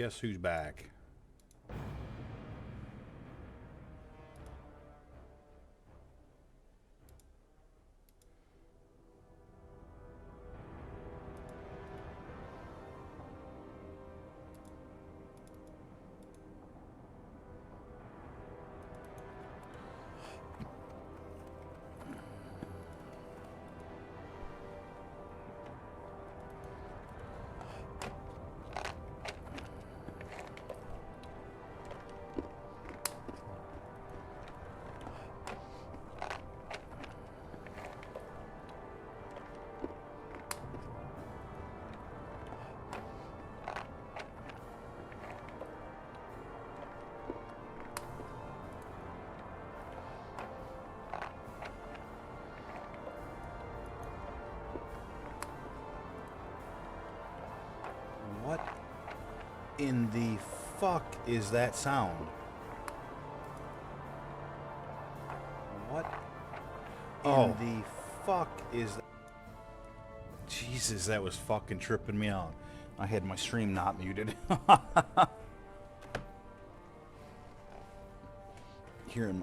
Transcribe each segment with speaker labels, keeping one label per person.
Speaker 1: Guess who's back? What in the fuck is that sound? What in the fuck is that? Jesus, that was fucking tripping me out. I had my stream not muted. I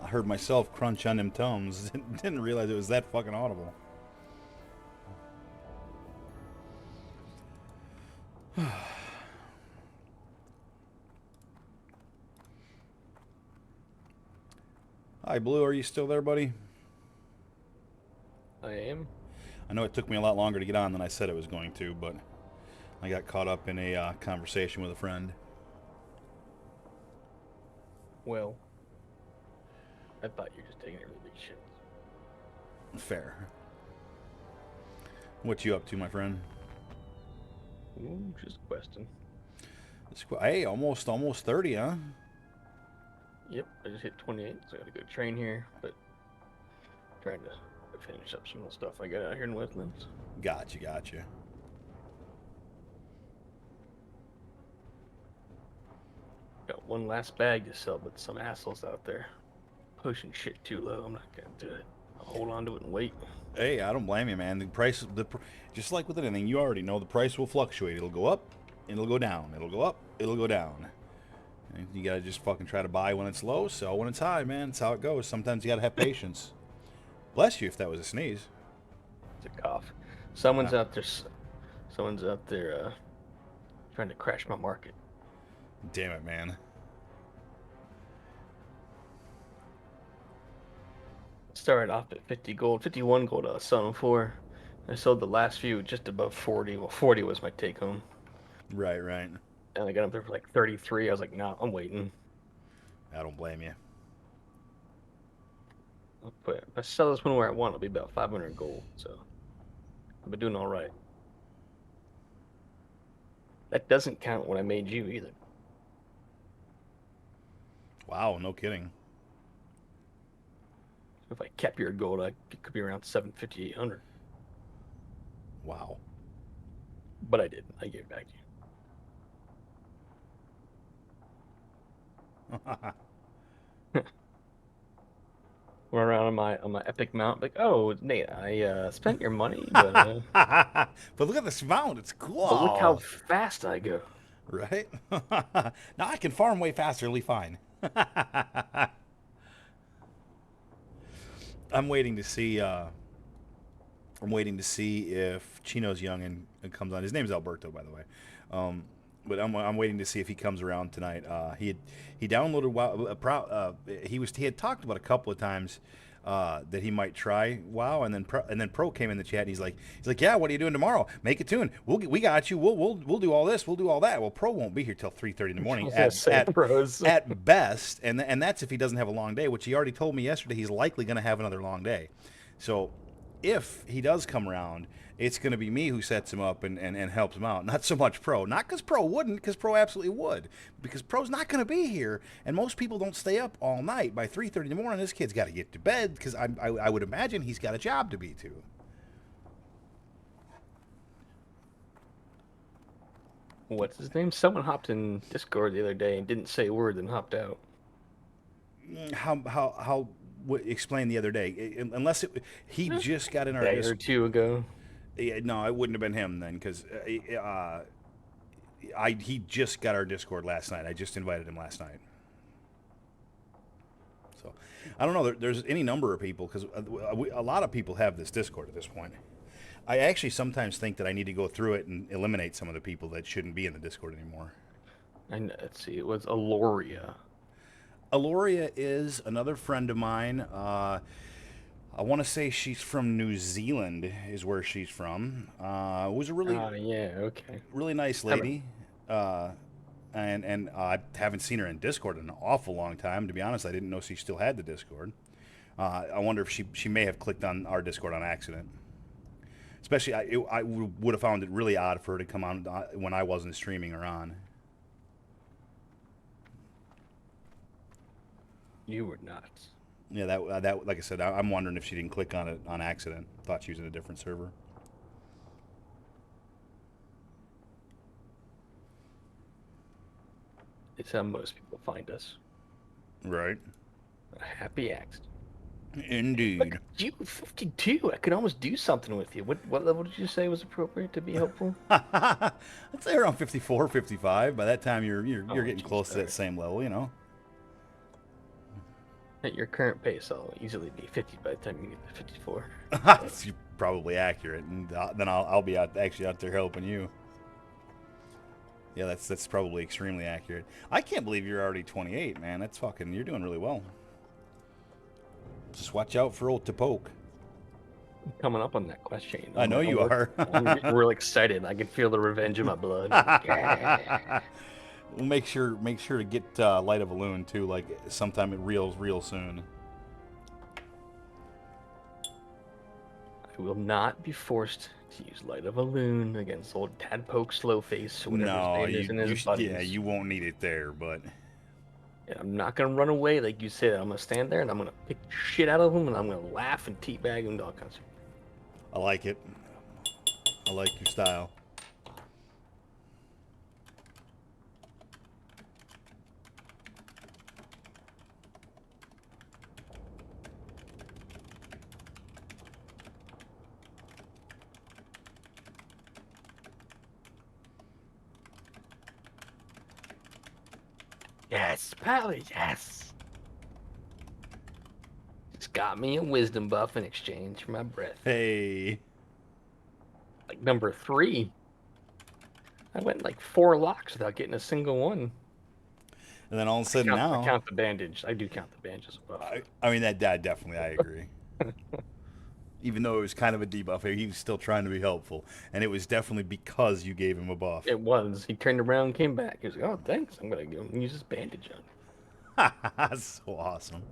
Speaker 1: heard myself crunch on them tones. Didn't realize it was that fucking audible. Hi, Blue. Are you still there, buddy?
Speaker 2: I am.
Speaker 1: I know it took me a lot longer to get on than I said it was going to, but I got caught up in a conversation with a friend.
Speaker 2: Well, I thought you were just taking it really big shit.
Speaker 1: Fair. What you up to, my friend?
Speaker 2: Ooh, just questing.
Speaker 1: Hey, almost 30, huh?
Speaker 2: Yep, I just hit 28, so I gotta go train here, but trying to finish up some of the stuff I got out here in Wetlands.
Speaker 1: Gotcha.
Speaker 2: Got one last bag to sell, but some assholes out there pushing shit too low. I'm not gonna do it. I'll hold on to it and wait.
Speaker 1: Hey, I don't blame you, man. Just like with anything, you already know the price will fluctuate. It'll go up, it'll go down. It'll go up, it'll go down. And you gotta just fucking try to buy when it's low, sell when it's high, man. That's how it goes. Sometimes you gotta have patience. Bless you if that was a sneeze.
Speaker 2: It's a cough. Someone's out there. Someone's out there trying to crash my market.
Speaker 1: Damn it, man.
Speaker 2: Started off at 50 gold, 51 gold I was selling for. I sold the last few just above 40. Well, 40 was my take home.
Speaker 1: Right.
Speaker 2: And I got up there for like 33. I was like, nah, I'm waiting.
Speaker 1: I don't blame you.
Speaker 2: If I sell this one where I want, it'll be about 500 gold. So I've been doing all right. That doesn't count when I made you either.
Speaker 1: Wow, no kidding.
Speaker 2: If I kept your gold, it could be around 750, 800.
Speaker 1: Wow.
Speaker 2: But I didn't. I gave it back to you. Run around on my epic mount, like, oh, Nate, I spent your money, but
Speaker 1: But look at this mount. It's cool.
Speaker 2: but look how fast I go.
Speaker 1: Right? Now I can farm way faster. It'll be fine. I'm waiting to see. I'm waiting to see if Chino's young and comes on. His name's Alberto, by the way. But I'm waiting to see if he comes around tonight. He downloaded WoW. He had talked about a couple of times that he might try WoW, and then Pro came in the chat. And he's like, yeah, what are you doing tomorrow? Make a tune. We got you. We'll do all this. We'll do all that. Well, Pro won't be here till 3:30 in the morning at best, and that's if he doesn't have a long day, which he already told me yesterday. He's likely going to have another long day. So if he does come around, it's going to be me who sets him up and helps him out. Not so much Pro. Not because Pro wouldn't, because Pro absolutely would. Because Pro's not going to be here, and most people don't stay up all night. By 3:30 in the morning, this kid's got to get to bed, because I would imagine he's got a job to be to.
Speaker 2: What's his name? Someone hopped in Discord the other day and didn't say a word, then hopped out.
Speaker 1: How explain the other day? Unless he just got in our
Speaker 2: day or two ago.
Speaker 1: Yeah, no, it wouldn't have been him then, because he just got our Discord last night. I just invited him last night. So I don't know. There's any number of people because a lot of people have this Discord at this point. I actually sometimes think that I need to go through it and eliminate some of the people that shouldn't be in the Discord anymore.
Speaker 2: And let's see, it was Aloria.
Speaker 1: Aloria is another friend of mine. I want to say she's from New Zealand, is where she's from. Was a
Speaker 2: Yeah, okay.
Speaker 1: really nice lady. And I haven't seen her in Discord in an awful long time. To be honest, I didn't know she still had the Discord. I wonder if she may have clicked on our Discord on accident. Especially, I would have found it really odd for her to come on when I wasn't streaming or on.
Speaker 2: You were nuts.
Speaker 1: Yeah, that like I said, I'm wondering if she didn't click on it on accident. Thought she was in a different server.
Speaker 2: It's how most people find us.
Speaker 1: Right.
Speaker 2: A happy accident.
Speaker 1: Indeed.
Speaker 2: Look, you 52. I could almost do something with you. What level did you say was appropriate to be helpful?
Speaker 1: I'd say around 54, 55. By that time, you're getting
Speaker 2: geez,
Speaker 1: close to that same level, you know.
Speaker 2: At your current pace, I'll easily be 50 by the time you get to 54.
Speaker 1: That's probably accurate, and then I'll be out there helping you. Yeah, that's probably extremely accurate. I can't believe you're already 28, man. That's fucking. You're doing really well. Just watch out for old Tapoke.
Speaker 2: I'm coming up on that quest chain.
Speaker 1: I know you are.
Speaker 2: I'm real excited. I can feel the revenge in my blood.
Speaker 1: We'll make sure to get Light of a Loon too, like sometime it real soon.
Speaker 2: I will not be forced to use Light of a Loon against old Tadpoke Slowface or whatever his name is in his buddies.
Speaker 1: Yeah, you won't need it there, but...
Speaker 2: And I'm not going to run away like you said. I'm going to stand there and I'm going to pick shit out of him and I'm going to laugh and teabag him and all kinds of...
Speaker 1: I like it. I like your style.
Speaker 2: Yes, Pally, yes. Just got me a wisdom buff in exchange for my breath.
Speaker 1: Hey.
Speaker 2: Like number 3. I went like 4 locks without getting a single one.
Speaker 1: And then all of a sudden now...
Speaker 2: I count the bandage. I do count the bandage as a buff.
Speaker 1: I mean, that definitely, I agree. Even though it was kind of a debuff, he was still trying to be helpful. And it was definitely because you gave him a buff.
Speaker 2: It was. He turned around and came back. He was like, oh, thanks. I'm going to go and use this bandage on.
Speaker 1: That's so awesome.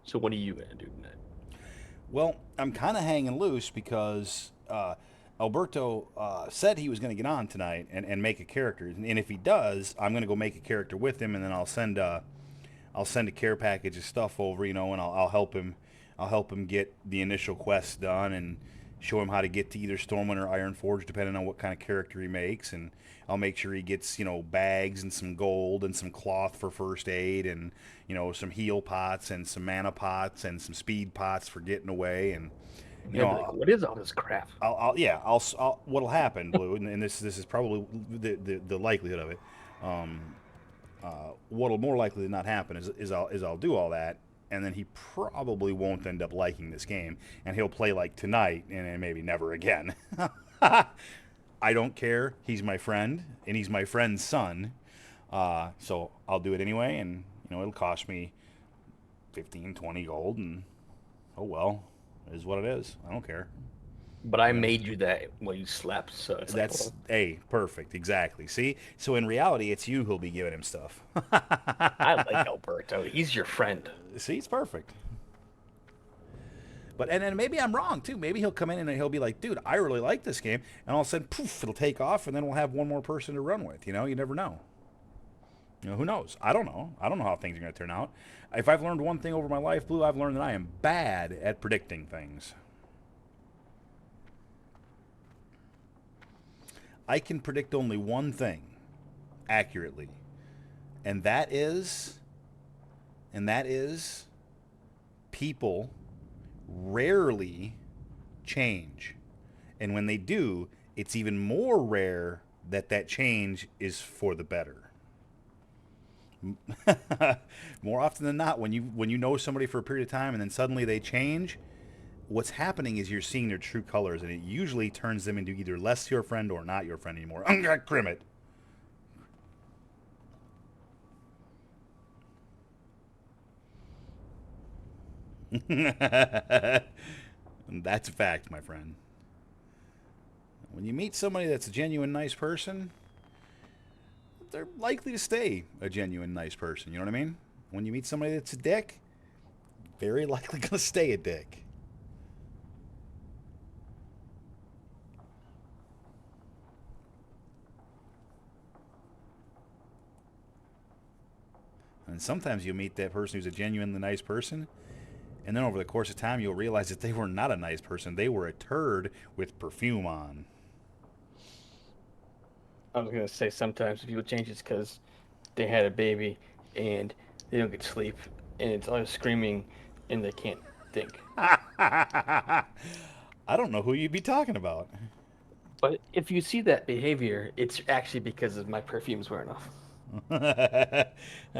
Speaker 2: So what are you going to do tonight?
Speaker 1: Well, I'm kind of hanging loose because Alberto said he was going to get on tonight and make a character. And if he does, I'm going to go make a character with him, and then I'll send a care package of stuff over, you know, and I'll help him. I'll help him get the initial quest done and show him how to get to either Stormwind or Ironforge, depending on what kind of character he makes. And I'll make sure he gets, you know, bags and some gold and some cloth for first aid and, you know, some heal pots and some mana pots and some speed pots for getting away. And, you know,
Speaker 2: like, what is all this crap?
Speaker 1: I'll what'll happen, Blue, and this is probably the likelihood of it. What'll more likely than not happen is I'll do all that, and then he probably won't end up liking this game, and he'll play like tonight and then maybe never again. I don't care. He's my friend, and he's my friend's son. So I'll do it anyway, and you know it'll cost me 15, 20 gold, and oh well, it is what it is. I don't care.
Speaker 2: But I made you that while you slept, so it's
Speaker 1: That's
Speaker 2: like,
Speaker 1: hey, perfect, exactly. See, so in reality, it's you who'll be giving him stuff.
Speaker 2: I like Alberto. He's your friend.
Speaker 1: See, it's perfect. But and then maybe I'm wrong too. Maybe he'll come in and he'll be like, "Dude, I really like this game," and all of a sudden, poof, it'll take off, and then we'll have one more person to run with. You know, you never know. You know, who knows? I don't know. I don't know how things are going to turn out. If I've learned one thing over my life, Blue, I've learned that I am bad at predicting things. I can predict only one thing accurately, and that is and that is people rarely change. And when they do, it's even more rare that that change is for the better. More often than not, when you know somebody for a period of time and then suddenly they change, what's happening is you're seeing their true colors, and it usually turns them into either less your friend or not your friend anymore. Crim it. That's a fact, my friend. When you meet somebody that's a genuine nice person, they're likely to stay a genuine nice person. You know what I mean? When you meet somebody that's a dick, very likely gonna stay a dick. And sometimes you'll meet that person who's a genuinely nice person, and then over the course of time, you'll realize that they were not a nice person. They were a turd with perfume on.
Speaker 2: I was gonna say sometimes people change it's because they had a baby and they don't get sleep and it's always screaming and they can't think.
Speaker 1: I don't know who you'd be talking about.
Speaker 2: But if you see that behavior, it's actually because of my perfume's wearing off.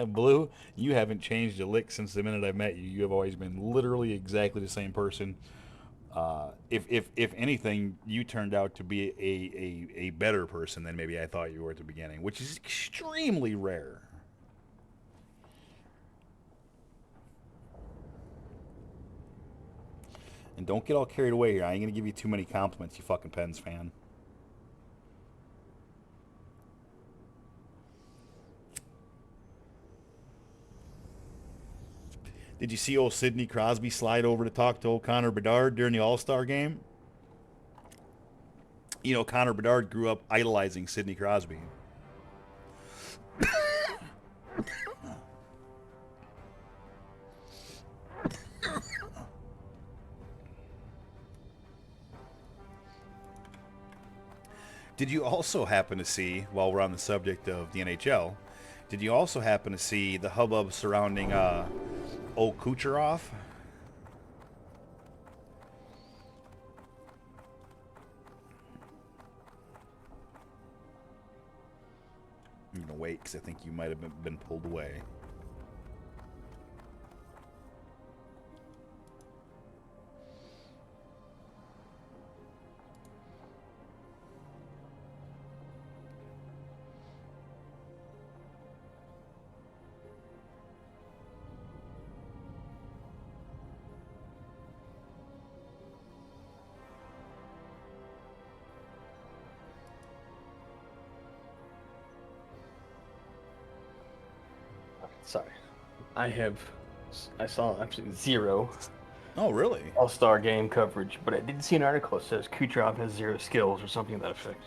Speaker 1: Blue, you haven't changed a lick since the minute I met you. You have always been literally exactly the same person. If anything, you turned out to be a better person than maybe I thought you were at the beginning, which is extremely rare. And don't get all carried away here. I ain't gonna give you too many compliments, you fucking Pens fan. Did you see old Sidney Crosby slide over to talk to old Connor Bedard during the All Star game? You know, Connor Bedard grew up idolizing Sidney Crosby. Did you also happen to see, while we're on the subject of the NHL, did you also happen to see the hubbub surrounding old Kucherov? I'm gonna wait because I think you might have been pulled away.
Speaker 2: Sorry. I have, I saw absolutely zero
Speaker 1: Oh, really?
Speaker 2: All-Star game coverage, but I did see an article that says Kucherov has zero skills or something to that effect.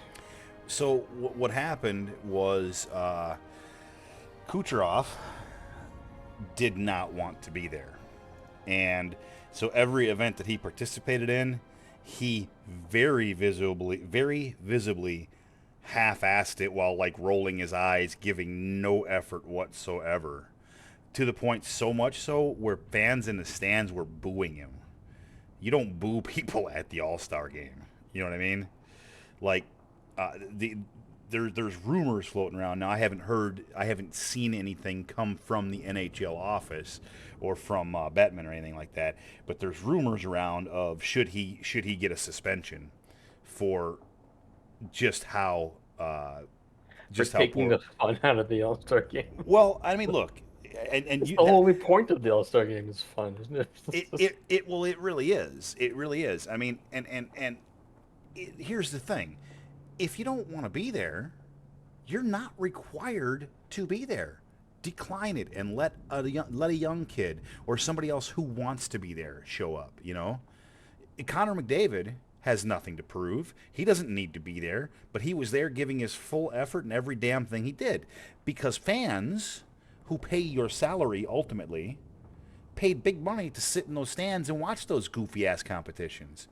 Speaker 1: So what happened was Kucherov did not want to be there, and so every event that he participated in, he very visibly half-assed it while like rolling his eyes, giving no effort whatsoever. To the point so much so where fans in the stands were booing him. You don't boo people at the All-Star game. You know what I mean? Like the there's rumors floating around now. I haven't seen anything come from the NHL office or from Bettman or anything like that. But there's rumors around of should he get a suspension for just how
Speaker 2: For
Speaker 1: just how
Speaker 2: taking
Speaker 1: poor.
Speaker 2: the fun out of the All-Star game.
Speaker 1: Well, I mean, look, and
Speaker 2: It's
Speaker 1: you
Speaker 2: the
Speaker 1: that
Speaker 2: only point of the All-Star game is fun, isn't it?
Speaker 1: it well it really is. It really is. I mean, here's the thing: if you don't want to be there, you're not required to be there. Decline it and let a young kid or somebody else who wants to be there show up. You know, Connor McDavid has nothing to prove. He doesn't need to be there, but he was there giving his full effort in every damn thing he did because fans who pay your salary ultimately paid big money to sit in those stands and watch those goofy ass competitions.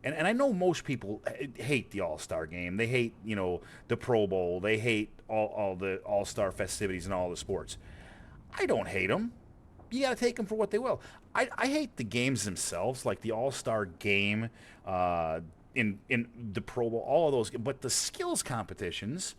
Speaker 1: And I know most people hate the All Star game. They hate, you know, the Pro Bowl. They hate all the All Star festivities and all the sports. I don't hate them. you got to take them for what they will. I hate the games themselves, like the All Star game, in the Pro Bowl, all of those. But the skills competitions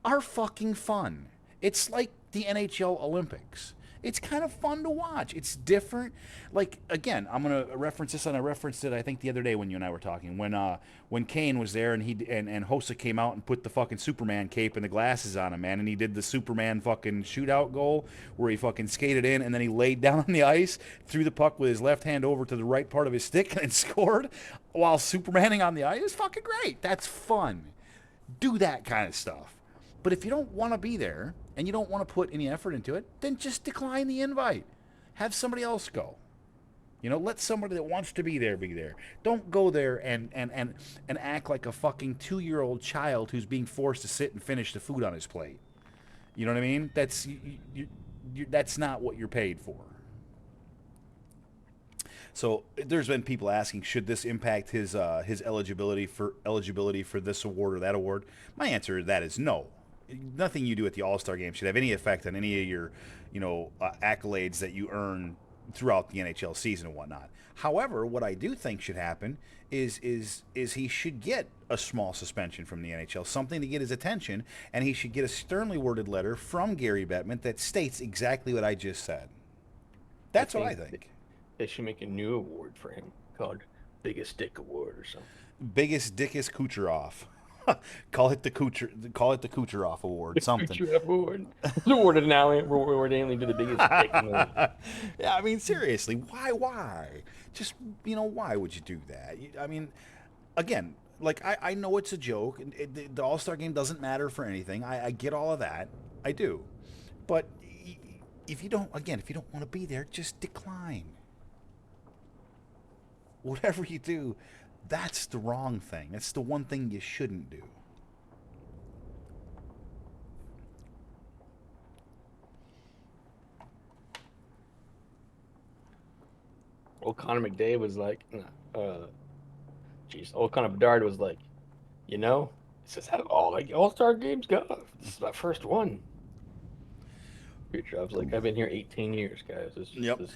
Speaker 1: are fucking fun. It's like the NHL Olympics. It's kind of fun to watch. It's different. Like again, I'm gonna reference this, and I referenced it I think the other day when you and I were talking. When Kane was there and and Hossa came out and put the fucking Superman cape and the glasses on him, man, and he did the Superman fucking shootout goal where he fucking skated in and then he laid down on the ice, threw the puck with his left hand over to the right part of his stick and scored while Supermaning on the ice. It's fucking great. That's fun. Do that kind of stuff. But if you don't want to be there and you don't want to put any effort into it, then just decline the invite. Have somebody else go. Let somebody that wants to be there be there. Don't go there and act like a fucking 2-year-old child who's being forced to sit and finish the food on his plate. You know what I mean? That's not what you're paid for. So there's been people asking, should this impact his eligibility for this award or that award? My answer to that is no. Nothing you do at the All-Star game should have any effect on any of your, accolades that you earn throughout the NHL season and whatnot. However, what I do think should happen is he should get a small suspension from the NHL, something to get his attention, and he should get a sternly worded letter from Gary Bettman that states exactly what I just said. That's what I think.
Speaker 2: They should make a new award for him called Biggest Dick Award or something.
Speaker 1: Biggest Dickus Kucherov. Call it the Kucherov Award. Something.
Speaker 2: Kucherov Award. The award is now awarding to the biggest dick in the
Speaker 1: Yeah, I mean seriously, why? Just why would you do that? I mean, again, like I know it's a joke. The All-Star game doesn't matter for anything. I get all of that. I do, but if you don't want to be there, just decline. Whatever you do, that's the wrong thing. That's the one thing you shouldn't do.
Speaker 2: Old Connor McDavid was like, old Connor Bedard was like, this is how all like All-Star games go. This is my first one. I was like, I've been here 18 years, guys.
Speaker 1: Yep.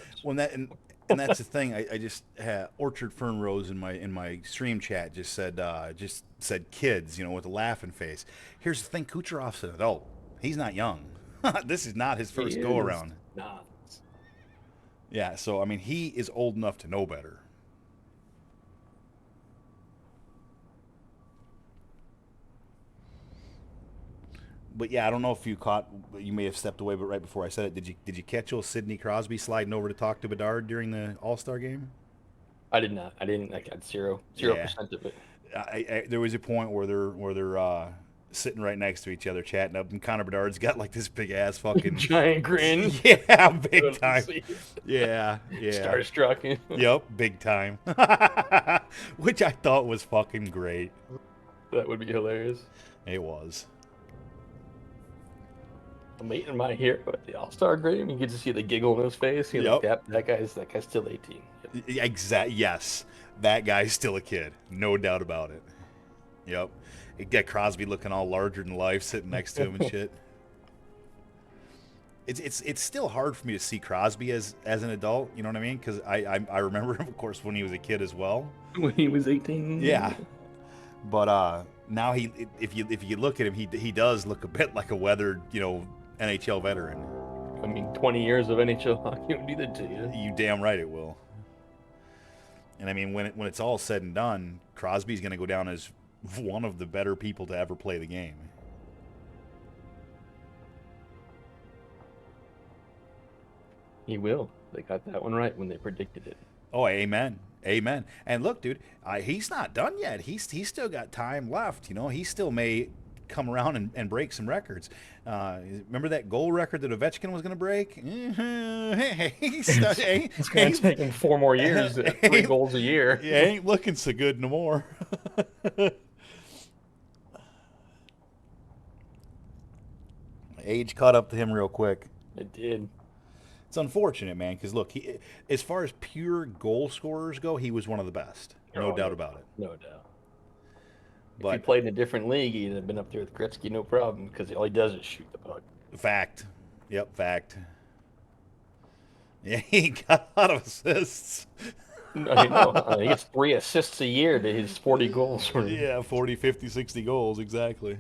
Speaker 1: And that's the thing. I just had Orchard Fern Rose in my stream chat just said kids, with a laughing face. Here's the thing: Kucherov's an adult. He's not young. This is not his first go around.
Speaker 2: Not.
Speaker 1: Yeah. So I mean, he is old enough to know better. But yeah, I don't know if you caught. You may have stepped away, but right before I said it, did you catch old Sidney Crosby sliding over to talk to Bedard during the All-Star game?
Speaker 2: I did not. I didn't. I got 0% of it.
Speaker 1: There was a point where they're sitting right next to each other, chatting up, and Connor Bedard's got like this big ass fucking
Speaker 2: giant grin.
Speaker 1: Yeah, big time. Yeah.
Speaker 2: Starstruck.
Speaker 1: Yep, big time. Which I thought was fucking great.
Speaker 2: That would be hilarious.
Speaker 1: It was.
Speaker 2: I'm meeting my hero at the All-Star game. You get to see the giggle in his face. You're like, that guy's still 18. Yep.
Speaker 1: Exactly. Yes, that guy's still a kid, no doubt about it. Yep. You get Crosby looking all larger than life, sitting next to him and shit. It's still hard for me to see Crosby as an adult. You know what I mean? Because I remember him, of course, when he was a kid as well.
Speaker 2: When he was 18.
Speaker 1: Yeah. But now if you look at him, he does look a bit like a weathered, NHL veteran.
Speaker 2: I mean, 20 years of NHL hockey will do that to you.
Speaker 1: You damn right it will. And I mean, when it's all said and done, Crosby's going to go down as one of the better people to ever play the game.
Speaker 2: He will. They got that one right when they predicted it.
Speaker 1: Oh, amen. Amen. And look, dude, he's not done yet. He's still got time left. He still may come around and break some records. Remember that goal record that Ovechkin was going to break?
Speaker 2: It's going to take him 4 more years, 3 goals a year.
Speaker 1: Yeah, ain't looking so good no more. Age caught up to him real quick.
Speaker 2: It did.
Speaker 1: It's unfortunate, man, because look, as far as pure goal scorers go, he was one of the best. No doubt about it.
Speaker 2: No doubt.
Speaker 1: But
Speaker 2: if he played in a different league, he'd have been up there with Gretzky, no problem, because all he does is shoot the puck.
Speaker 1: Fact. Yep, fact. Yeah, he got a lot of assists.
Speaker 2: I know. He gets 3 assists a year to his 40 goals.
Speaker 1: Yeah, 40, 50, 60 goals, exactly.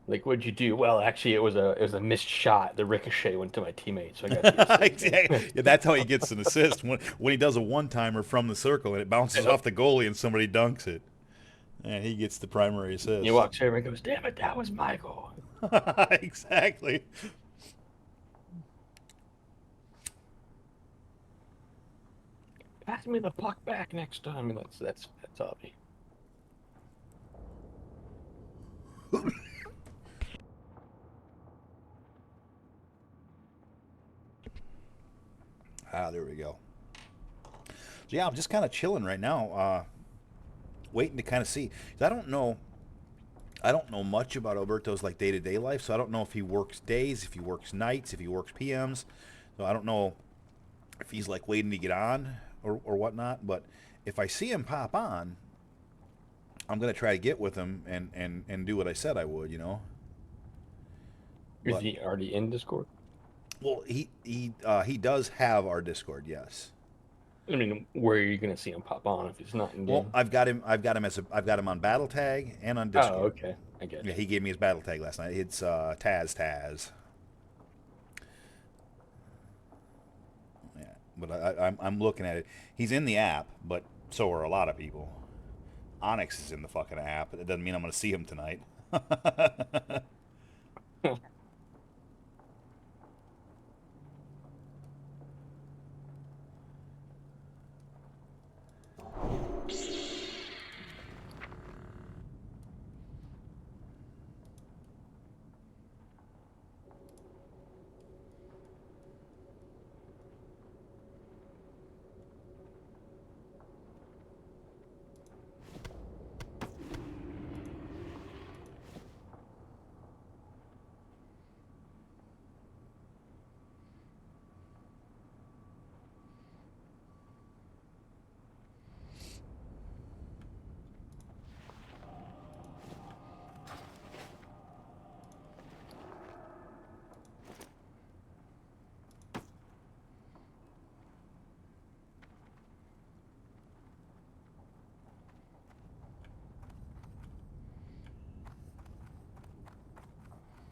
Speaker 2: Like, what'd you do? Well, actually, it was a missed shot. The ricochet went to my teammate, so I got the assist.
Speaker 1: Yeah, that's how he gets an assist. When he does a one-timer from the circle and it bounces
Speaker 2: Yep.
Speaker 1: off the goalie and somebody dunks it. And he gets the primary
Speaker 2: He
Speaker 1: assist.
Speaker 2: walks over and goes, "Damn it, that was my goal."
Speaker 1: Exactly.
Speaker 2: Pass me the puck back next time. And that's obvious.
Speaker 1: Ah, there we go. So yeah, I'm just kind of chilling right now, waiting to kind of see. 'Cause I don't know much about Alberto's like day-to-day life, so I don't know if he works days, if he works nights, if he works PMs. So I don't know if he's like waiting to get on or whatnot. But if I see him pop on, I'm gonna try to get with him and do what I said I would, you know.
Speaker 2: Is
Speaker 1: But
Speaker 2: he already in Discord?
Speaker 1: well, he does have our Discord, yes.
Speaker 2: I mean, where are you gonna see him pop on if he's not in
Speaker 1: Well,
Speaker 2: game?
Speaker 1: I've got him on Battle Tag and on
Speaker 2: Oh,
Speaker 1: Discord.
Speaker 2: okay. I get
Speaker 1: Yeah,
Speaker 2: you.
Speaker 1: he gave me his Battle Tag last night. It's Taz. Yeah, but I'm looking at it. He's in the app, but so are a lot of people. Onyx is in the fucking app, but it doesn't mean I'm going to see him tonight.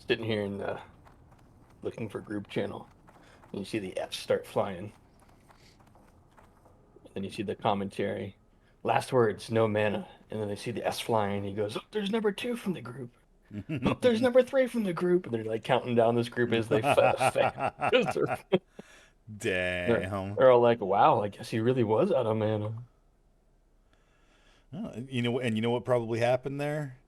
Speaker 2: Sitting here and looking for group channel, and you see the F's start flying. And then you see the commentary. Last words, no mana. And then they see the S flying. He goes, "Oh, there's number 2 from the group. Oh, there's number 3 from the group." And they're like counting down this group as they fail. They're,
Speaker 1: Damn.
Speaker 2: they're all like, "Wow, I guess he really was out of mana."
Speaker 1: Oh, and you know what probably happened there?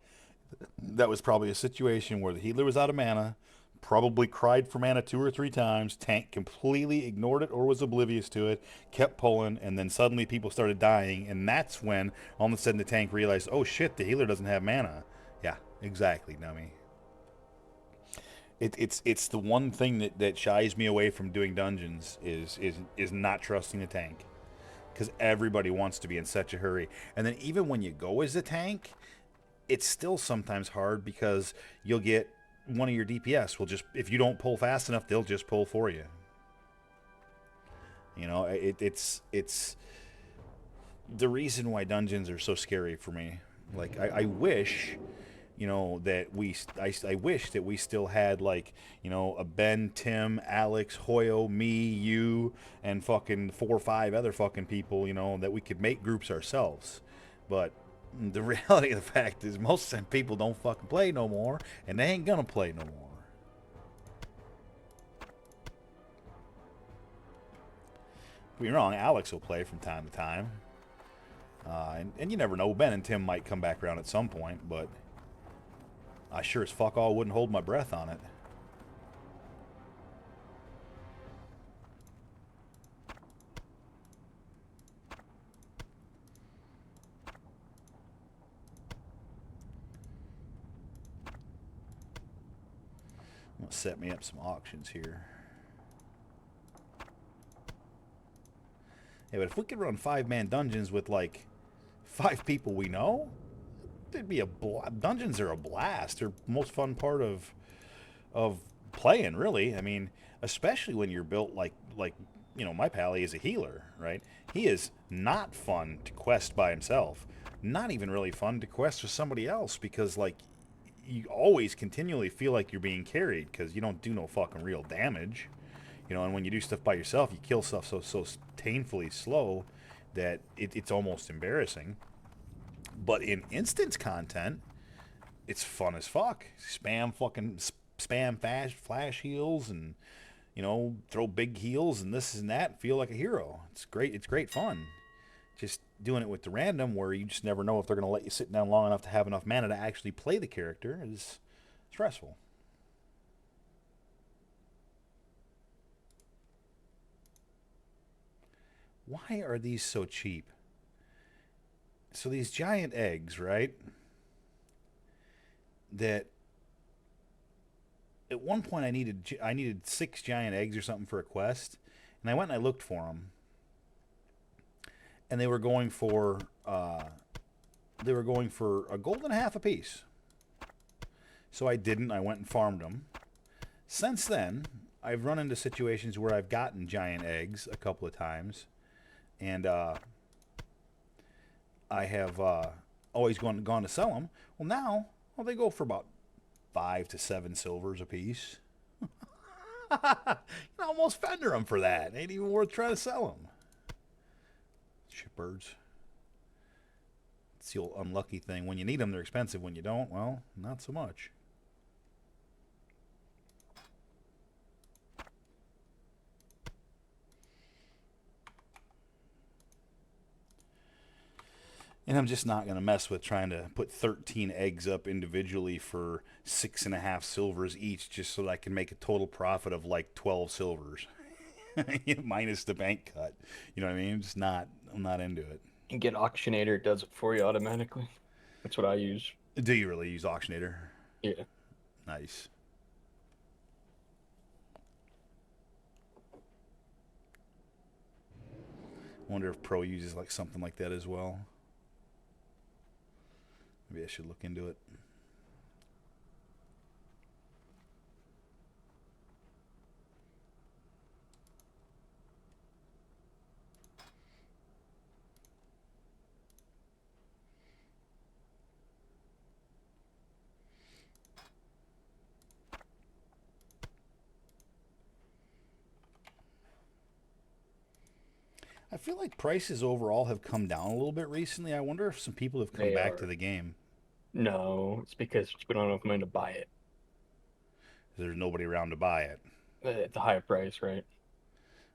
Speaker 1: That was probably a situation where the healer was out of mana, probably cried for mana 2 or 3 times, tank completely ignored it or was oblivious to it, kept pulling, and then suddenly people started dying, and that's when all of a sudden the tank realized, oh shit, the healer doesn't have mana. Yeah, exactly, dummy. It's the one thing that shies me away from doing dungeons is not trusting the tank, because everybody wants to be in such a hurry, and then even when you go as a tank, it's still sometimes hard because you'll get one of your DPS will just, if you don't pull fast enough, they'll just pull for you. You know, it's the reason why dungeons are so scary for me. Like I wish, you know, I wish that we still had like, you know, a Ben, Tim, Alex, Hoyo, me, you, and fucking 4 or 5 other fucking people, you know, that we could make groups ourselves. But the reality of the fact is most of them people don't fucking play no more, and they ain't gonna play no more. Don't be wrong, Alex will play from time to time. And you never know, Ben and Tim might come back around at some point, but I sure as fuck all wouldn't hold my breath on it. I'm gonna set me up some auctions here. Yeah, but if we could run 5-man dungeons with like 5 people we know, it'd be dungeons are a blast. They're the most fun part of playing, really. I mean, especially when you're built like my pally is a healer, right? He is not fun to quest by himself. Not even really fun to quest with somebody else because like you always continually feel like you're being carried because you don't do no fucking real damage. And when you do stuff by yourself, you kill stuff so painfully slow that it's almost embarrassing. But in instance content, it's fun as fuck. Spam flash heals and throw big heals and this and that. Feel like a hero. It's great. It's great fun. Just doing it with the random, where you just never know if they're going to let you sit down long enough to have enough mana to actually play the character, is stressful. Why are these so cheap? So these giant eggs, right? That at one point I needed 6 giant eggs or something for a quest, and I went and I looked for them, and they were going for a gold and a half a piece. So I didn't. I went and farmed them. Since then, I've run into situations where I've gotten giant eggs a couple of times, and I have always gone to sell them. Well, now, they go for about 5 to 7 silvers a piece. You can almost fender them for that. Ain't even worth trying to sell them. Shitbirds. It's the old unlucky thing. When you need them, they're expensive. When you don't, well, not so much. And I'm just not going to mess with trying to put 13 eggs up individually for 6.5 silvers each just so that I can make a total profit of like 12 silvers. Minus the bank cut. You know what I mean? I'm not into it.
Speaker 2: And get Auctionator, it does it for you automatically. That's what I use.
Speaker 1: Do you really use Auctionator?
Speaker 2: Yeah.
Speaker 1: Nice. I wonder if Pro uses like something like that as well. Maybe I should look into it. I feel like prices overall have come down a little bit recently. I wonder if some people have come
Speaker 2: They
Speaker 1: back to
Speaker 2: are.
Speaker 1: the game.
Speaker 2: No, it's because we don't have enough money to buy it.
Speaker 1: There's nobody around to buy it.
Speaker 2: It's a high price, right?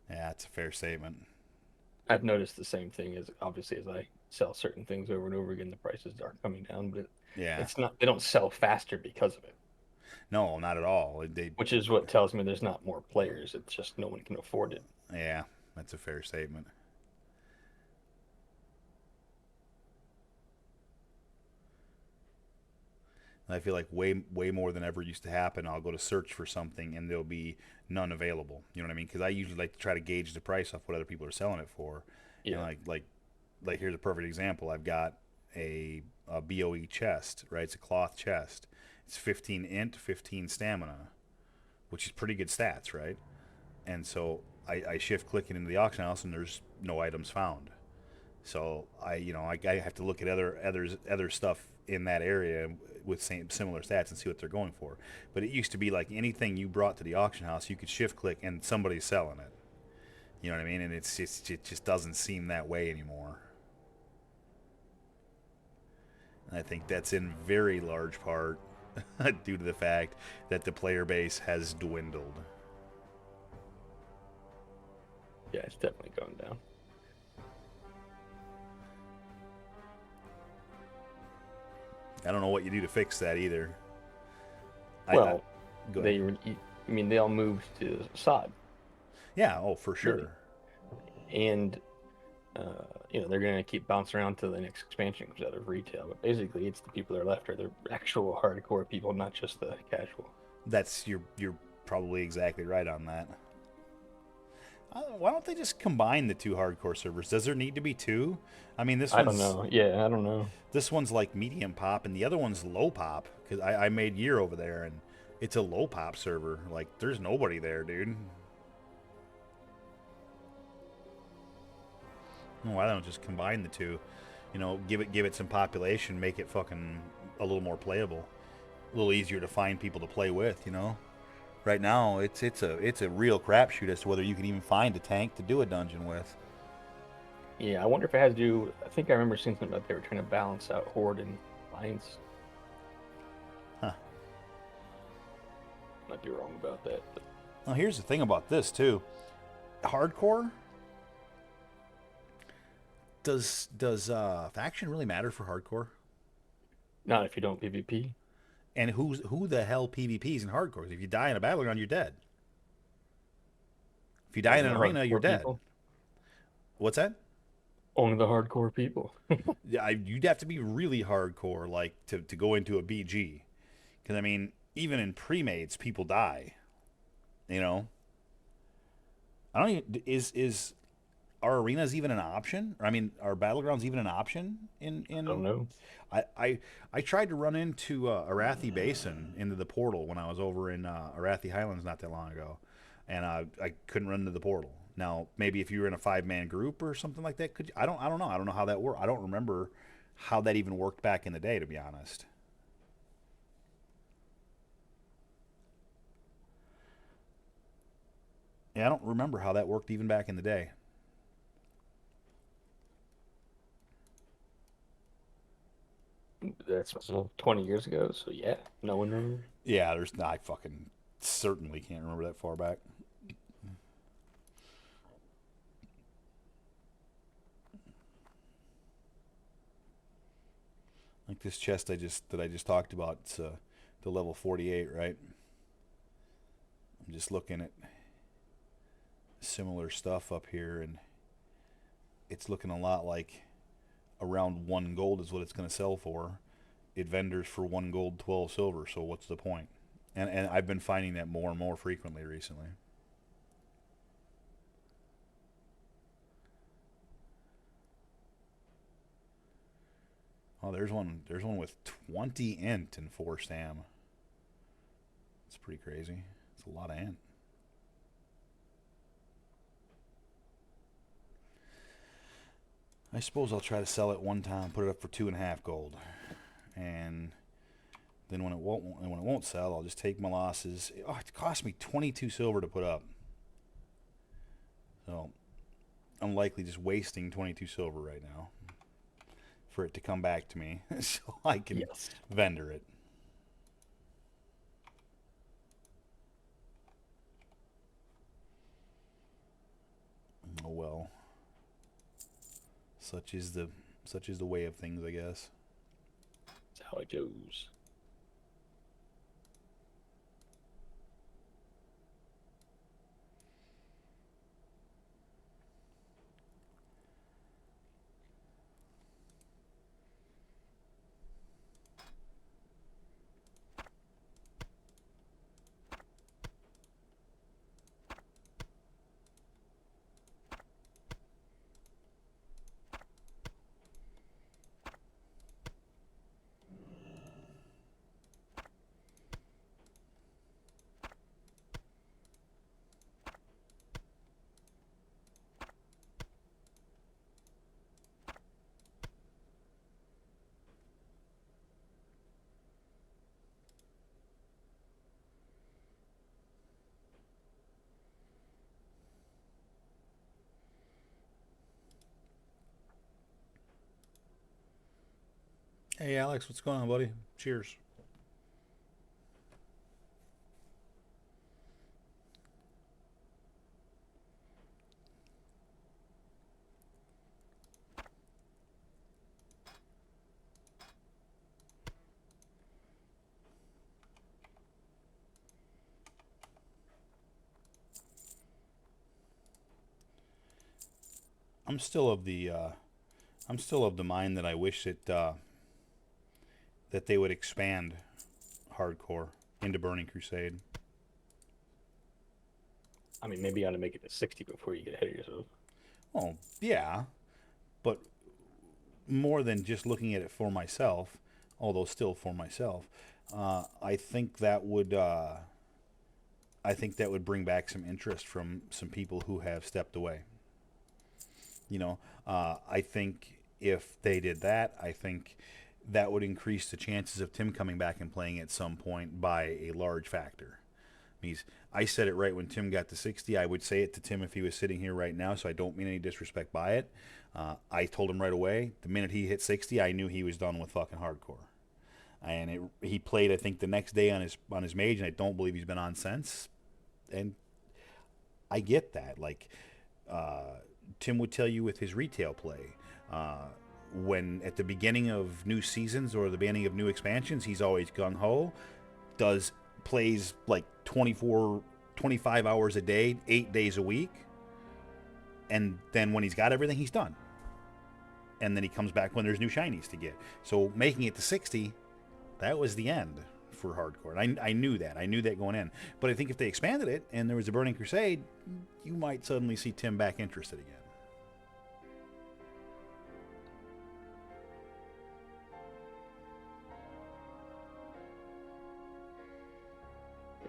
Speaker 1: Yeah, that's a fair statement.
Speaker 2: I've noticed the same thing as obviously as I sell certain things over and over again, the prices are coming down, but
Speaker 1: Yeah.
Speaker 2: it's not, they don't sell faster because of it,
Speaker 1: No, not at all.
Speaker 2: which is what tells me there's not more players. It's just no one can afford it.
Speaker 1: Yeah, that's a fair statement. And I feel like way more than ever used to happen. I'll go to search for something and there'll be none available. You know what I mean? Because I usually like to try to gauge the price off what other people are selling it for. And
Speaker 2: Yeah.
Speaker 1: like here's a perfect example. I've got a BOE chest, right? It's a cloth chest. It's 15 int, 15 stamina, which is pretty good stats, right? And so I shift click it into the auction house and there's no items found. So I have to look at other stuff in that area with similar stats and see what they're going for. But it used to be like anything you brought to the auction house, you could shift click and somebody's selling it. You know what I mean? And it just doesn't seem that way anymore. And I think that's in very large part due to the fact that the player base has dwindled.
Speaker 2: Yeah, it's definitely going down.
Speaker 1: I don't know what you do to fix that either.
Speaker 2: Well,
Speaker 1: Go
Speaker 2: they,
Speaker 1: ahead.
Speaker 2: I mean, they all moved to sod,
Speaker 1: Yeah, oh, for
Speaker 2: really,
Speaker 1: sure.
Speaker 2: and they're gonna keep bouncing around till the next expansion comes out of retail. But basically, it's the people that are left are the actual hardcore people, not just the casual.
Speaker 1: You're probably exactly right on that. Why don't they just combine the two hardcore servers? Does there need to be two? I mean,
Speaker 2: I don't know. Yeah, I don't know.
Speaker 1: this one's like medium pop, and the other one's low pop. Because I made year over there, and it's a low pop server. Like, there's nobody there, dude. Why don't just combine the two? You know, give it some population, make it fucking a little more playable, a little easier to find people to play with. You know, right now it's a real crapshoot as to whether you can even find a tank to do a dungeon with.
Speaker 2: Yeah, I wonder if it has to do. I think I remember seeing something about they were trying to balance out Horde and Alliance.
Speaker 1: Huh.
Speaker 2: Might be wrong about that, but
Speaker 1: Now here's the thing about this too. Hardcore, does faction really matter for hardcore?
Speaker 2: not if you don't PvP.
Speaker 1: And who the hell PvPs in hardcore? If you die in a battleground, you're dead. If you die in
Speaker 2: Only
Speaker 1: an
Speaker 2: the
Speaker 1: arena, you're
Speaker 2: hardcore
Speaker 1: dead.
Speaker 2: people.
Speaker 1: What's that?
Speaker 2: Only the hardcore people.
Speaker 1: Yeah, you'd have to be really hardcore, like to go into a BG. Because I mean, even in pre-mates, people die. You know, I don't even is are arenas even an option? Or, I mean, are battlegrounds even an option
Speaker 2: I don't
Speaker 1: in
Speaker 2: know.
Speaker 1: I, I I tried to run into Arathi Basin into the portal when I was over in Arathi Highlands not that long ago, and I couldn't run into the portal. Now maybe if you were in a 5-man group or something like that, could you, I don't know. I don't know how that worked. I don't remember how that even worked back in the day, to be honest. Yeah, I don't remember how that worked even back in the day.
Speaker 2: That's 20 years ago, so yeah, no one remembers.
Speaker 1: Yeah, I fucking certainly can't remember that far back. Like this chest I just talked about, it's the level 48, right? I'm just looking at similar stuff up here, and it's looking a lot like around 1 gold is what it's going to sell for. It vendors for 1 gold, 12 silver. So what's the point? And I've been finding that more and more frequently recently. Oh, there's one. There's one with 20 int and 4 stam. It's pretty crazy. It's a lot of int. I suppose I'll try to sell it one time, put it up for 2.5 gold, and then when it won't sell, I'll just take my losses. Oh, it cost me 22 silver to put up, so I'm likely just wasting 22 silver right now for it to come back to me, so I can
Speaker 2: Yes.
Speaker 1: vendor it. Oh well, such is the such is the way of things, I guess.
Speaker 2: That's how it goes.
Speaker 1: Hey Alex, what's going on, buddy? Cheers. I'm still of the I'm still of the mind that I wish that they would expand hardcore into Burning Crusade.
Speaker 2: I mean, maybe you ought to make it to 60 before you get ahead of yourself.
Speaker 1: Oh yeah, but more than just looking at it for myself, although still for myself, I think that would I think that would bring back some interest from some people who have stepped away. You know, I think if they did that, I think that would increase the chances of Tim coming back and playing at some point by a large factor. He's, I said it right when Tim got to 60. I would say it to Tim if he was sitting here right now, so I don't mean any disrespect by it. I told him right away, the minute he hit 60, I knew he was done with fucking hardcore. And he played, I think, the next day on his mage, and I don't believe he's been on since. And I get that. Like, Tim would tell you with his retail play, when at the beginning of new seasons or the beginning of new expansions, he's always gung ho, does plays like 24, 25 hours a day, 8 days a week, and then when he's got everything, he's done. And then he comes back when there's new shinies to get. So making it to 60, that was the end for hardcore. And I knew that. I knew that going in. But I think if they expanded it and there was a Burning Crusade, you might suddenly see Tim back interested again.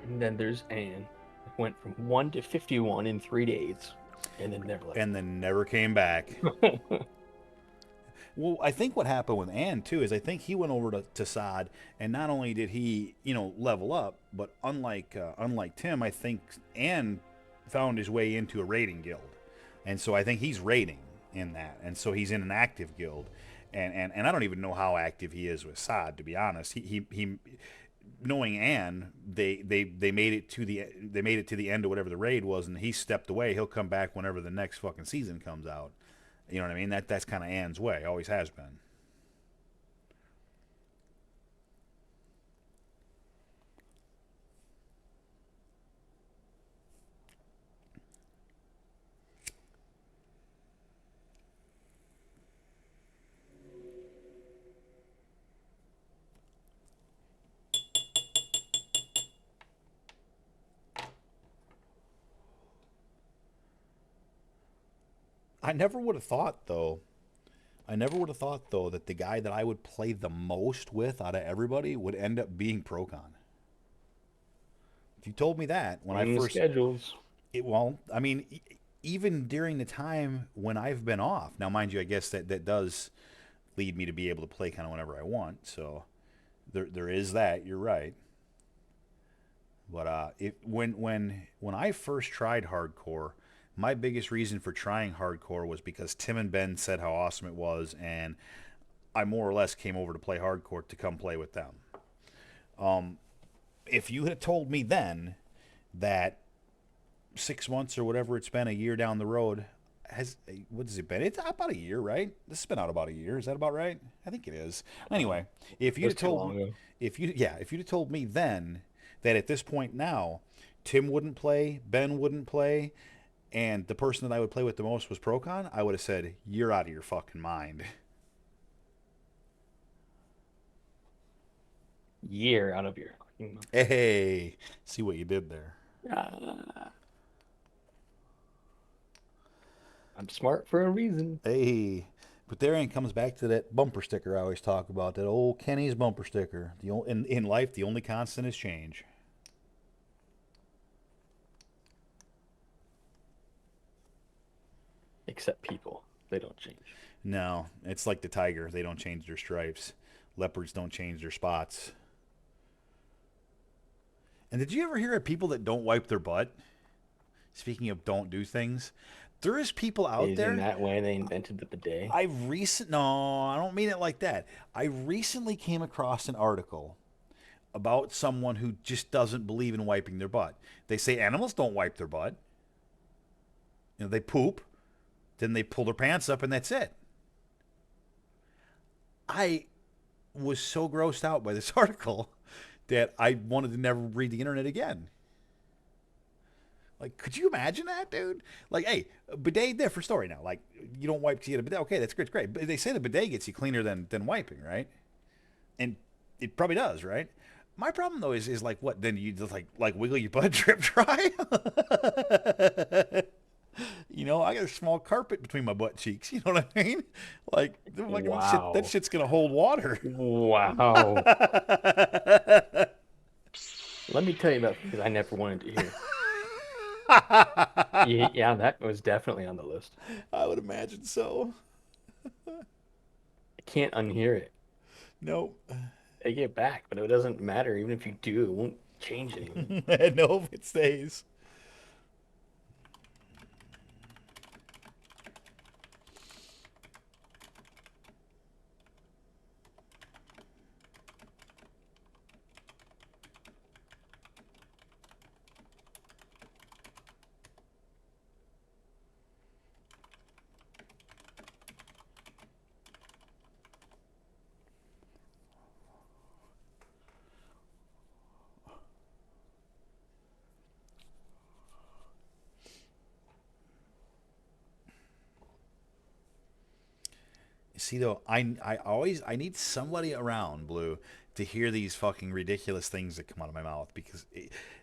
Speaker 2: And then there's Anne. Went from 1 to 51 in 3 days, and then never left.
Speaker 1: And then never came back. Well, I think what happened with Ann too is I think he went over to Sod, and not only did he, level up, but unlike Tim, I think Ann found his way into a raiding guild, and so I think he's raiding in that, and so he's in an active guild, and I don't even know how active he is with Sod, to be honest. He knowing Ann, they made it to the end of whatever the raid was, and he stepped away. He'll come back whenever the next fucking season comes out. You know what I mean? That's kind of Ann's way. Always has been. I never would have thought though. I never would have thought though that the guy that I would play the most with out of everybody would end up being Procon. If you told me that when I
Speaker 2: On the
Speaker 1: first,
Speaker 2: schedules.
Speaker 1: well, I mean, even during the time when I've been off. Now, mind you, I guess that does lead me to be able to play kind of whenever I want. So there is that. You're right. But when I first tried hardcore, my biggest reason for trying hardcore was because Tim and Ben said how awesome it was, and I more or less came over to play hardcore to come play with them. If you had told me then that 6 months or whatever it's been, a year down the road, what has it been? It's about a year, right? This has been out about a year. Is that about right? I think it is. Anyway, if you'd have told me, if you'd have told me then that at this point now, Tim wouldn't play, Ben wouldn't play, and the person that I would play with the most was Procon, I would have said, "You're out of your fucking mind."
Speaker 2: Year out of your fucking mouth.
Speaker 1: Hey, see what you did there.
Speaker 2: I'm smart for a reason.
Speaker 1: Hey, but there ain't comes back to that bumper sticker I always talk about, that old Kenny's bumper sticker. In life, the only constant is change.
Speaker 2: Except people. They don't change.
Speaker 1: No, it's like the tiger. They don't change their stripes. Leopards don't change their spots. And did you ever hear of people that don't wipe their butt? Speaking of don't do things, there is people out
Speaker 2: Is
Speaker 1: there.
Speaker 2: in that way they invented the bidet.
Speaker 1: No, I don't mean it like that. I recently came across an article about someone who just doesn't believe in wiping their butt. They say animals don't wipe their butt. They poop, then they pull their pants up, and that's it. I was so grossed out by this article that I wanted to never read the internet again. Like, could you imagine that, dude? Like, hey, bidet, different story now. Like, you don't wipe to get a bidet. Okay, that's great, it's great. But they say the bidet gets you cleaner than wiping, right? And it probably does, right? My problem though is like, what? Then you just like wiggle your butt, drip dry. I got a small carpet between my butt cheeks. You know what I mean? Like
Speaker 2: Wow.
Speaker 1: that shit's gonna hold water.
Speaker 2: Wow. Let me tell you about things I never wanted to hear. Yeah, that was definitely on the list.
Speaker 1: I would imagine so.
Speaker 2: I can't unhear it.
Speaker 1: Nope.
Speaker 2: Take it back, but it doesn't matter. Even if you do, it won't change anything.
Speaker 1: Nope, it stays. See though, I need somebody around Blue to hear these fucking ridiculous things that come out of my mouth because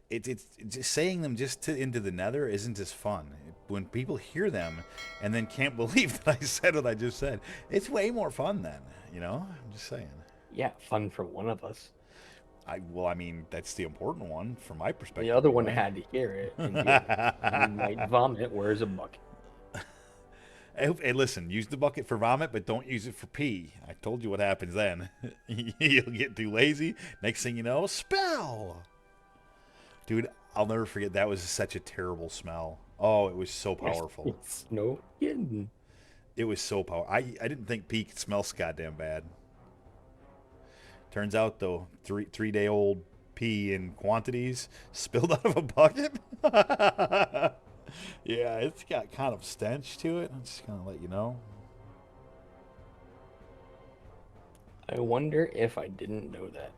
Speaker 1: it's just saying them into the nether isn't as fun. When people hear them and then can't believe that I said what I just said, it's way more fun then. You know, I'm just saying.
Speaker 2: Yeah, fun for one of us.
Speaker 1: I mean, that's the important one from my
Speaker 2: The
Speaker 1: perspective,
Speaker 2: other one
Speaker 1: anyway.
Speaker 2: had to hear it and be like, "You might vomit. Where's a bucket?"
Speaker 1: Hey, listen, use the bucket for vomit, but don't use it for pee. I told you what happens then. You'll get too lazy. Next thing you know, spell. Dude, I'll never forget. That was such a terrible smell. Oh, it was so powerful.
Speaker 2: It's no kidding.
Speaker 1: It was so powerful. I didn't think pee could smell so goddamn bad. Turns out, though, three-day old pee in quantities spilled out of a bucket. Yeah, it's got kind of stench to it. I'm just gonna let you know.
Speaker 2: I wonder if I didn't know that.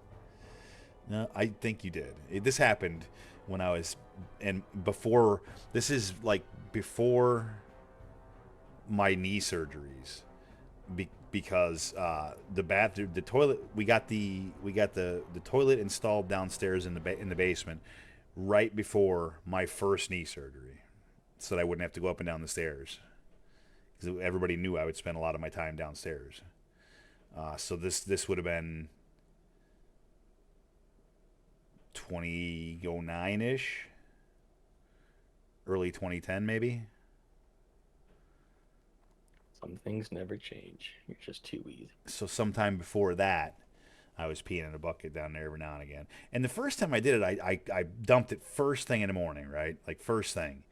Speaker 1: No, I think you did. This happened when I was, and before. This is like before my knee surgeries, because the bathroom, the toilet, we got the toilet installed downstairs in the basement, right before my first knee surgery, so that I wouldn't have to go up and down the stairs, because everybody knew I would spend a lot of my time downstairs. So this would have been 2009 ish, early 2010 maybe.
Speaker 2: Some things never change. You're just too easy.
Speaker 1: So sometime before that, I was peeing in a bucket down there every now and again. And the first time I did it, I dumped it first thing in the morning, right? Like first thing.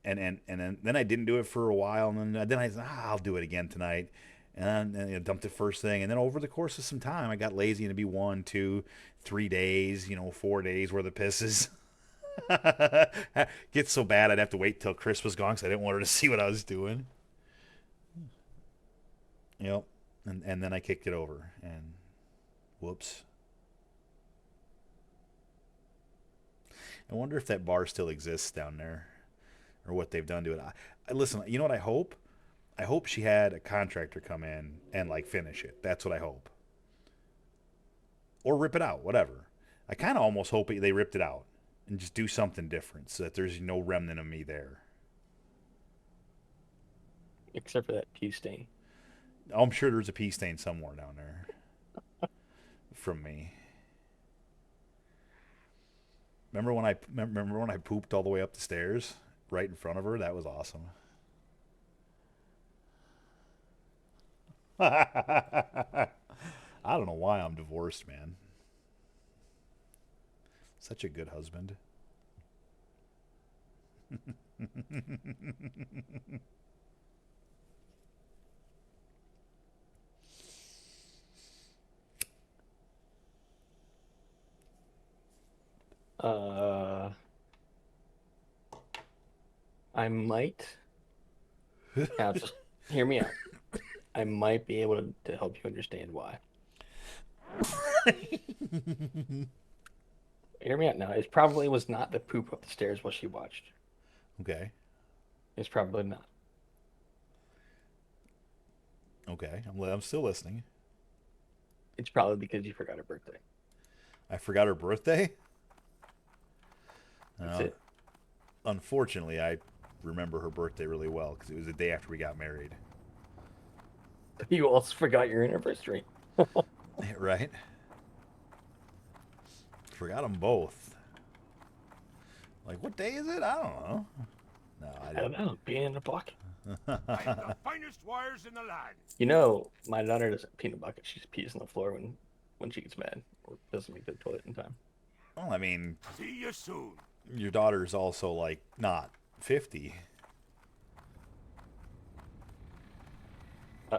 Speaker 1: And then I didn't do it for a while, and then I said, I'll do it again tonight. And I dumped it first thing, and then over the course of some time, I got lazy, and it'd be 1, 2, 3 days, 4 days worth of pisses. Gets so bad I'd have to wait till Chris was gone because I didn't want her to see what I was doing. Yep. And then I kicked it over, and whoops. I wonder if that bar still exists down there, or what they've done to it. Listen, you know what I hope? I hope she had a contractor come in and like finish it. That's what I hope. Or rip it out, whatever. I kind of almost hope they ripped it out and just do something different so that there's no remnant of me there.
Speaker 2: Except for that pee stain.
Speaker 1: I'm sure there's a pee stain somewhere down there from me. Remember when I pooped all the way up the stairs right in front of her? That was awesome. I don't know why I'm divorced, man. Such a good husband.
Speaker 2: Uh, I might. Now, just hear me out. I might be able to help you understand why. Hear me out now. It probably was not the poop up the stairs while she watched.
Speaker 1: Okay.
Speaker 2: It's probably not.
Speaker 1: Okay. I'm still listening.
Speaker 2: It's probably because you forgot her birthday.
Speaker 1: I forgot her birthday.
Speaker 2: That's
Speaker 1: Uh,
Speaker 2: it.
Speaker 1: Unfortunately, I remember her birthday really well because it was the day after we got married.
Speaker 2: You also forgot your anniversary.
Speaker 1: Right? Forgot them both. Like, what day is it? I don't know. No, I
Speaker 2: I don't
Speaker 1: didn't.
Speaker 2: know. Being in a bucket.
Speaker 3: I have the finest wires in the land.
Speaker 2: You know, my daughter doesn't pee in a bucket. She just pees on the floor when she gets mad or doesn't make the toilet in time.
Speaker 1: Well, I mean,
Speaker 3: See you soon.
Speaker 1: your daughter's also like not 50.
Speaker 2: Uh,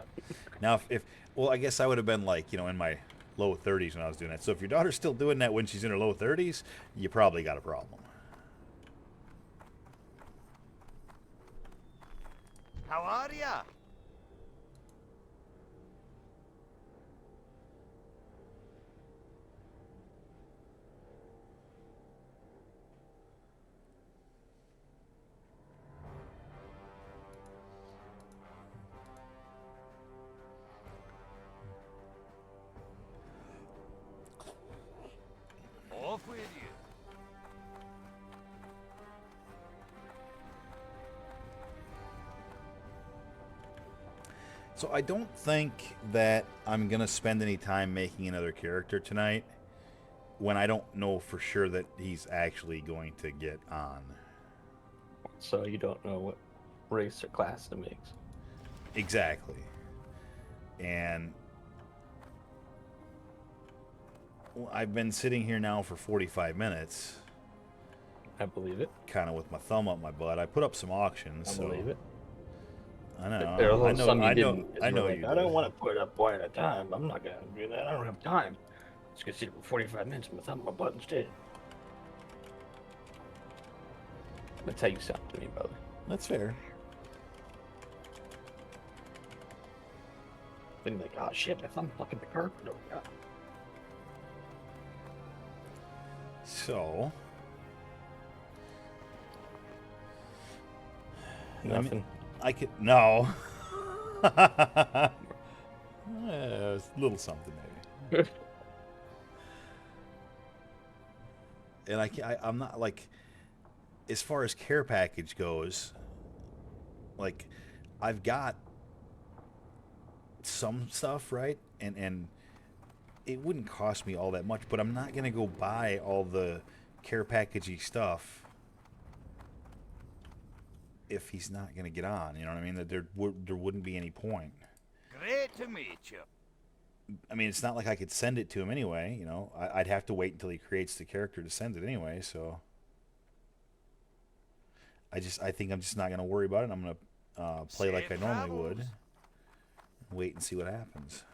Speaker 1: Now, if well, I guess I would have been like, in my low 30s when I was doing that. So if your daughter's still doing that when she's in her low 30s, you probably got a problem.
Speaker 3: How are ya? Off with you.
Speaker 1: So I don't think that I'm gonna spend any time making another character tonight when I don't know for sure that he's actually going to get on.
Speaker 2: so you don't know what race or class it makes.
Speaker 1: Exactly. And well, I've been sitting here now for 45 minutes,
Speaker 2: I believe it.
Speaker 1: kind of with my thumb up my butt. I put up some auctions,
Speaker 2: I
Speaker 1: so
Speaker 2: believe it.
Speaker 1: I know,
Speaker 2: There are
Speaker 1: I
Speaker 2: also
Speaker 1: know,
Speaker 2: some you
Speaker 1: I know,
Speaker 2: didn't. 'Cause
Speaker 1: I
Speaker 2: you were
Speaker 1: know
Speaker 2: like,
Speaker 1: you
Speaker 2: I don't
Speaker 1: did.
Speaker 2: want to put up one at a time. I'm not gonna do that. I don't have time. Just gonna sit for 45 minutes with my thumb on my butt instead. That's how you sound to me, brother.
Speaker 1: That's fair.
Speaker 2: Then you're like, oh shit, my thumb fucking the carpet. Oh god.
Speaker 1: So
Speaker 2: Nothing.
Speaker 1: I could no. A little something maybe. And I'm not like, as far as care package goes, like I've got some stuff, right, and it wouldn't cost me all that much, but I'm not gonna go buy all the care packagey stuff if he's not gonna get on. You know what I mean? That there wouldn't be any point.
Speaker 3: Great to meet you.
Speaker 1: I mean, it's not like I could send it to him anyway. I'd have to wait until he creates the character to send it anyway. So I think I'm just not gonna worry about it. I'm gonna play like I
Speaker 3: Safe
Speaker 1: normally
Speaker 3: travels.
Speaker 1: would. Wait and see what happens.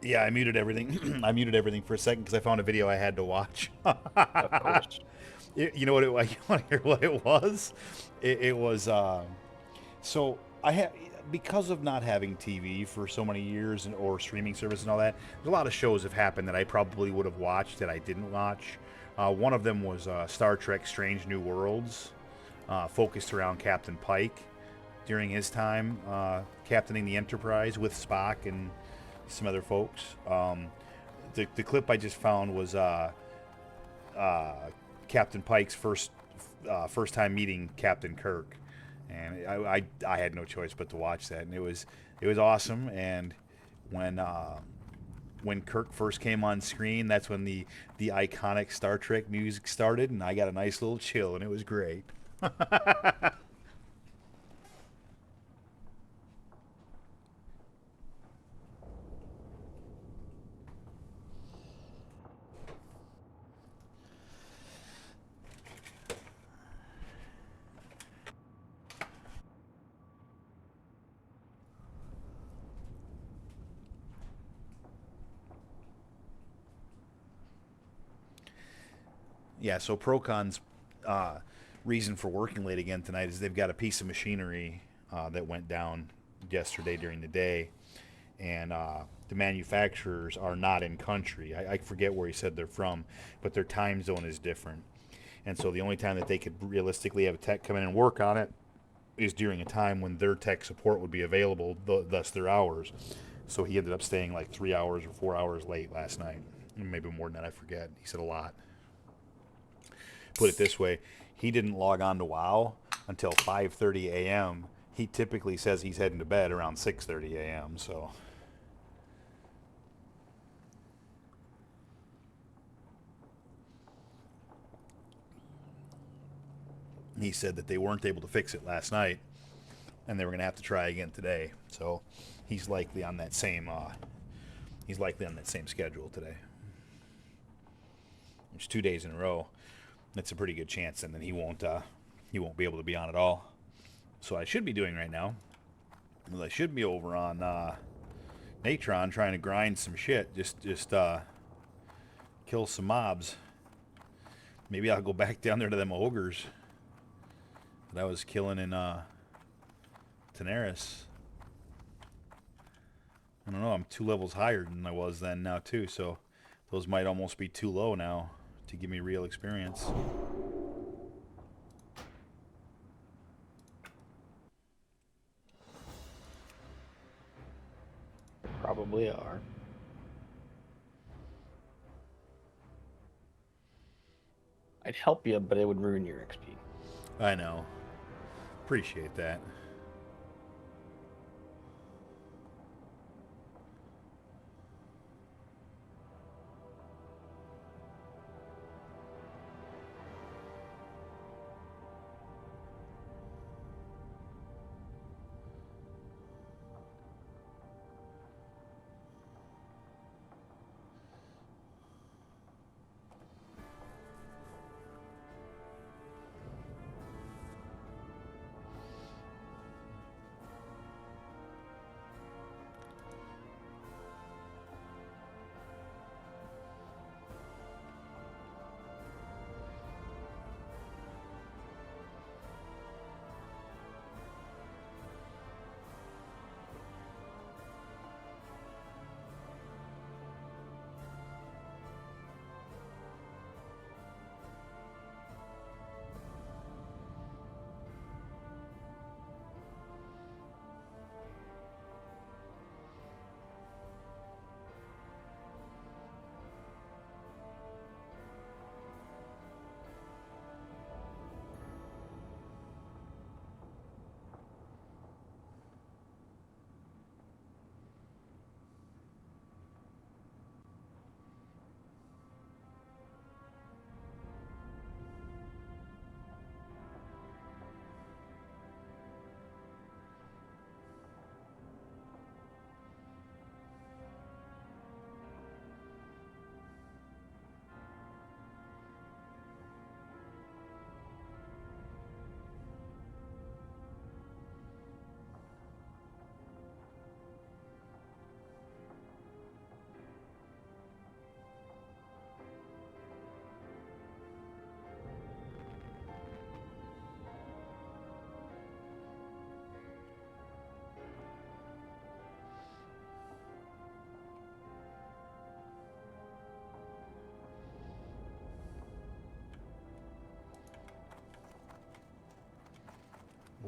Speaker 1: Yeah, I muted everything. I muted everything for a second because I found a video I had to watch.
Speaker 2: Of course.
Speaker 1: You know what? You want to hear what it was? It was so I had because of not having TV for so many years or streaming service and all that. There's a lot of shows have happened that I probably would have watched that I didn't watch. One of them was Star Trek: Strange New Worlds, focused around Captain Pike during his time captaining the Enterprise with Spock and some other folks. The clip I just found was Captain Pike's first time meeting Captain Kirk, and I had no choice but to watch that, and it was awesome. And when Kirk first came on screen, that's when the iconic Star Trek music started, and I got a nice little chill, and it was great. Yeah, so Procon's reason for working late again tonight is they've got a piece of machinery that went down yesterday during the day, and the manufacturers are not in country. I forget where he said they're from, but their time zone is different. And so the only time that they could realistically have a tech come in and work on it is during a time when their tech support would be available, thus their hours. So he ended up staying like 3 hours or 4 hours late last night. Maybe more than that, I forget. He said a lot. Put it this way, he didn't log on to WoW until 5:30 a.m. He typically says he's heading to bed around 6:30 a.m. So he said that they weren't able to fix it last night, and they were going to have to try again today. So he's likely on that same schedule today. It's 2 days in a row. That's a pretty good chance, and then he won't be able to be on at all. So what I should be doing right now, well, I should be over on Natron trying to grind some shit, just kill some mobs. Maybe I'll go back down there to them ogres that I was killing in Daenerys. I don't know, I'm 2 levels higher than I was then now too, so those might almost be too low now to give me real experience.
Speaker 2: Probably are. I'd help you, but it would ruin your XP.
Speaker 1: I know. Appreciate that.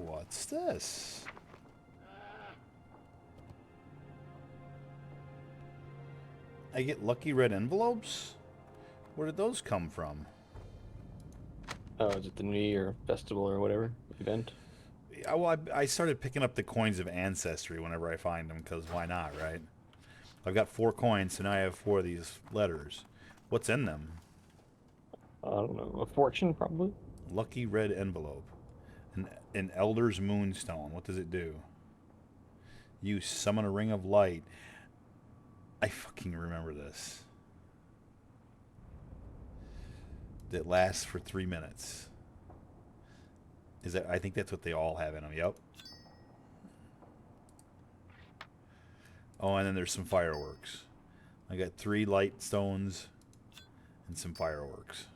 Speaker 1: What's this? I get lucky red envelopes? Where did those come from?
Speaker 2: Oh, is it the New Year festival or whatever event?
Speaker 1: Well, I started picking up the coins of Ancestry whenever I find them, because why not, right? I've got 4 coins, so now I have 4 of these letters. What's in them?
Speaker 2: I don't know. A fortune, probably?
Speaker 1: Lucky red envelope. An Elder's Moonstone. What does it do? You summon a ring of light. I fucking remember this. That lasts for 3 minutes. Is that? I think that's what they all have in them. Yep. Oh, and then there's some fireworks. I got 3 light stones and some fireworks.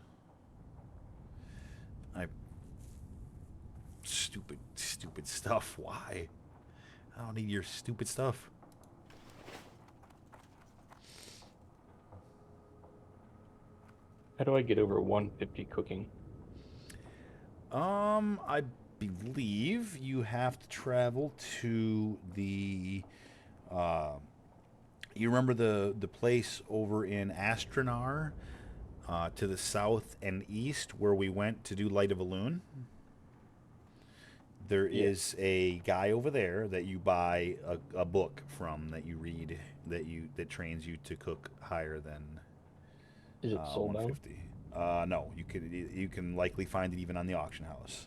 Speaker 1: Stupid stuff. Why? I don't need your stupid stuff.
Speaker 2: How do I get over 150 cooking?
Speaker 1: I believe you have to travel to the, you remember the place over in Astronar, to the south and east where we went to do Light of a Loon? There is a guy over there that you buy a book from, that you read, that trains you to cook higher than
Speaker 2: Is it soulbound?
Speaker 1: 150. No, you can likely find it even on the auction house.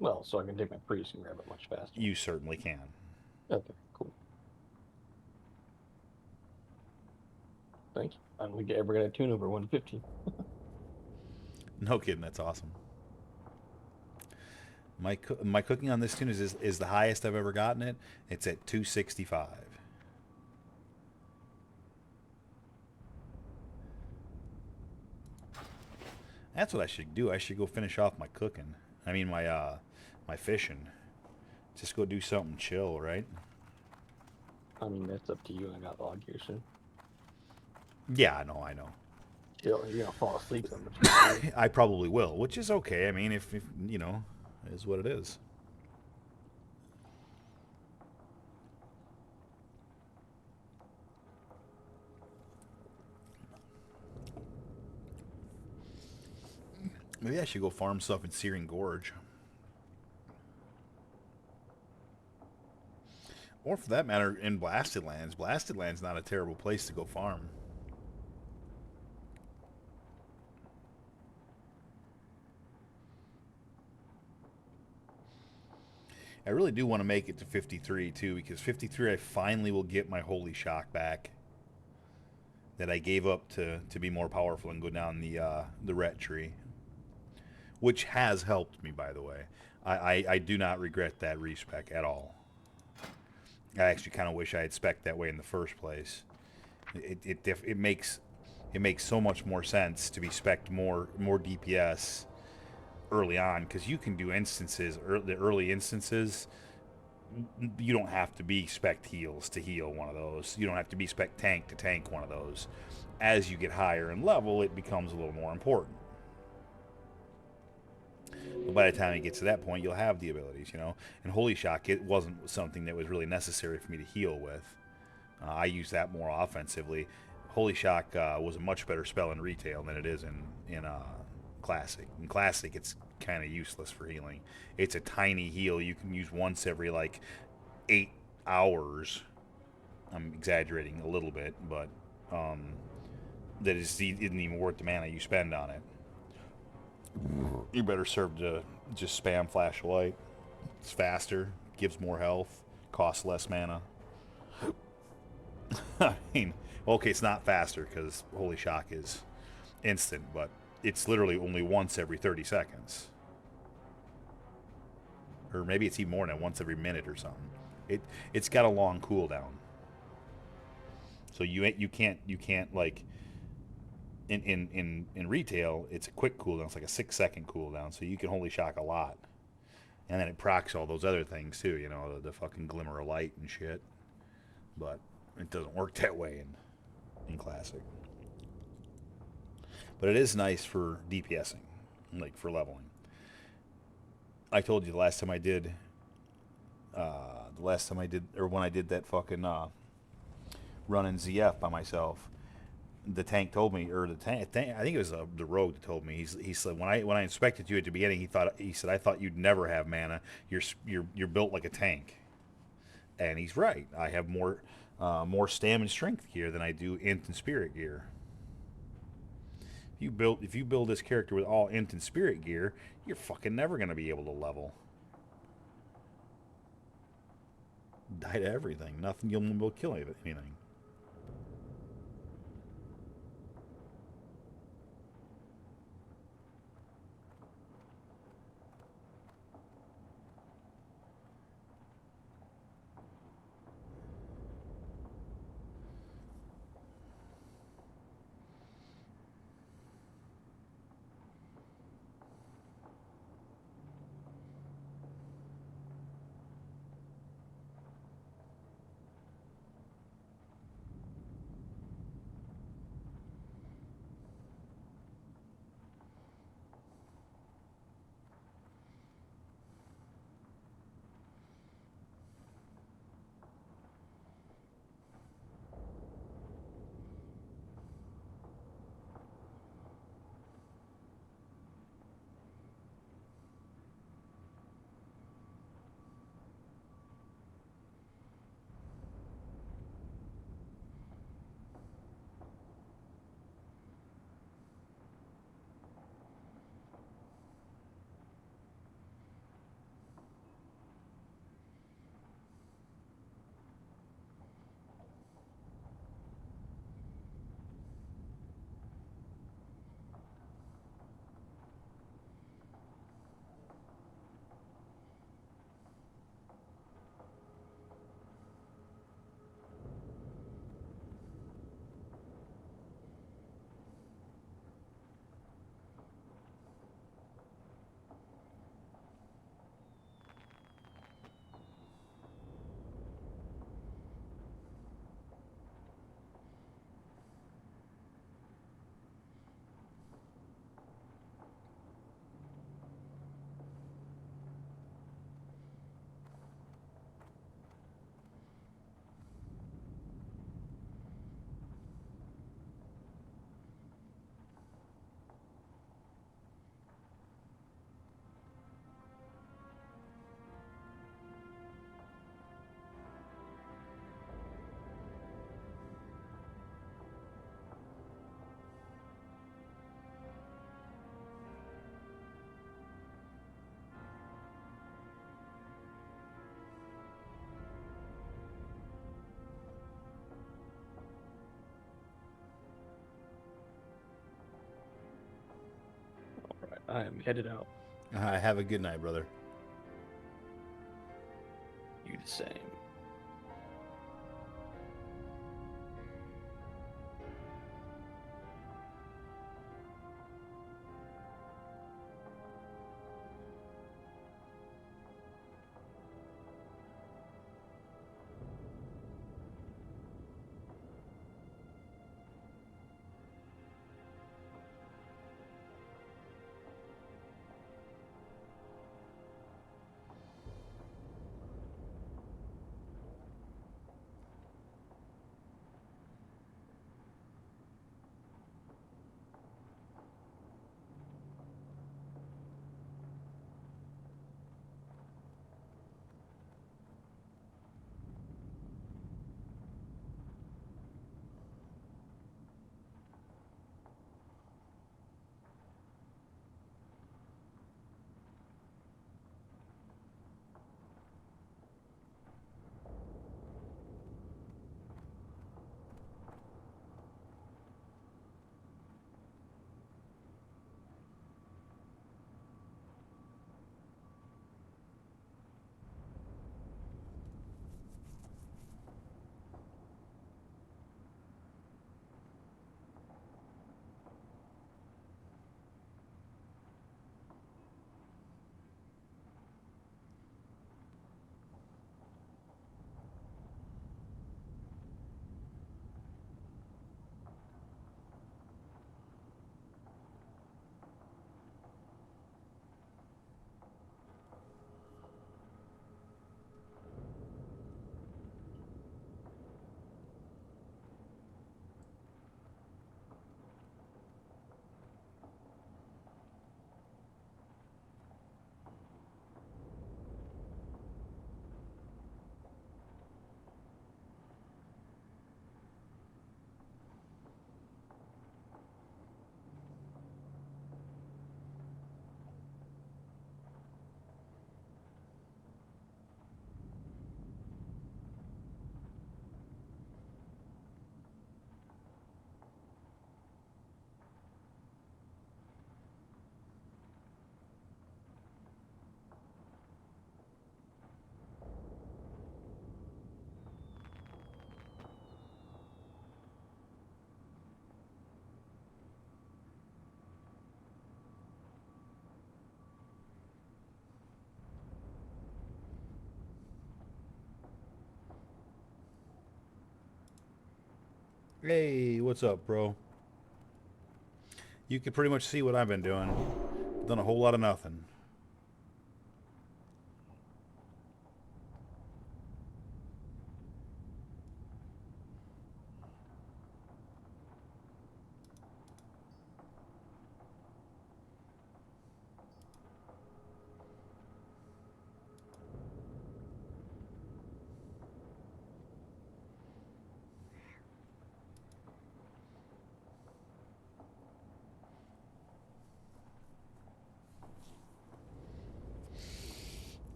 Speaker 2: Well, so I can take my priest and grab it much faster.
Speaker 1: You certainly can.
Speaker 2: Okay, cool. Thank you. I don't think I ever got a tune over 150.
Speaker 1: No kidding, that's awesome. My cooking on this tune is the highest I've ever gotten it. It's at 265. That's what I should do. I should go finish off my cooking. I mean my fishing. Just go do something chill, right?
Speaker 2: I mean, that's up to you. I got log here soon.
Speaker 1: Yeah, I know.
Speaker 2: Chill, you're gonna fall asleep so much.
Speaker 1: I probably will, which is okay. I mean, if you know, it is what it is. Maybe I should go farm stuff in Searing Gorge. Or for that matter, in Blasted Lands. Blasted Lands not a terrible place to go farm. I really do want to make it to 53 too, because 53 I finally will get my Holy Shock back that I gave up to be more powerful and go down the ret tree, which has helped me, by the way. I do not regret that respec at all. I actually kind of wish I had spec that way in the first place. It makes so much more sense to be spec'd more DPS early on, because you can do instances, the early instances. You don't have to be spec heals to heal one of those. You don't have to be spec tank to tank one of those. As you get higher in level, it becomes a little more important. But by the time you get to that point, you'll have the abilities, you know. And Holy Shock, it wasn't something that was really necessary for me to heal with. I use that more offensively. Holy Shock was a much better spell in retail than it is in Classic. In Classic, it's kind of useless for healing. It's a tiny heal you can use once every like 8 hours. I'm exaggerating a little bit, but that isn't even worth the mana you spend on it. You better serve to just spam Flash of Light. It's faster, gives more health, costs less mana. I mean, okay, it's not faster because Holy Shock is instant, but it's literally only once every 30 seconds. Or maybe it's even more than once every minute or something. It's got a long cooldown. So you can't like in retail, it's a quick cooldown. It's like a 6-second cooldown, so you can Holy Shock a lot. And then it procs all those other things too, you know, the fucking Glimmer of Light and shit. But it doesn't work that way in Classic. But it is nice for DPSing, like for leveling. I told you the last time I did, or when I did that fucking run in ZF by myself, the tank told me, or the tank, I think it was the rogue that told me. He said when I inspected you at the beginning, he said I thought you'd never have mana. You're built like a tank, and he's right. I have more stam and strength gear than I do int and spirit gear. If you build this character with all int and spirit gear, you're fucking never gonna be able to level. Die to everything. Nothing you'll be able to kill anything.
Speaker 2: All right, I am headed out.
Speaker 1: Have a good night, brother.
Speaker 2: You the same.
Speaker 1: Hey, what's up, bro? You can pretty much see what I've been doing. Done a whole lot of nothing.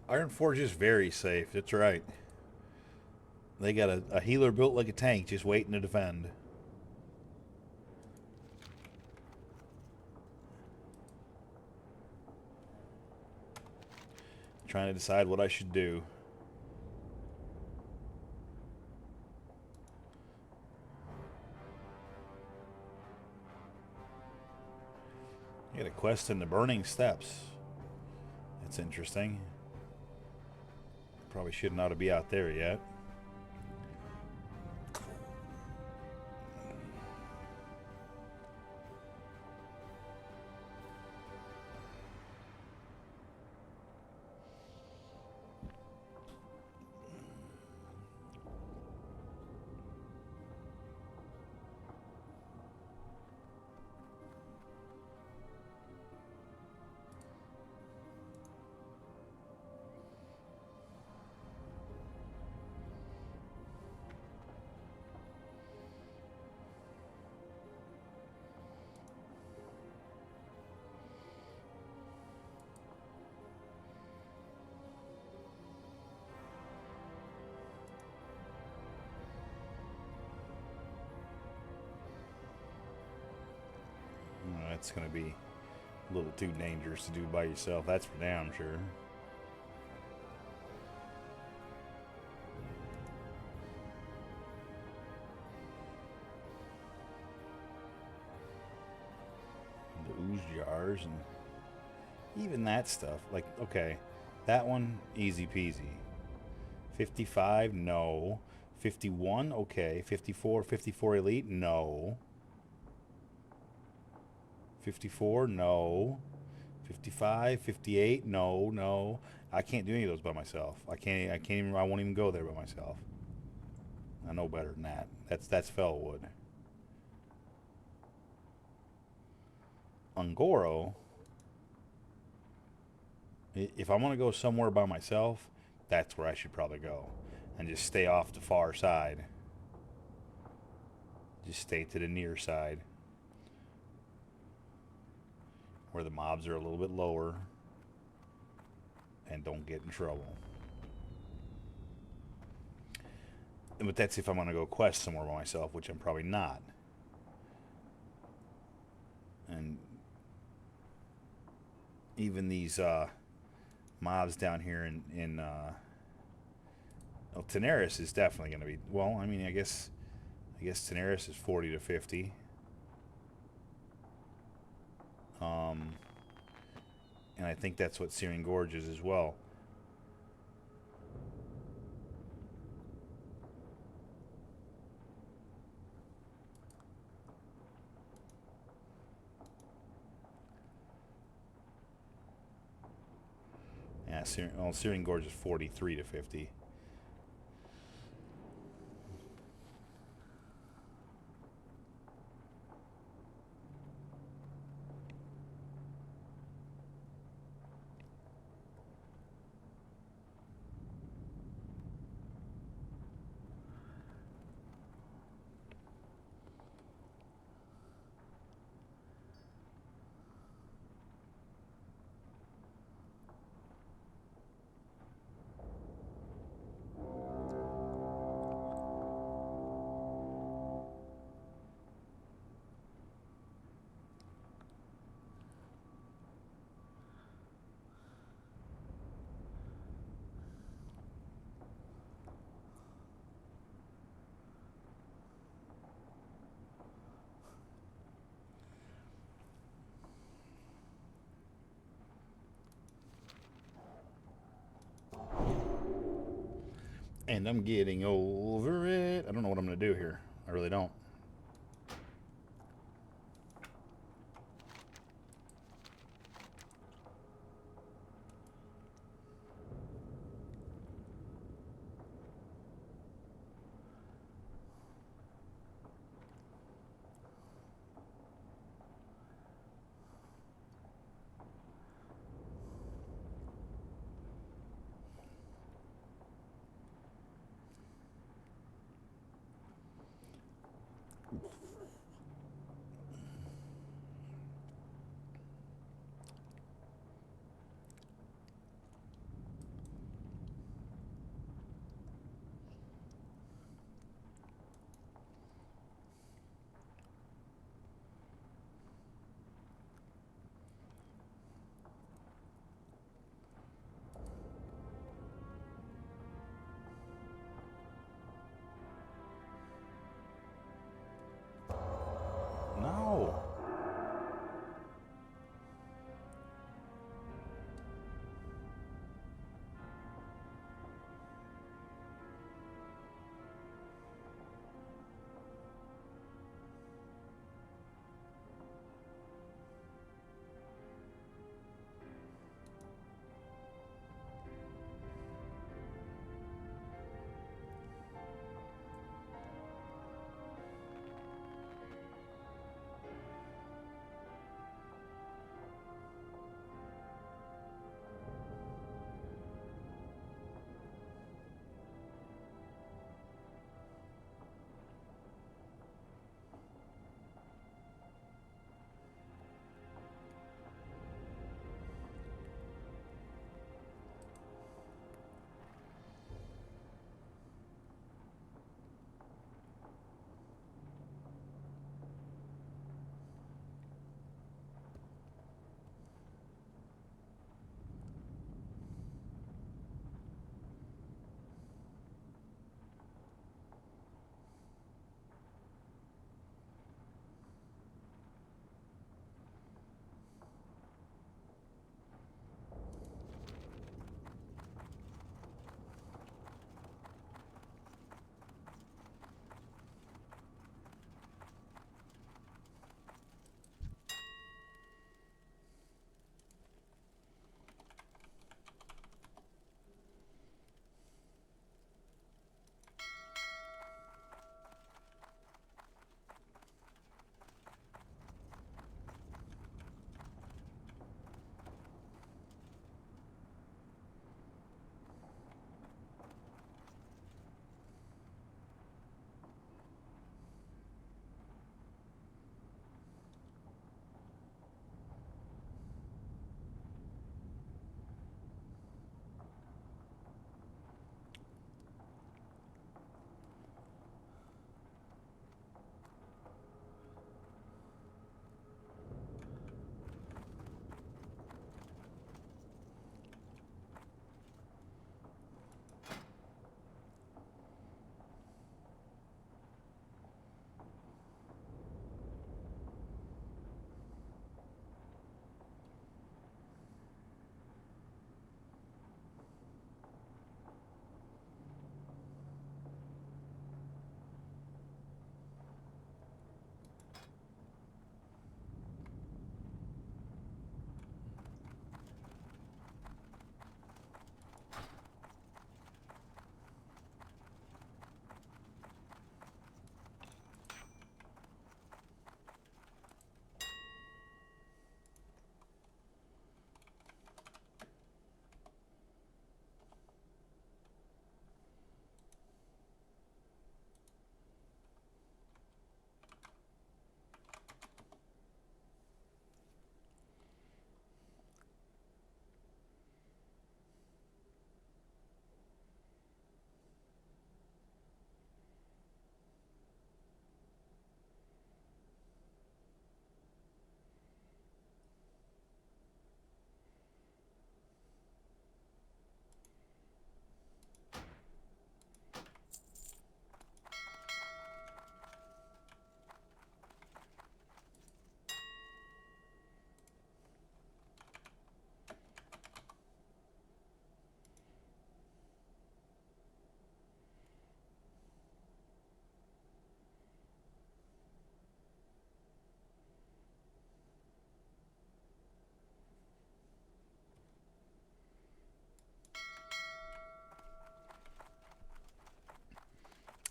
Speaker 1: Iron Forge is very safe. That's right. They got a healer built like a tank just waiting to defend. Trying to decide what I should do. I got a quest in the Burning Steppes. That's interesting. Probably shouldn't ought to be out there yet. That's going to be a little too dangerous to do by yourself. That's for damn sure. The ooze jars and even that stuff. Like, okay, that one, easy peasy. 55, no. 51, okay. 54, 54 elite, no. 54, no. 55, 58, no, no. I can't do any of those by myself. I can't even, I won't even go there by myself. I know better than that. That's Fellwood. Ungoro, if I want to go somewhere by myself, that's where I should probably go. And just stay off the far side. Just stay to the near side. Where the mobs are a little bit lower. And don't get in trouble. But that's if I'm going to go quest somewhere by myself, which I'm probably not. And even these mobs down here in well, Tenaris is definitely going to be, well, I mean, I guess Tenaris is 40 to 50. And I think that's what Searing Gorge is as well. Searing Gorge is 43 to 50. And I'm getting over it. I don't know what I'm going to do here. I really don't.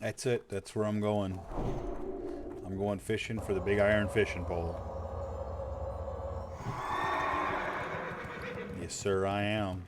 Speaker 1: That's it. That's where I'm going. I'm going fishing for the big iron fishing pole. Yes, sir, I am.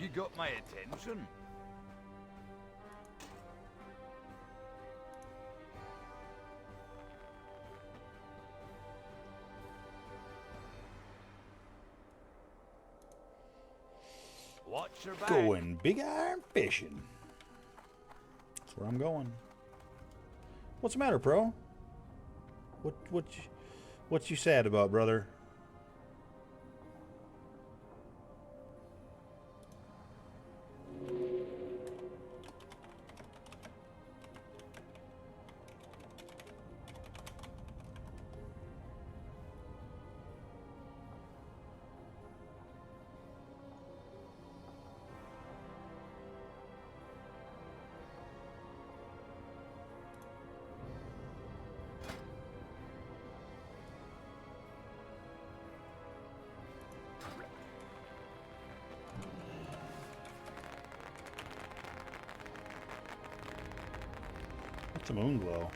Speaker 3: You got my attention. Watch your back.
Speaker 1: Going big iron fishing. That's where I'm going. What's the matter, bro? What you sad about, brother? What's a moon glow?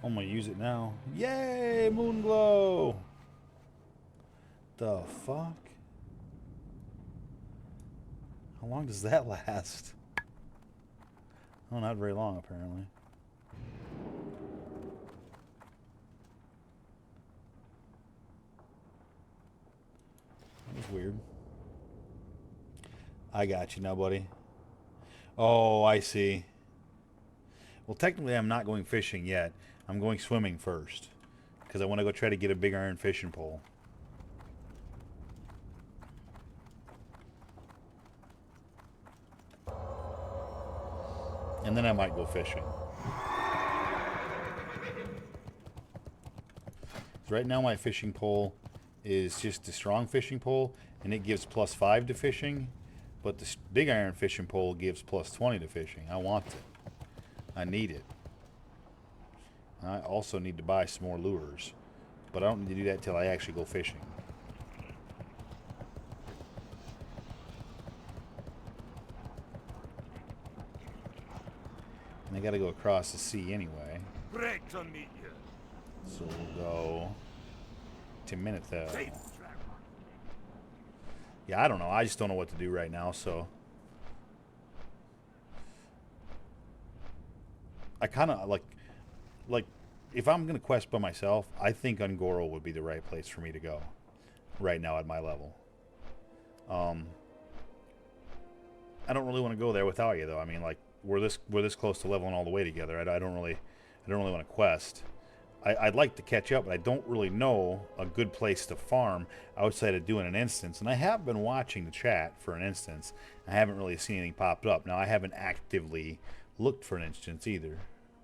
Speaker 1: I'm gonna use it now. Yay, moon glow! The fuck? How long does that last? Oh, not very long, apparently. That was weird. I got you now, buddy. Oh, I see. Well, technically, I'm not going fishing yet. I'm going swimming first. Because I want to go try to get a big iron fishing pole. And then I might go fishing. So right now my fishing pole is just a strong fishing pole, and it gives +5 to fishing. But the big iron fishing pole gives +20 to fishing. I want it. I need it. I also need to buy some more lures. But I don't need to do that till I actually go fishing. And I gotta go across the sea anyway.
Speaker 3: Great to meet you.
Speaker 1: So we'll go to Minotho.
Speaker 3: Safe travel.
Speaker 1: Yeah, I don't know. I just don't know what to do right now, so I kind of like if I'm gonna quest by myself, I think Ungoro would be the right place for me to go right now at my level. I don't really want to go there without you, though. I mean, like we're this close to leveling all the way together. I don't really want to quest. I'd like to catch up, but I don't really know a good place to farm outside of doing an instance. And I have been watching the chat for an instance. I haven't really seen anything popped up. Now, I haven't actively looked for an instance either.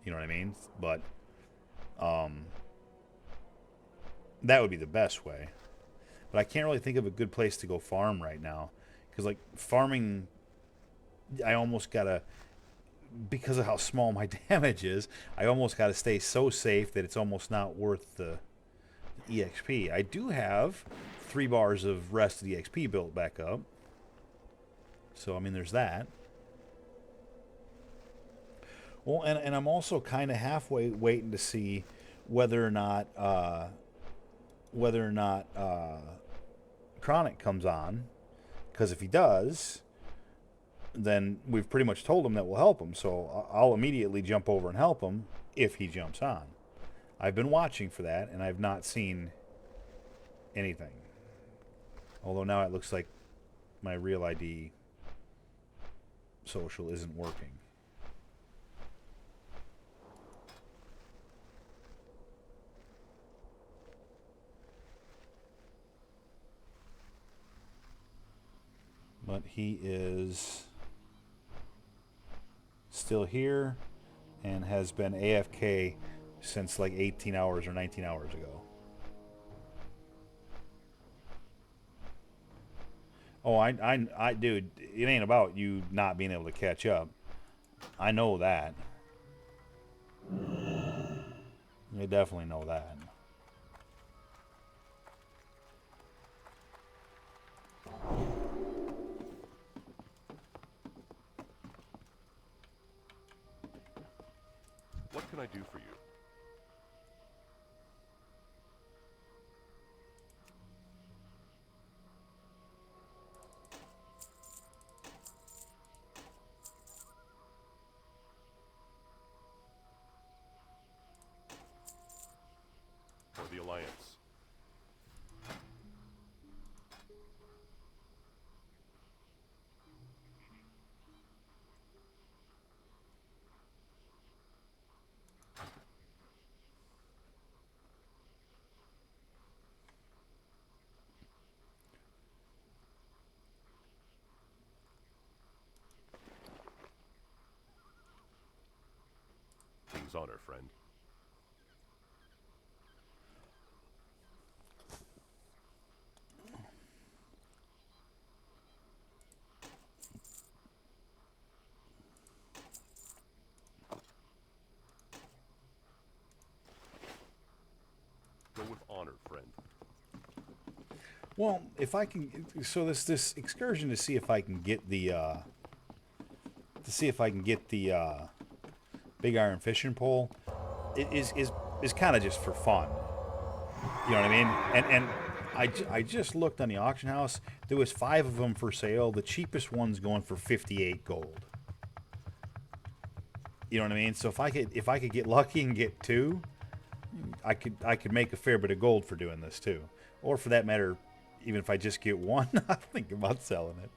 Speaker 1: You know what I mean? But that would be the best way. But I can't really think of a good place to go farm right now. Because, like, farming, I almost got to... Because of how small my damage is, I almost got to stay so safe that it's almost not worth the EXP. I do have 3 bars of rested EXP built back up. So, I mean, there's that. Well, and I'm also kind of halfway waiting to see whether or not Chronic comes on. Because if he does, then we've pretty much told him that we'll help him. So I'll immediately jump over and help him if he jumps on. I've been watching for that, and I've not seen anything. Although now it looks like my real ID social isn't working. But he is still here and has been AFK since like 18 hours or 19 hours ago. Oh, dude, it ain't about you not being able to catch up. I know that. I definitely know that.
Speaker 4: What can I do for you? For the Alliance. King's honor, friend. Go with honor, friend.
Speaker 1: Well, if I can, so this excursion to see if I can get the big iron fishing pole, it is kind of just for fun. You know what I mean? And I just looked on the auction house. There was 5 of them for sale. The cheapest one's going for 58 gold. You know what I mean? So if I could get lucky and get 2, I could make a fair bit of gold for doing this too. Or for that matter, even if I just get 1, I think about selling it.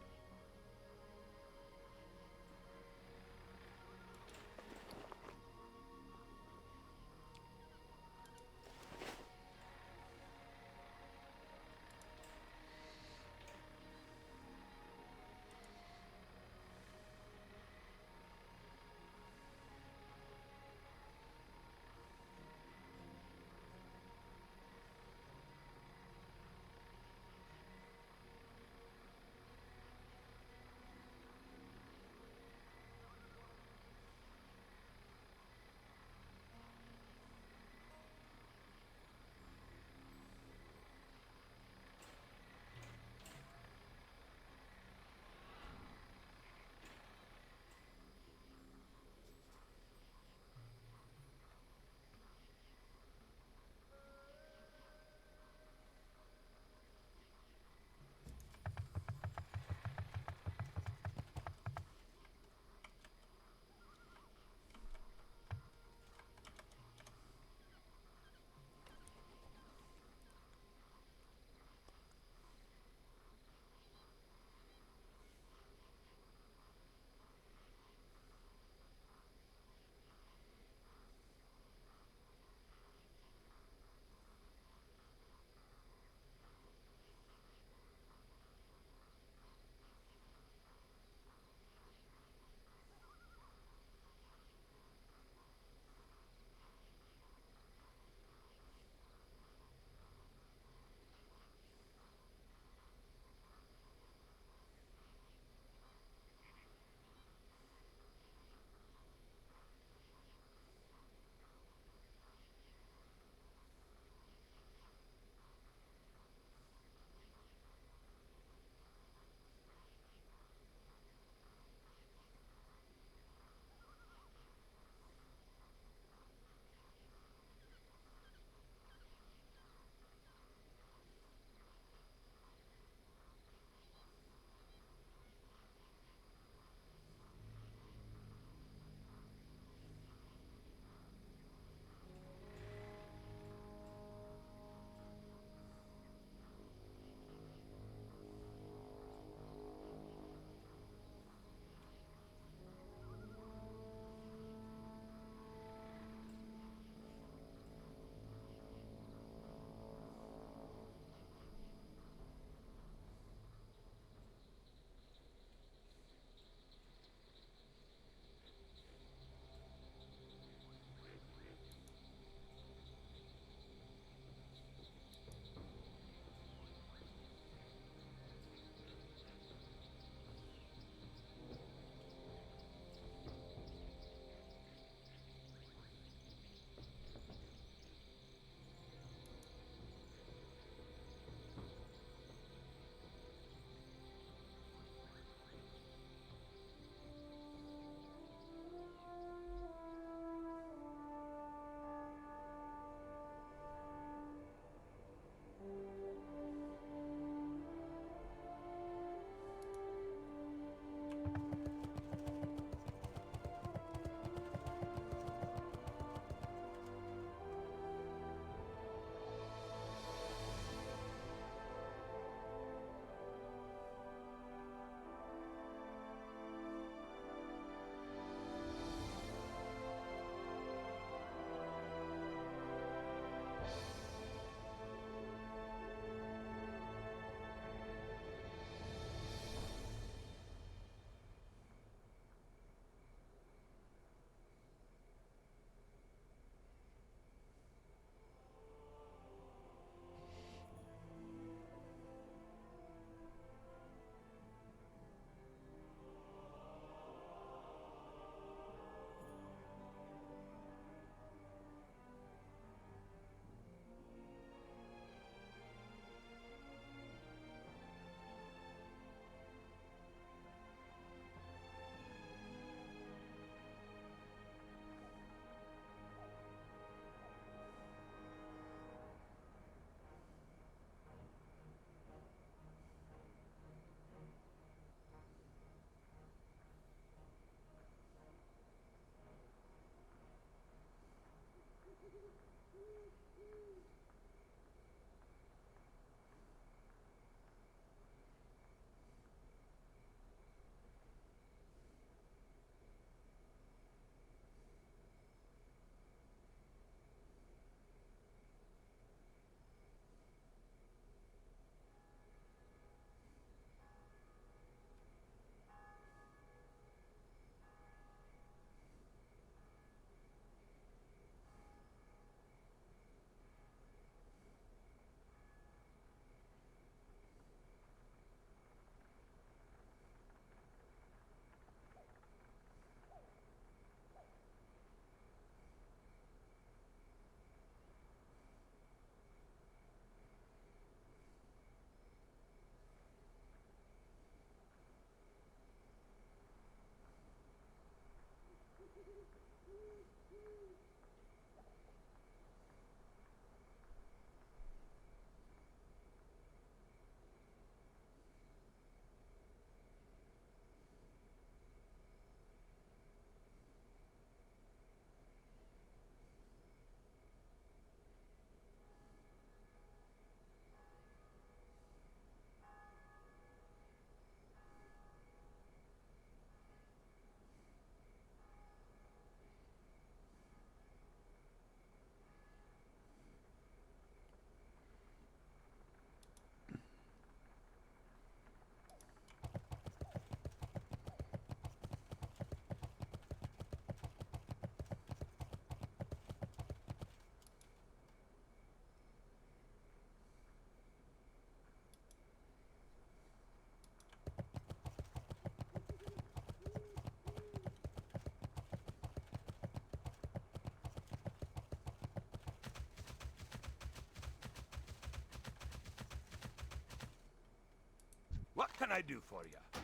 Speaker 3: can I do for you?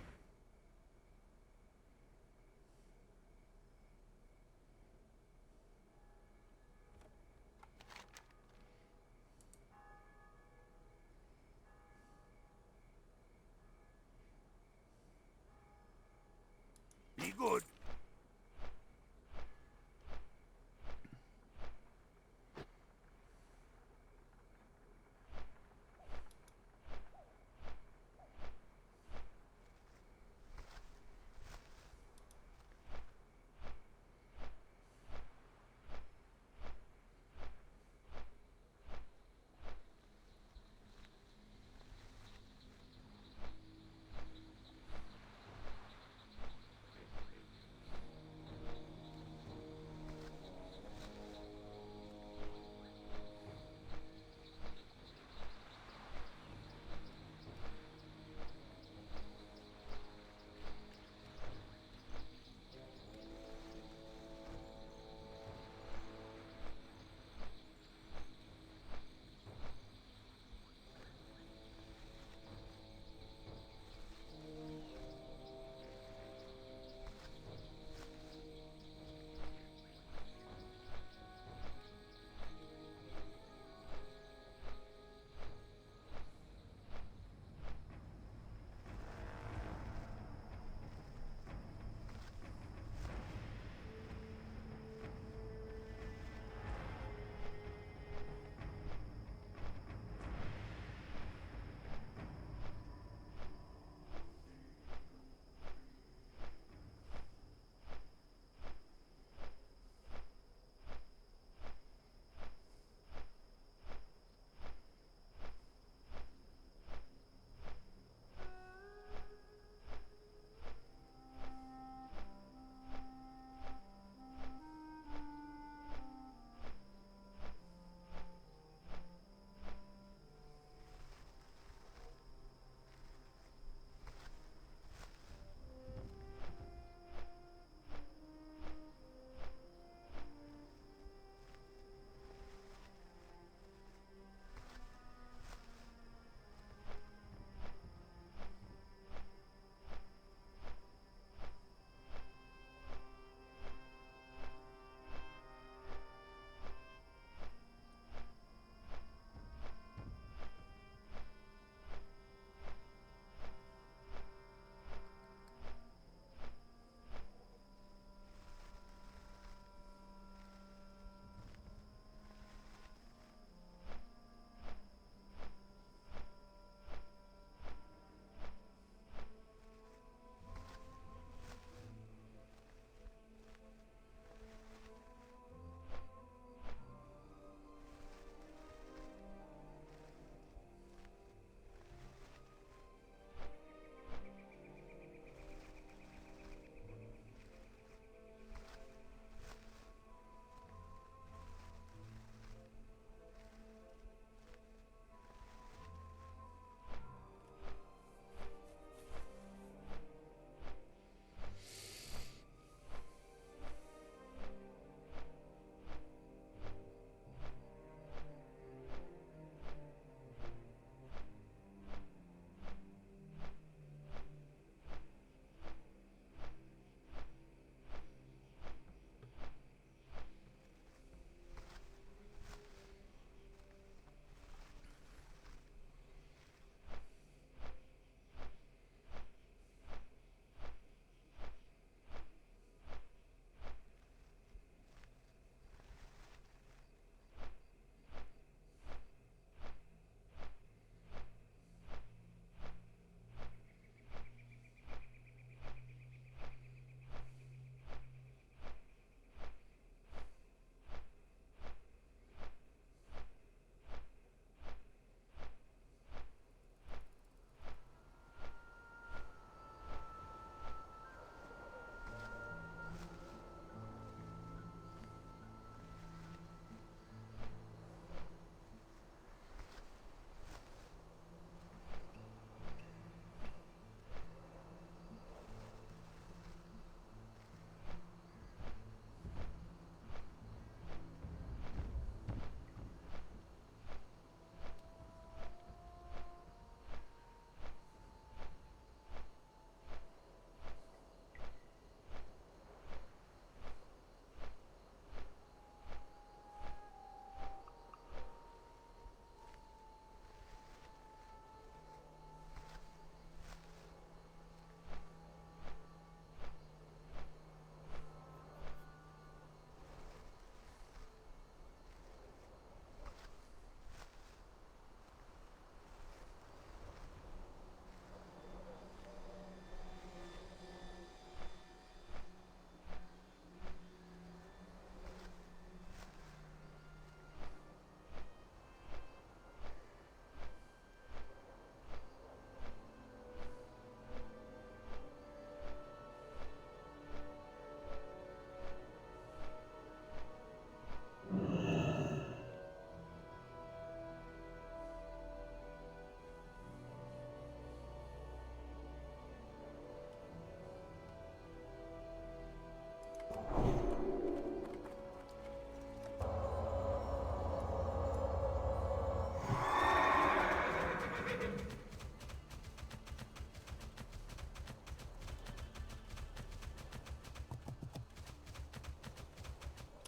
Speaker 3: Be good.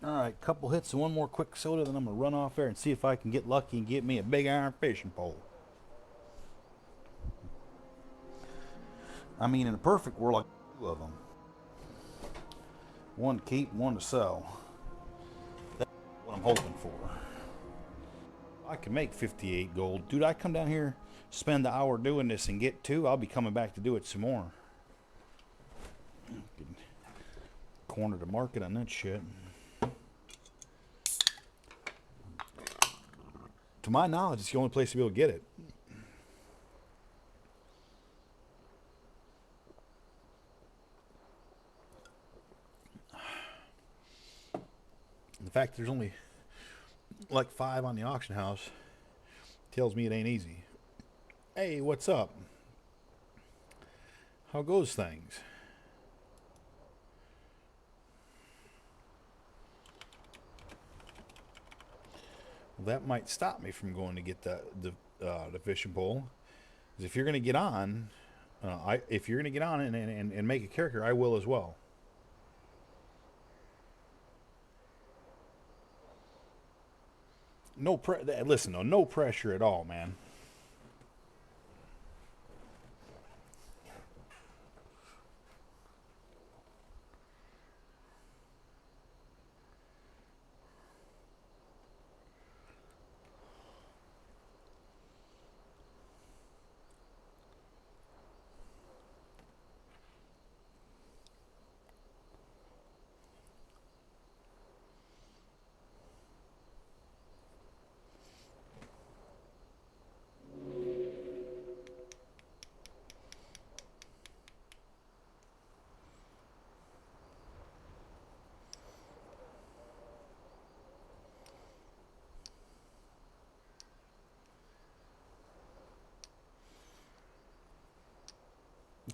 Speaker 1: All right, couple hits and one more quick soda, then I'm gonna run off there and see if I can get lucky and get me a big iron fishing pole. I mean, in a perfect world, like two of them. One to keep, one to sell. That's what I'm hoping for. I can make 58 gold. Dude, I come down here, spend the hour doing this and get two, I'll be coming back to do it some more. Corner the market on that shit. To my knowledge, it's the only place to be able to get it. The fact there's only like 5 on the auction house tells me it ain't easy. Hey, what's up? How goes things? Well, that might stop me from going to get the fishing pole. Because if you're going to get on, if you're going to get on and make a character, I will as well. Listen, though, no pressure at all, man.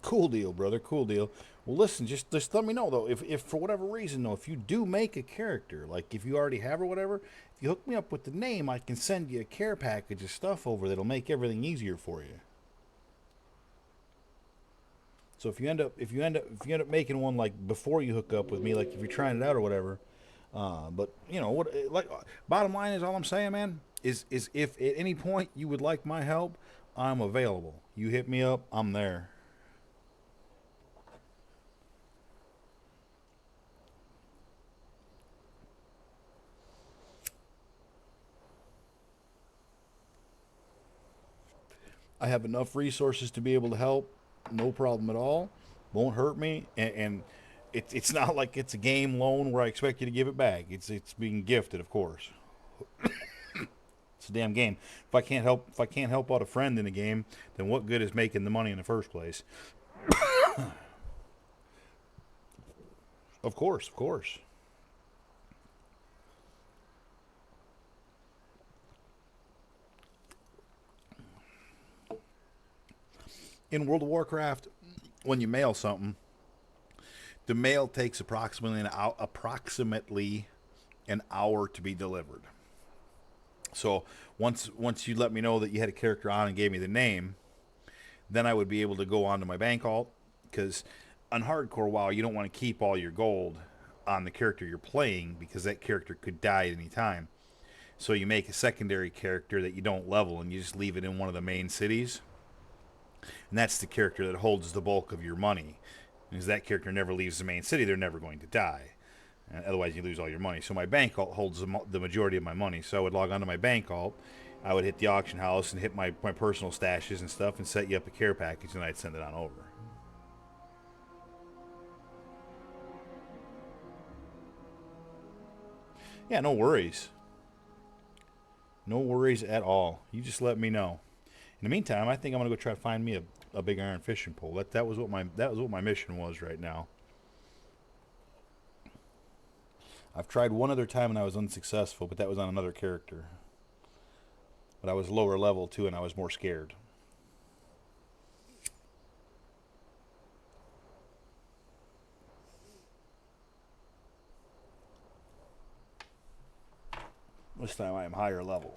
Speaker 1: Cool deal, brother. Cool deal. Well, listen, just let me know though. If for whatever reason though, if you do make a character, like if you already have or whatever, if you hook me up with the name, I can send you a care package of stuff over that'll make everything easier for you. So if you end up making one like before you hook up with me, like if you're trying it out or whatever, but you know what? Like, bottom line is all I'm saying, man, is if at any point you would like my help, I'm available. You hit me up, I'm there. I have enough resources to be able to help, no problem at all. Won't hurt me, and it's not like it's a game loan where I expect you to give it back. It's being gifted, of course. It's a damn game. If I can't help out a friend in a game, then what good is making the money in the first place? Of course, of course. In World of Warcraft, when you mail something, the mail takes approximately an hour to be delivered. So once you let me know that you had a character on and gave me the name, then I would be able to go onto my bank alt, because on hardcore WoW you don't want to keep all your gold on the character you're playing because that character could die at any time. So you make a secondary character that you don't level and you just leave it in one of the main cities. And that's the character that holds the bulk of your money. Because that character never leaves the main city, they're never going to die. Otherwise, you lose all your money. So my bank alt holds the majority of my money. So I would log onto my bank alt, I would hit the auction house and hit my personal stashes and stuff and set you up a care package, and I'd send it on over. Yeah, no worries. No worries at all. You just let me know. In the meantime, I think I'm gonna go try to find me a big iron fishing pole. That was what my mission was right now. I've tried one other time and I was unsuccessful, but that was on another character. But I was lower level too, and I was more scared. This time I am higher level.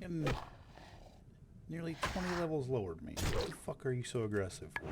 Speaker 1: And nearly 20 levels lowered me. What the fuck are you so aggressive for?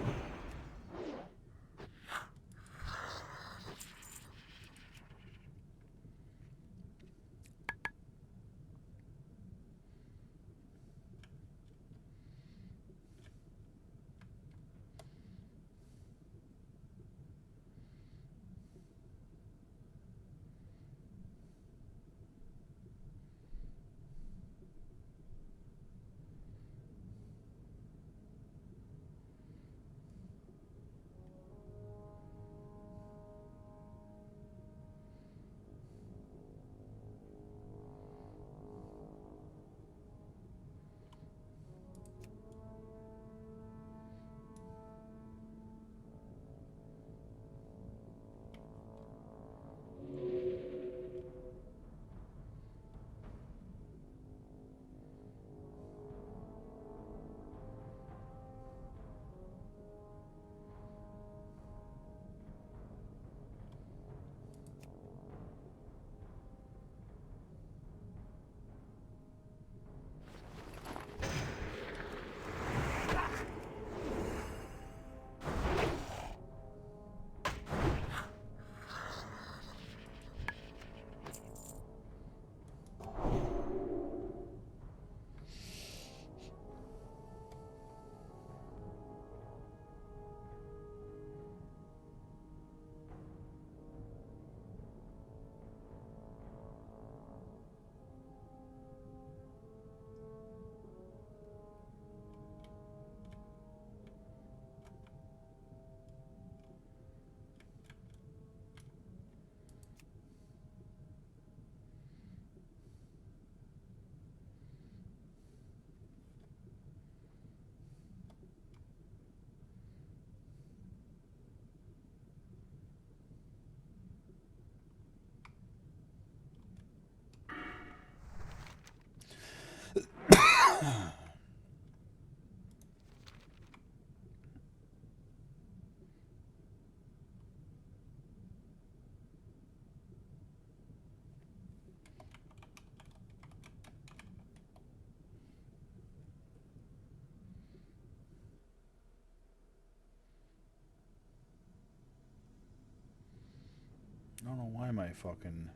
Speaker 1: I don't know why my fucking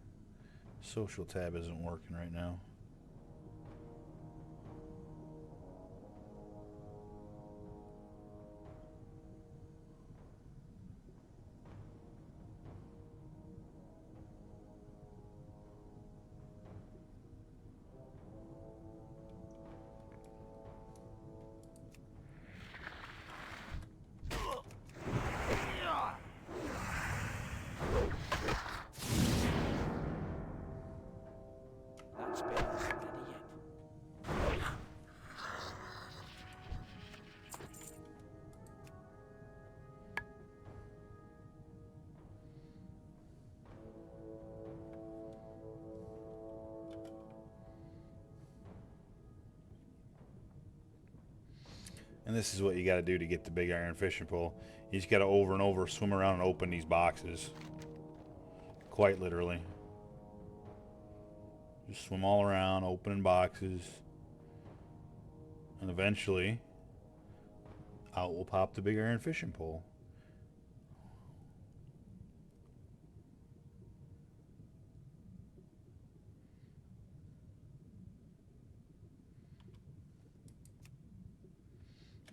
Speaker 1: social tab isn't working right now.
Speaker 3: That spell isn't ready yet.
Speaker 1: And this is what you got to do to get the big iron fishing pole. You just got to over and over swim around and open these boxes. Quite literally. Just swim all around, opening boxes. And eventually, out will pop the big iron fishing pole.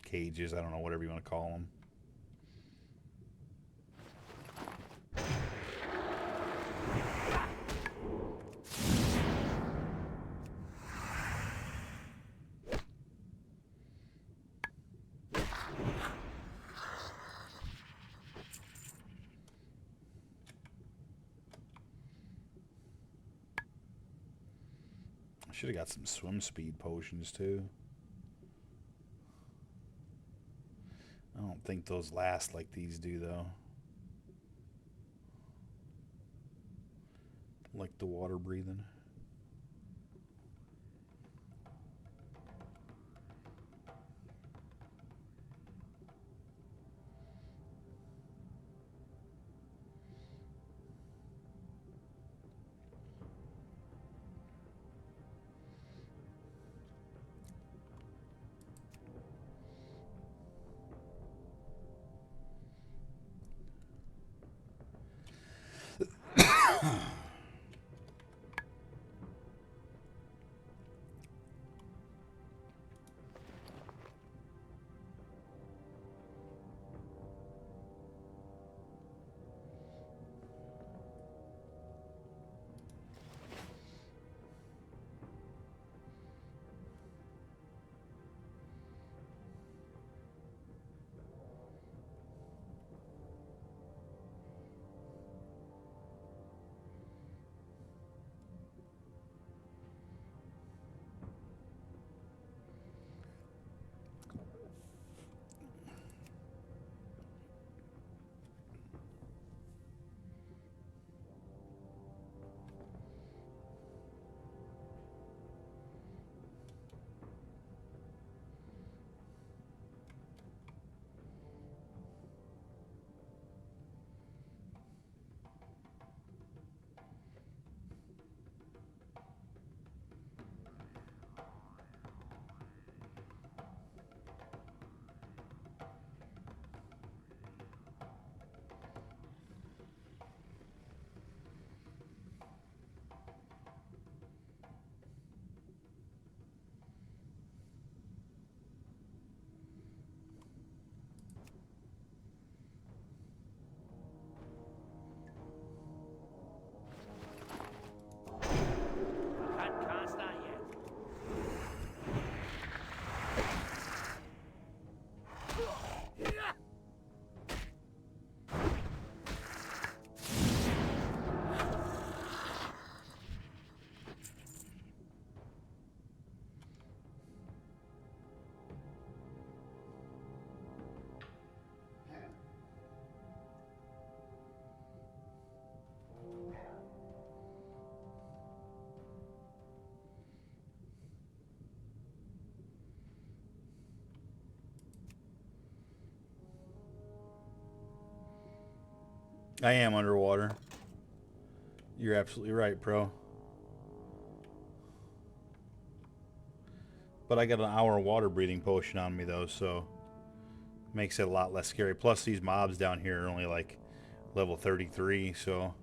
Speaker 1: Cages, I don't know, whatever you want to call them. I should have got some swim speed potions too. I don't think those last like these do though. Like the water breathing. I am underwater. You're absolutely right, Pro. But I got an hour water breathing potion on me, though, so makes it a lot less scary. Plus, these mobs down here are only like level 33, so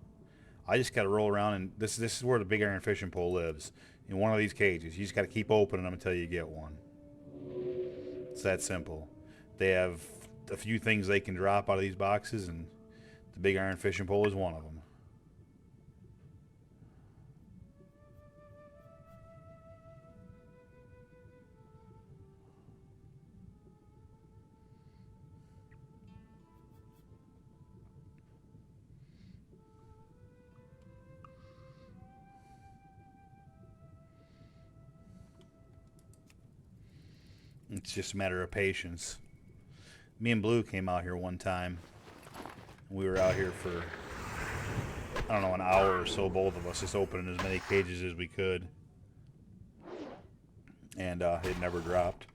Speaker 1: I just got to roll around, and this is where the big iron fishing pole lives. In one of these cages. You just got to keep opening them until you get one. It's that simple. They have a few things they can drop out of these boxes, and the big iron fishing pole is one of them. It's just a matter of patience. Me and Blue came out here one time. We were out here for, I don't know, an hour or so, both of us, just opening as many cages as we could. And it never dropped.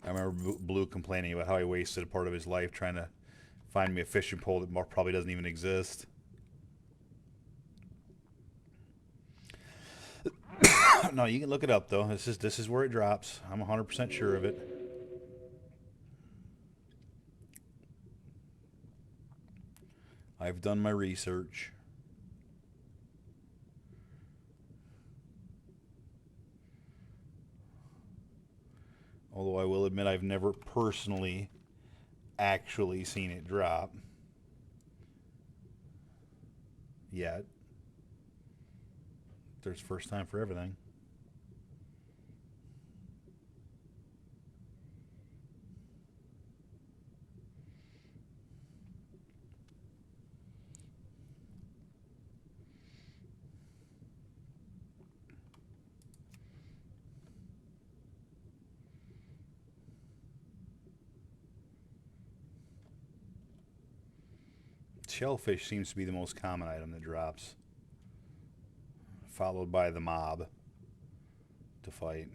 Speaker 1: I remember Blue complaining about how he wasted a part of his life trying to find me a fishing pole that probably doesn't even exist. No, you can look it up, though. This is where it drops. I'm 100% sure of it. I've done my research. Although I will admit I've never personally actually seen it drop. Yet. There's first time for everything. Shellfish seems to be the most common item that drops, followed by the mob to fight.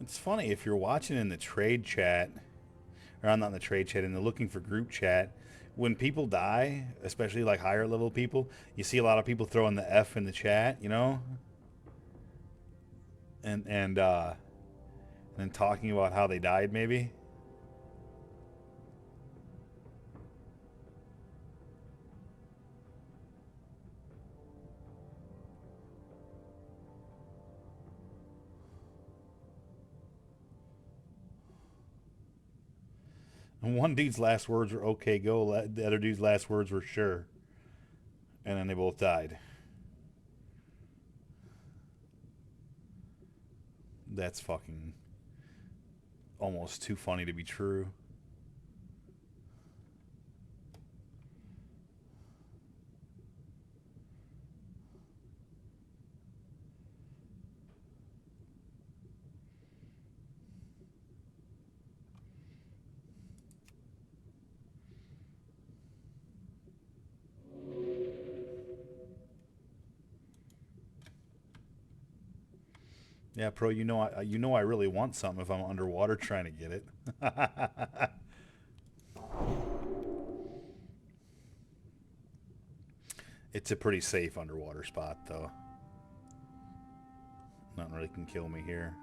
Speaker 1: It's funny, if you're watching in the trade chat, or I'm not in the trade chat, in the looking for group chat, when people die, especially like higher level people, you see a lot of people throwing the F in the chat, you know? And talking about how they died, maybe. And one dude's last words were "Okay, go." The other dude's last words were "Sure," and then they both died. That's fucking almost too funny to be true. Yeah, Pro, you know I really want something if I'm underwater trying to get it. It's a pretty safe underwater spot, though. Nothing really can kill me here.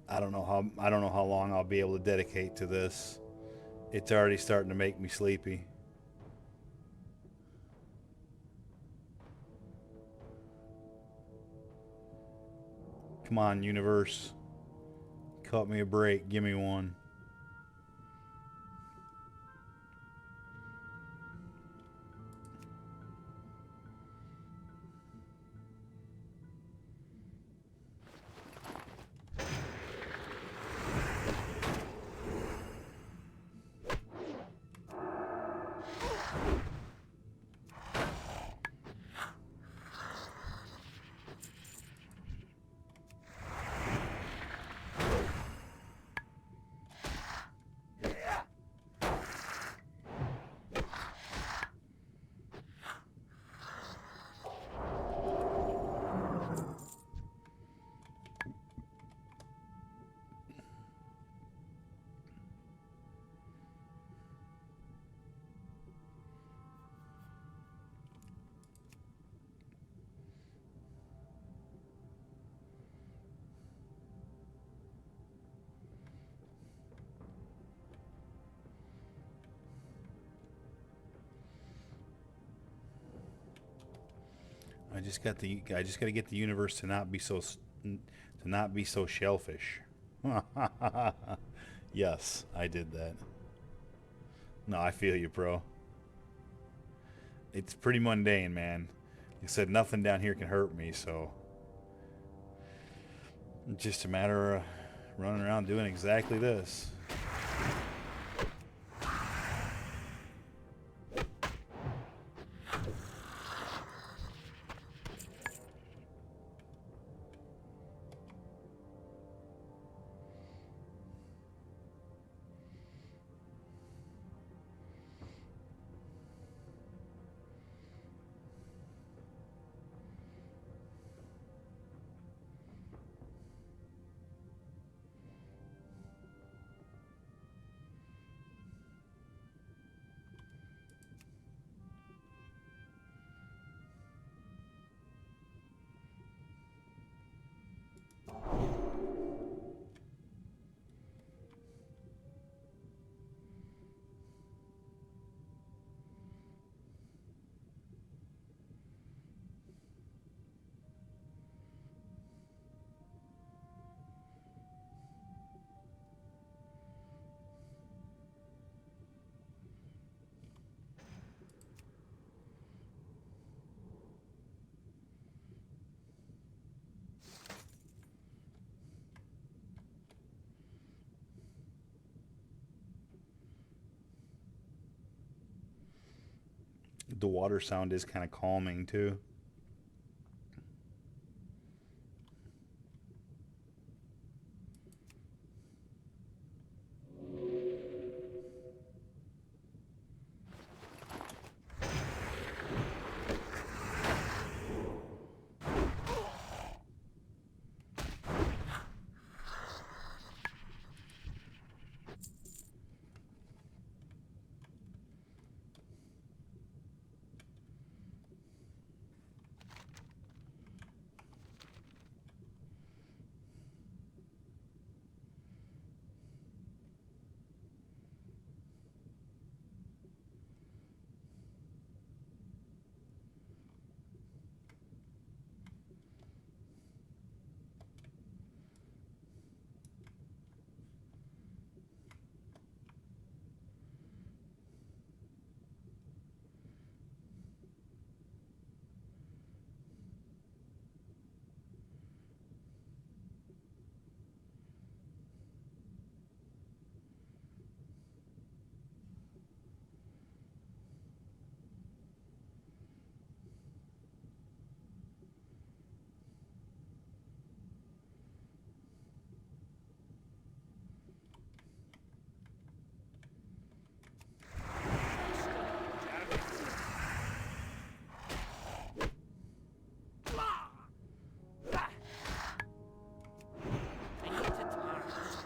Speaker 1: I don't know how long I'll be able to dedicate to this. It's already starting to make me sleepy. Come on, universe. Cut me a break. Give me one. I just got to get the universe to not be so shellfish. Yes, I did that. No, I feel you, bro. It's pretty mundane, man. You said nothing down here can hurt me, so it's just a matter of running around doing exactly this. The water sound is kind of calming too.
Speaker 3: I need to talk to something first.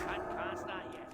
Speaker 3: Can't start yet.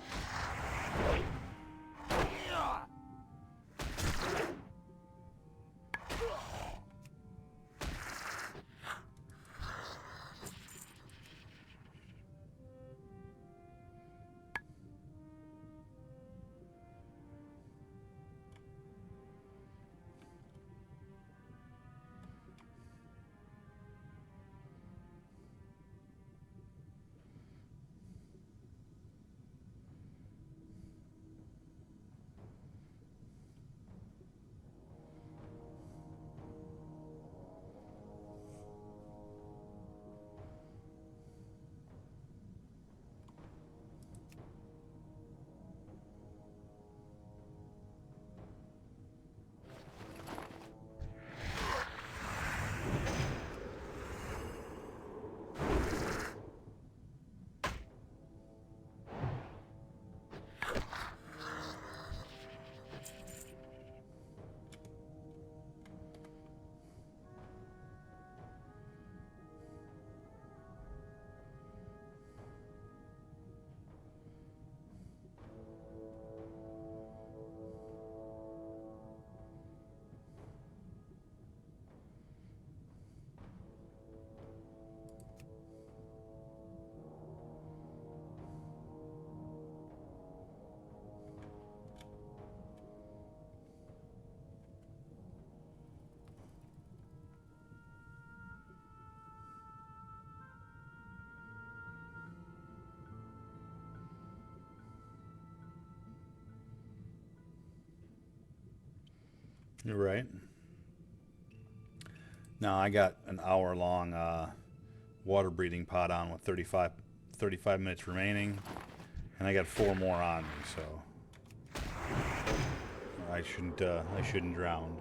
Speaker 1: You're right. Now I got an hour long water breathing pod on with 35 minutes remaining, and I got 4 more on me, so I shouldn't drown.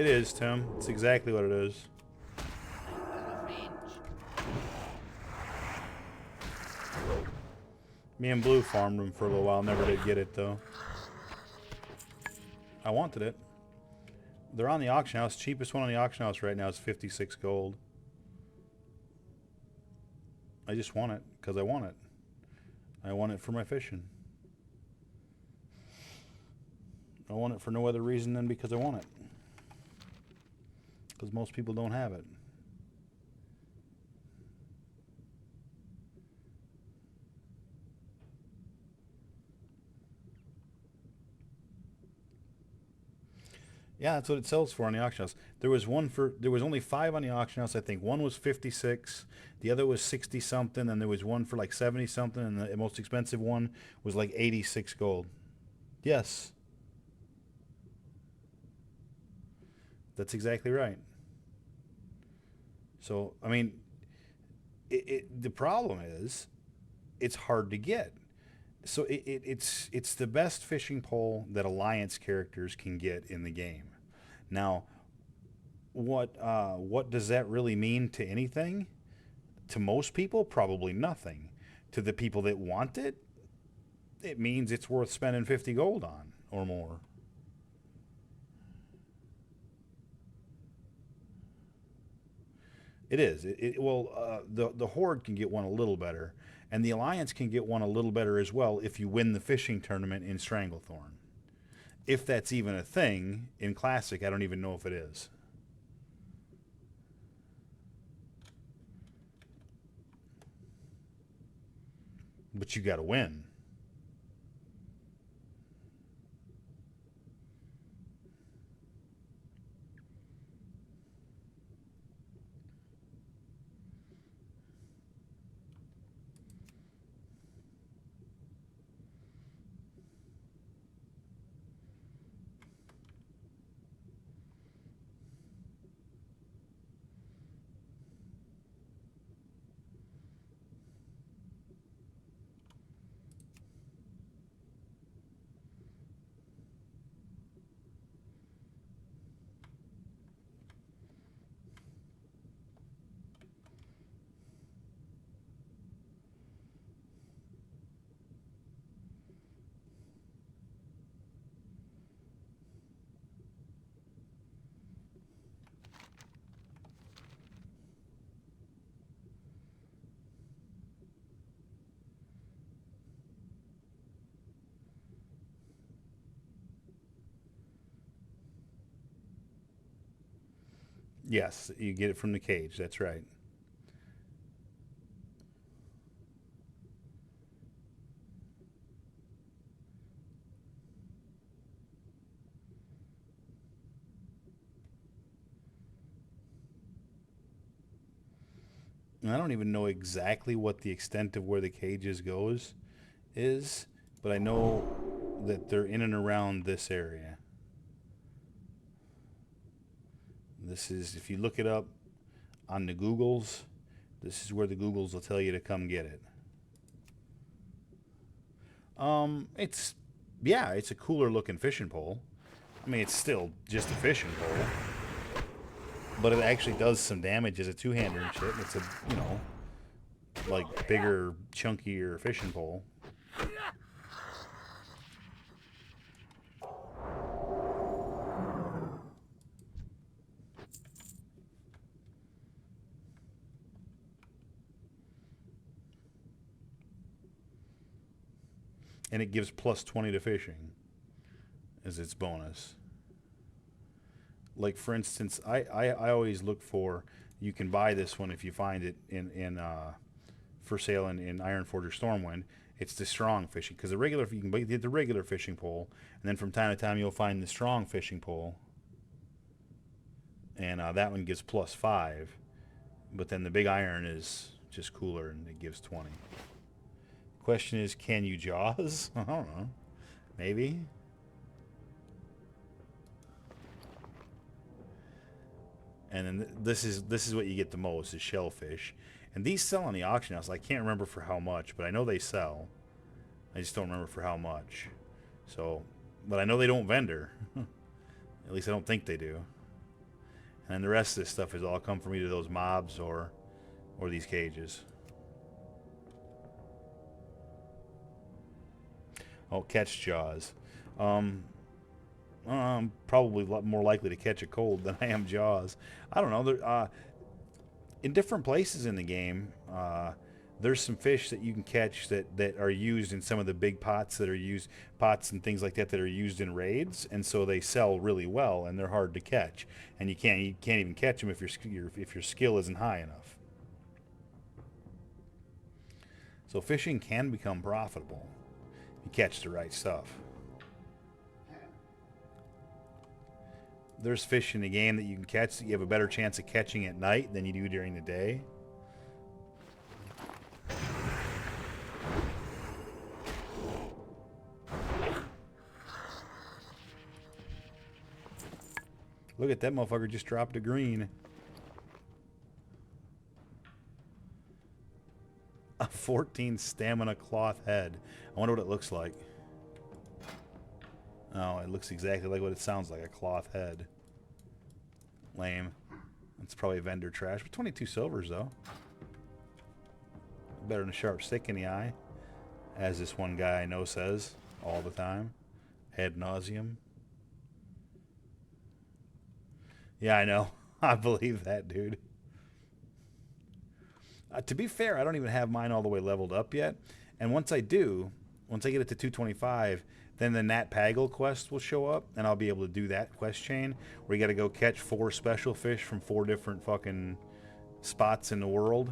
Speaker 1: It is, Tim. It's exactly what it is.
Speaker 3: Revenge.
Speaker 1: Me and Blue farmed them for a little while. Never did get it, though. I wanted it. They're on the auction house. Cheapest one on the auction house right now is 56 gold. I just want it because I want it. I want it for my fishing. I want it for no other reason than because I want it. Because most people don't have it. Yeah, that's what it sells for on the auction house. There was only 5 on the auction house, I think. One was 56, the other was 60 something, and there was one for like 70 something, and the most expensive one was like 86 gold. Yes. That's exactly right. So, I mean, the problem is it's hard to get. So it's the best fishing pole that Alliance characters can get in the game. Now, what does that really mean to anything? To most people, probably nothing. To the people that want it, it means it's worth spending 50 gold on or more. It is. The Horde can get one a little better, and the Alliance can get one a little better as well if you win the fishing tournament in Stranglethorn. If that's even a thing in Classic, I don't even know if it is. But you got to win. Yes, you get it from the cage. That's right. And I don't even know exactly what the extent of where the cages goes is, but I know that they're in and around this area. This is, if you look it up on the Googles, this is where the Googles will tell you to come get it. It's a cooler looking fishing pole. I mean, it's still just a fishing pole, but it actually does some damage as a two-hander and shit. It's a, like bigger, chunkier fishing pole. And it gives plus 20 to fishing as its bonus. Like, for instance, I always look for, you can buy this one if you find it in for sale in Ironforge or Stormwind. It's the strong fishing, because you can get the regular fishing pole, and then from time to time you'll find the strong fishing pole, and that one gives plus 5, but then the big iron is just cooler and it gives 20. Question is, can you Jaws? I don't know. Maybe. And then this is what you get the most, is shellfish. And these sell on the auction house. I can't remember for how much, but I know they sell. I just don't remember for how much. So, but I know they don't vendor. At least I don't think they do. And the rest of this stuff is all come from either those mobs or these cages. Oh, catch jaws. I'm probably more likely to catch a cold than I am jaws. I don't know. In different places in the game, there's some fish that you can catch that are used in some of the big pots that are used, pots and things like that that are used in raids, and so they sell really well and they're hard to catch. And you can't even catch them if your skill isn't high enough. So fishing can become profitable if you catch the right stuff. There's fish in the game that you can catch that you have a better chance of catching at night than you do during the day. Look at that motherfucker just dropped a green. A 14 stamina cloth head. I wonder what it looks like. Oh, it looks exactly like what it sounds like, a cloth head. Lame. That's probably vendor trash. But 22 silvers, though. Better than a sharp stick in the eye. As this one guy I know says all the time. Ad nauseum. Yeah, I know. I believe that, dude. To be fair, I don't even have mine all the way leveled up yet. And once I do, once I get it to 225, then the Nat Pagel quest will show up, and I'll be able to do that quest chain where you got to go catch 4 special fish from 4 different fucking spots in the world.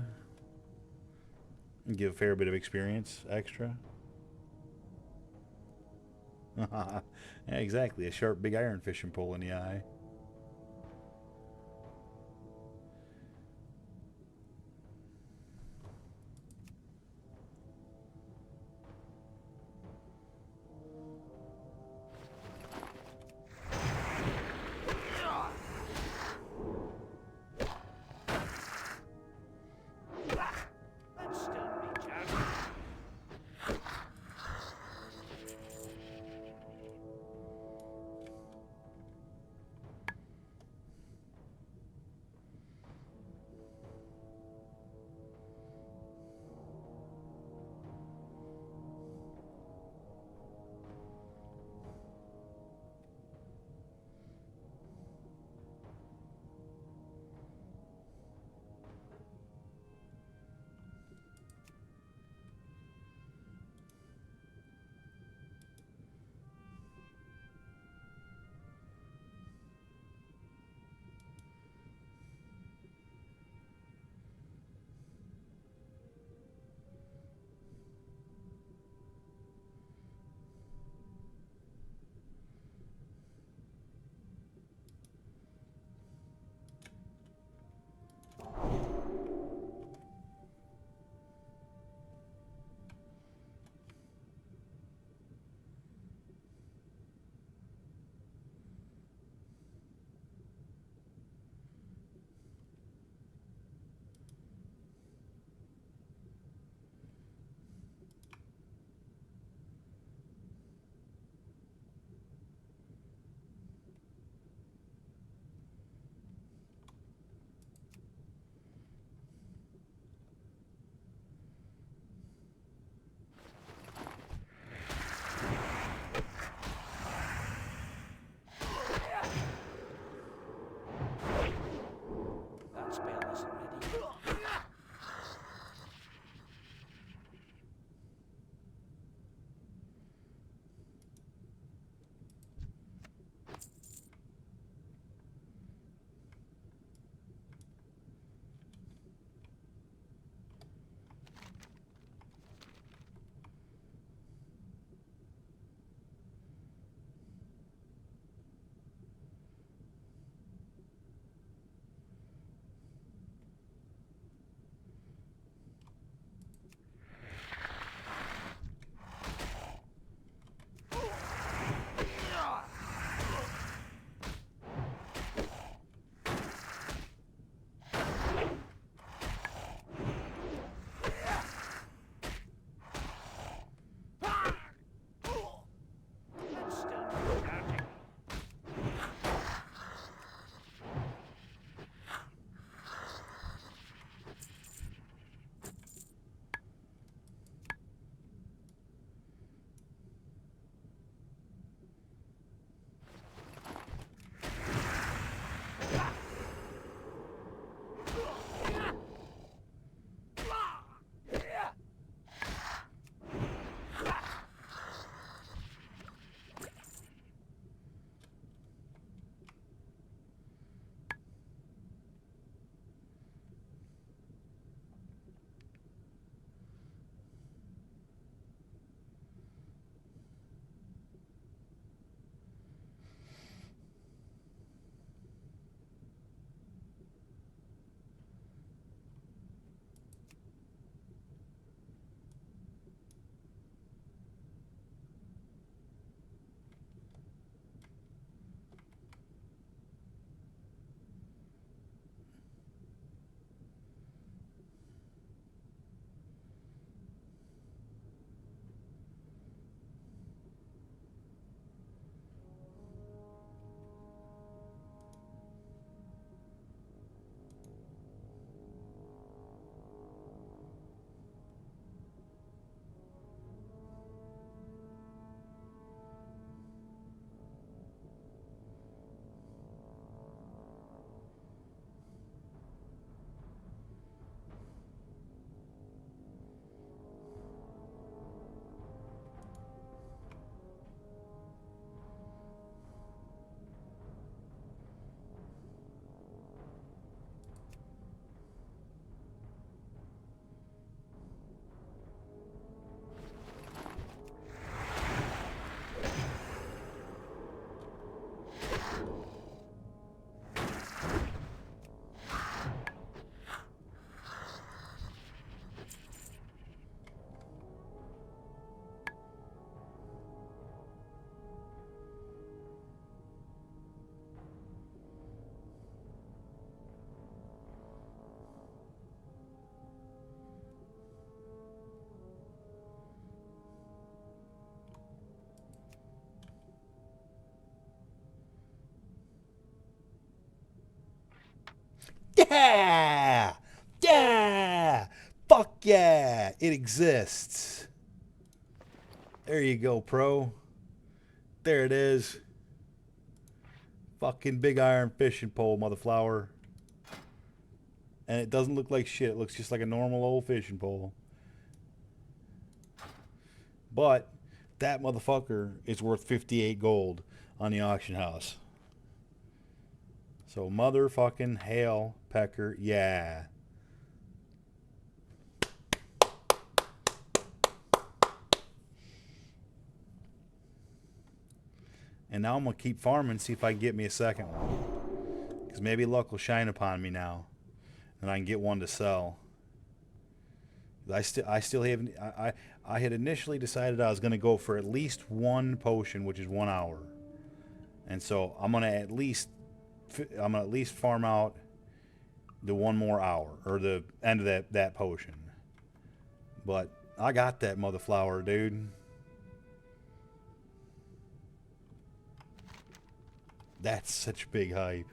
Speaker 1: And give a fair bit of experience extra. Yeah, exactly. A sharp big iron fishing pole in the eye.
Speaker 3: Let's still reach out.
Speaker 1: Yeah! Yeah! Fuck yeah! It exists. There you go, pro. There it is. Fucking big iron fishing pole, motherflower. And it doesn't look like shit. It looks just like a normal old fishing pole. But that motherfucker is worth 58 gold on the auction house. So motherfucking hail pecker, yeah. And now I'm going to keep farming, see if I can get me a second one. Because maybe luck will shine upon me now. And I can get one to sell. I still haven't... I had initially decided I was going to go for at least one potion, which is 1 hour. And so I'm going to at least farm out the 1 more hour. Or the end of that potion. But I got that motherflower, dude. That's such big hype.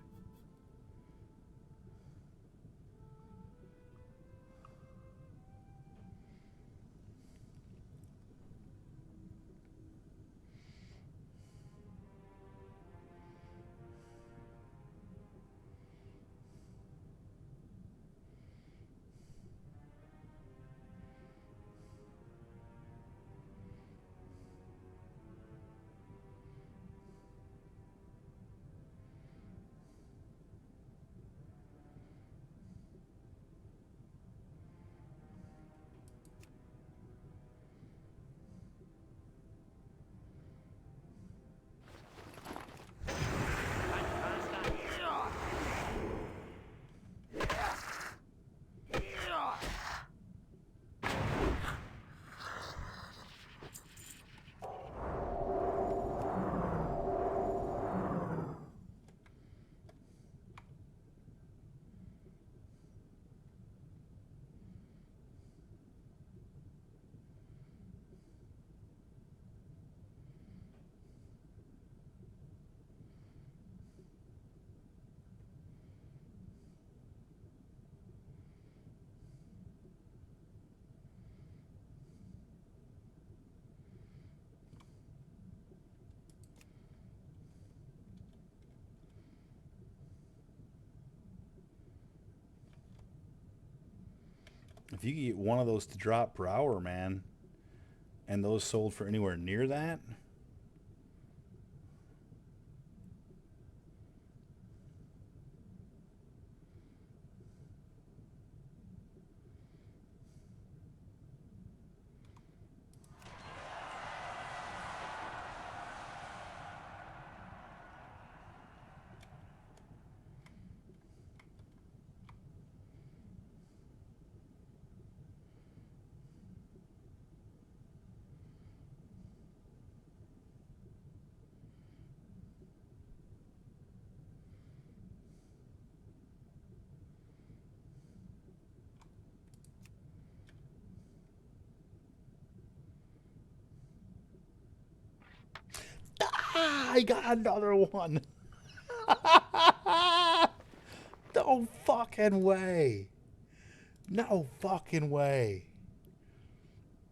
Speaker 1: If you could get one of those to drop per hour, man, and those sold for anywhere near that... Ah, I got another one. No fucking way. No fucking way.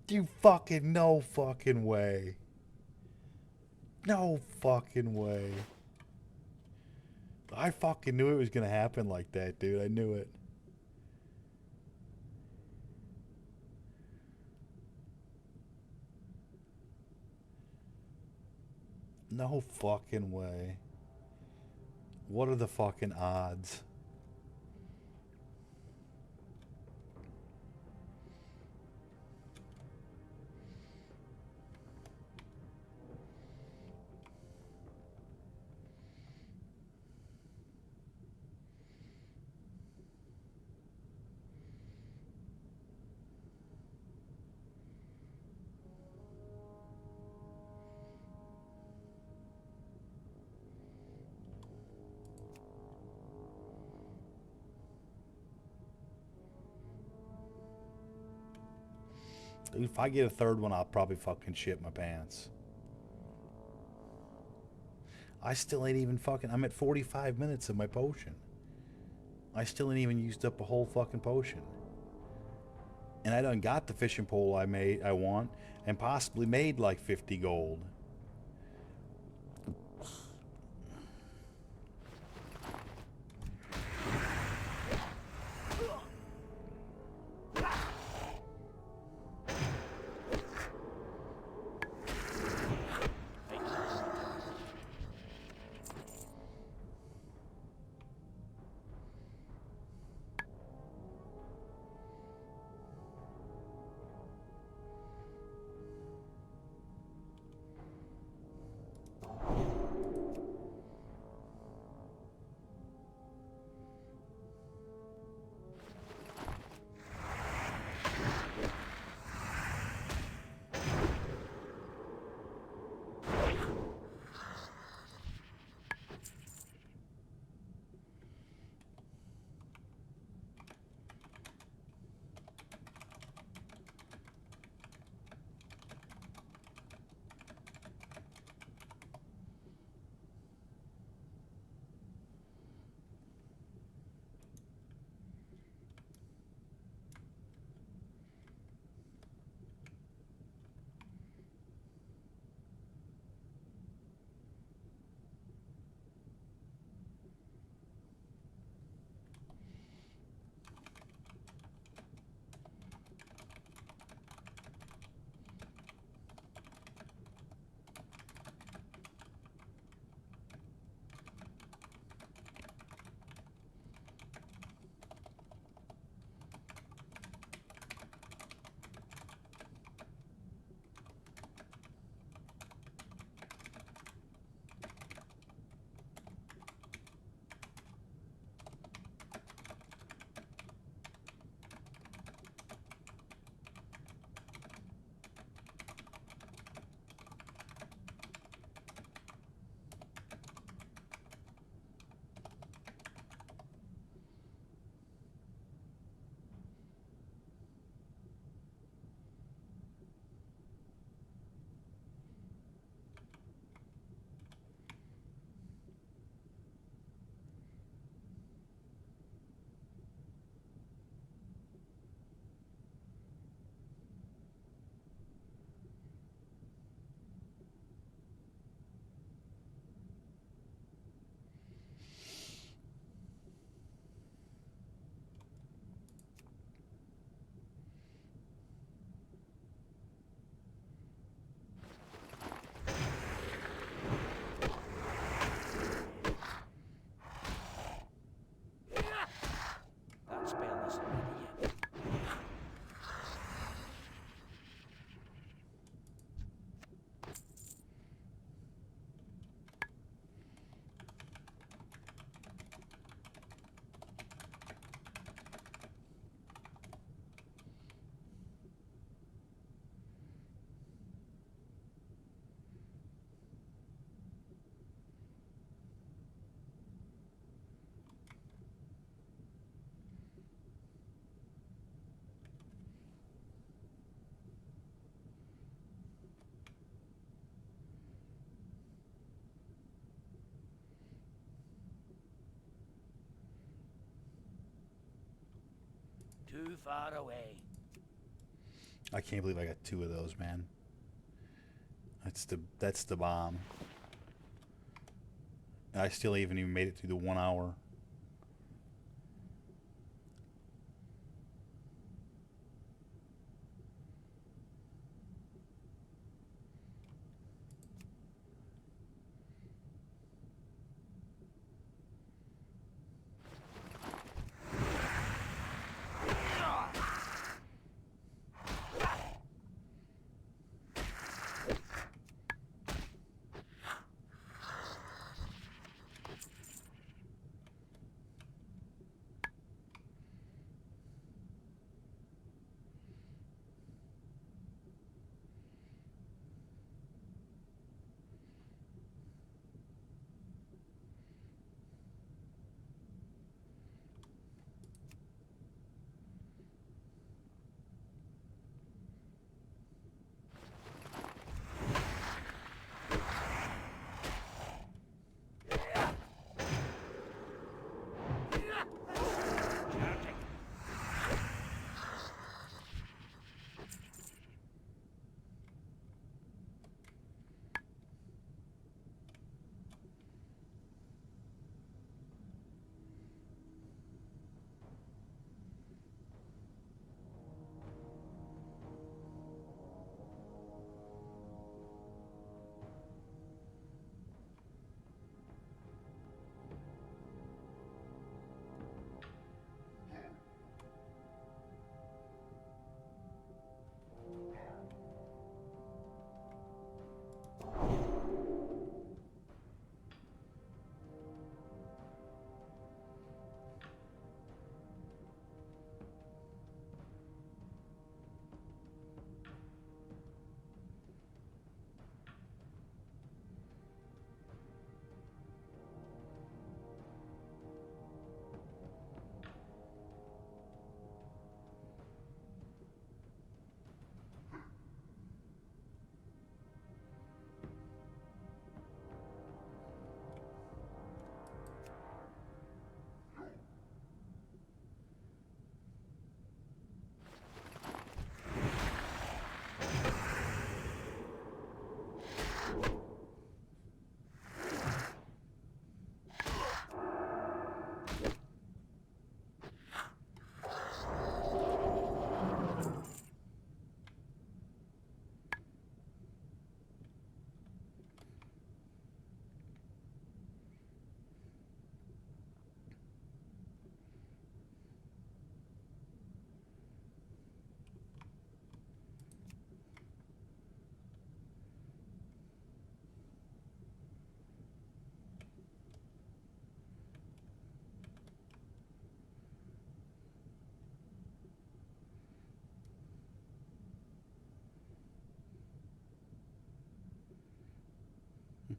Speaker 1: You fucking no fucking way. No fucking way. I fucking knew it was gonna happen like that, dude. I knew it. No fucking way. What are the fucking odds? Dude, if I get a third one, I'll probably fucking shit my pants. I still ain't even fucking... I'm at 45 minutes of my potion. I still ain't even used up a whole fucking potion. And I done got the fishing pole I want, and possibly made like 50 gold.
Speaker 3: That spell isn't ready yet. Too far away.
Speaker 1: I can't believe I got 2 of those, man. That's the bomb. I still haven't even made it through the 1 hour.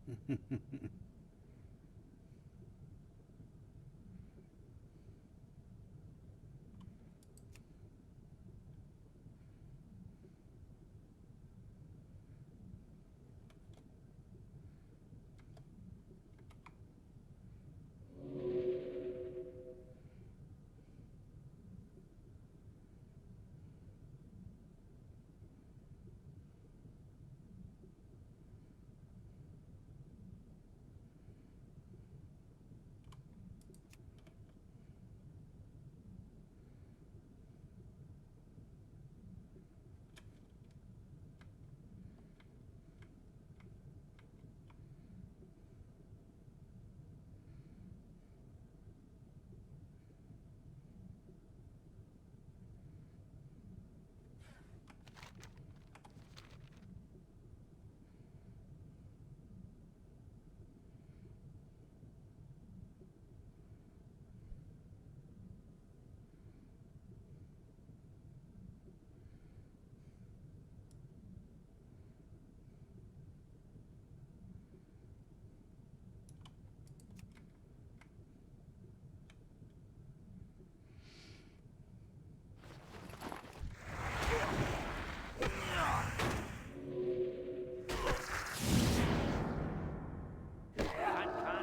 Speaker 3: Can't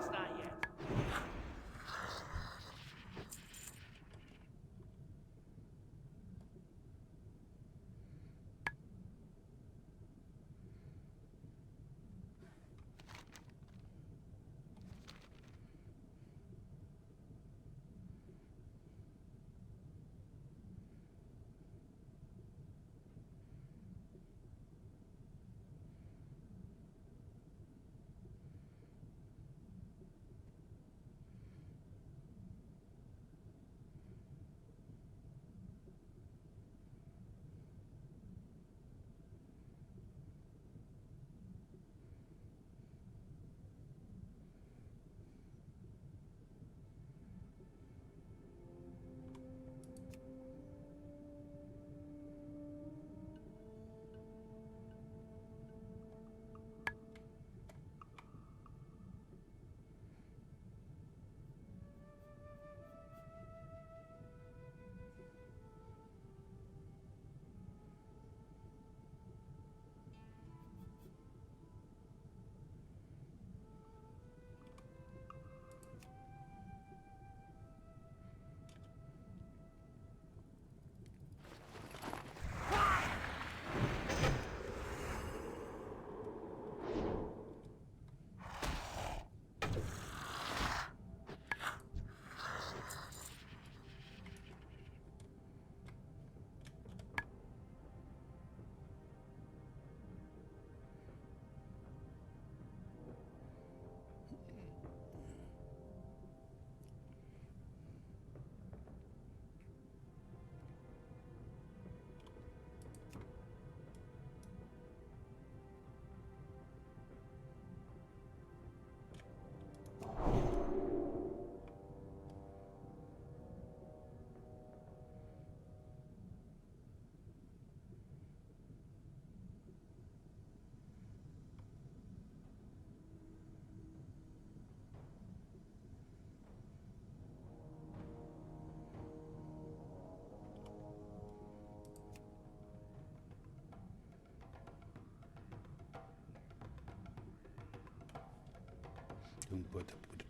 Speaker 3: start yet.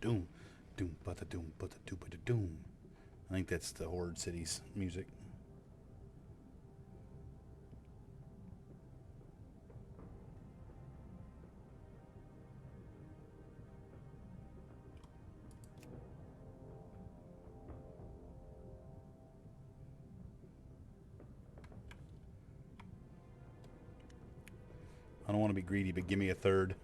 Speaker 1: Doom, doom, doom, doom, doom, doom. I think that's the Horde Cities music. I don't want to be greedy, but give me a third.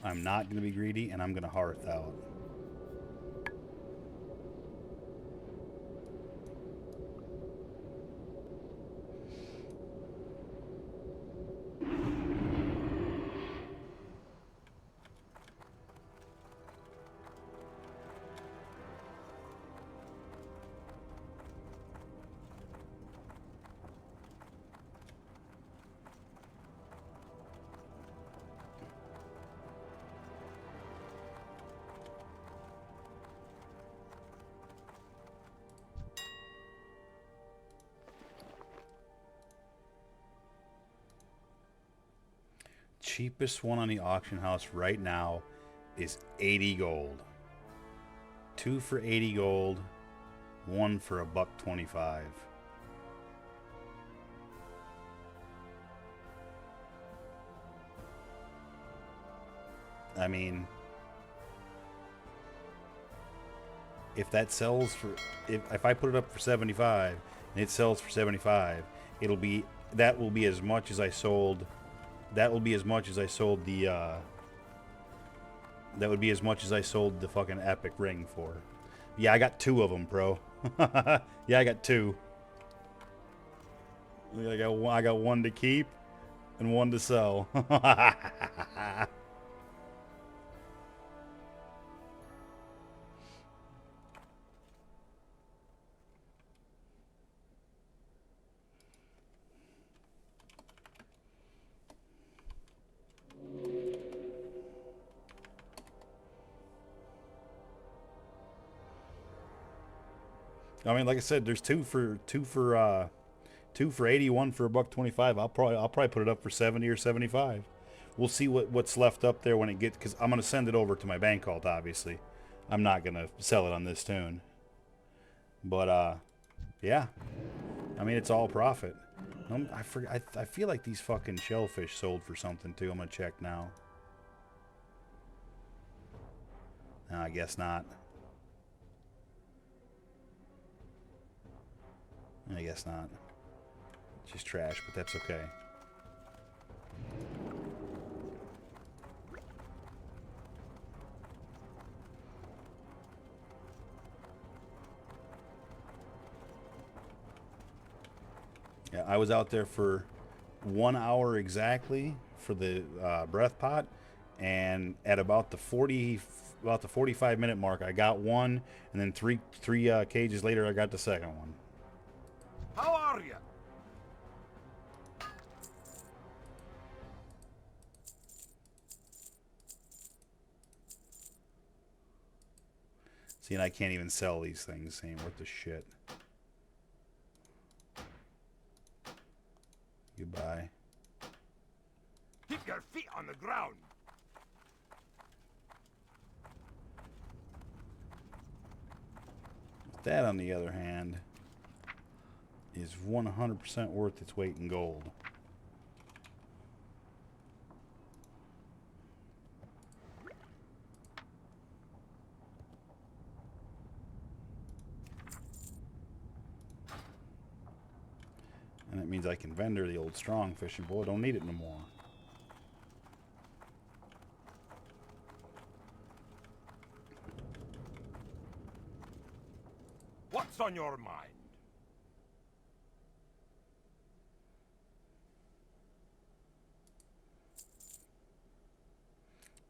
Speaker 1: I'm not going to be greedy, and I'm going to hearth out. Cheapest one on the auction house right now is 80 gold. 2 for 80 gold, 1 for $1.25. I mean, if that sells for, if I put it up for 75 and it sells for 75, that will be as much as I sold. That will be as much as I sold the. That would be as much as I sold the fucking epic ring for. Yeah, I got 2 of them, bro. Yeah, I got 2. I got 1 to keep and 1 to sell. I mean, like I said, there's 2 for 80, 1 for $1.25. I'll probably put it up for 70 or 75. We'll see what's left up there when it gets, because I'm gonna send it over to my bank vault. Obviously, I'm not gonna sell it on this tune. But yeah, I mean it's all profit. I feel like these fucking shellfish sold for something too. I'm gonna check now. No, I guess not. I guess not. It's just trash, but that's okay. Yeah, I was out there for 1 hour exactly for the breath pot, and at about the 45-minute mark, I got one, and then three cages later, I got the second one.
Speaker 5: How are you?
Speaker 1: See, and I can't even sell these things. Ain't worth the shit. Goodbye.
Speaker 5: Keep your feet on the ground.
Speaker 1: That, on the other hand, is 100% worth its weight in gold. And that means I can vendor the old strong fishing bowl. I don't need it no more.
Speaker 5: What's on your mind?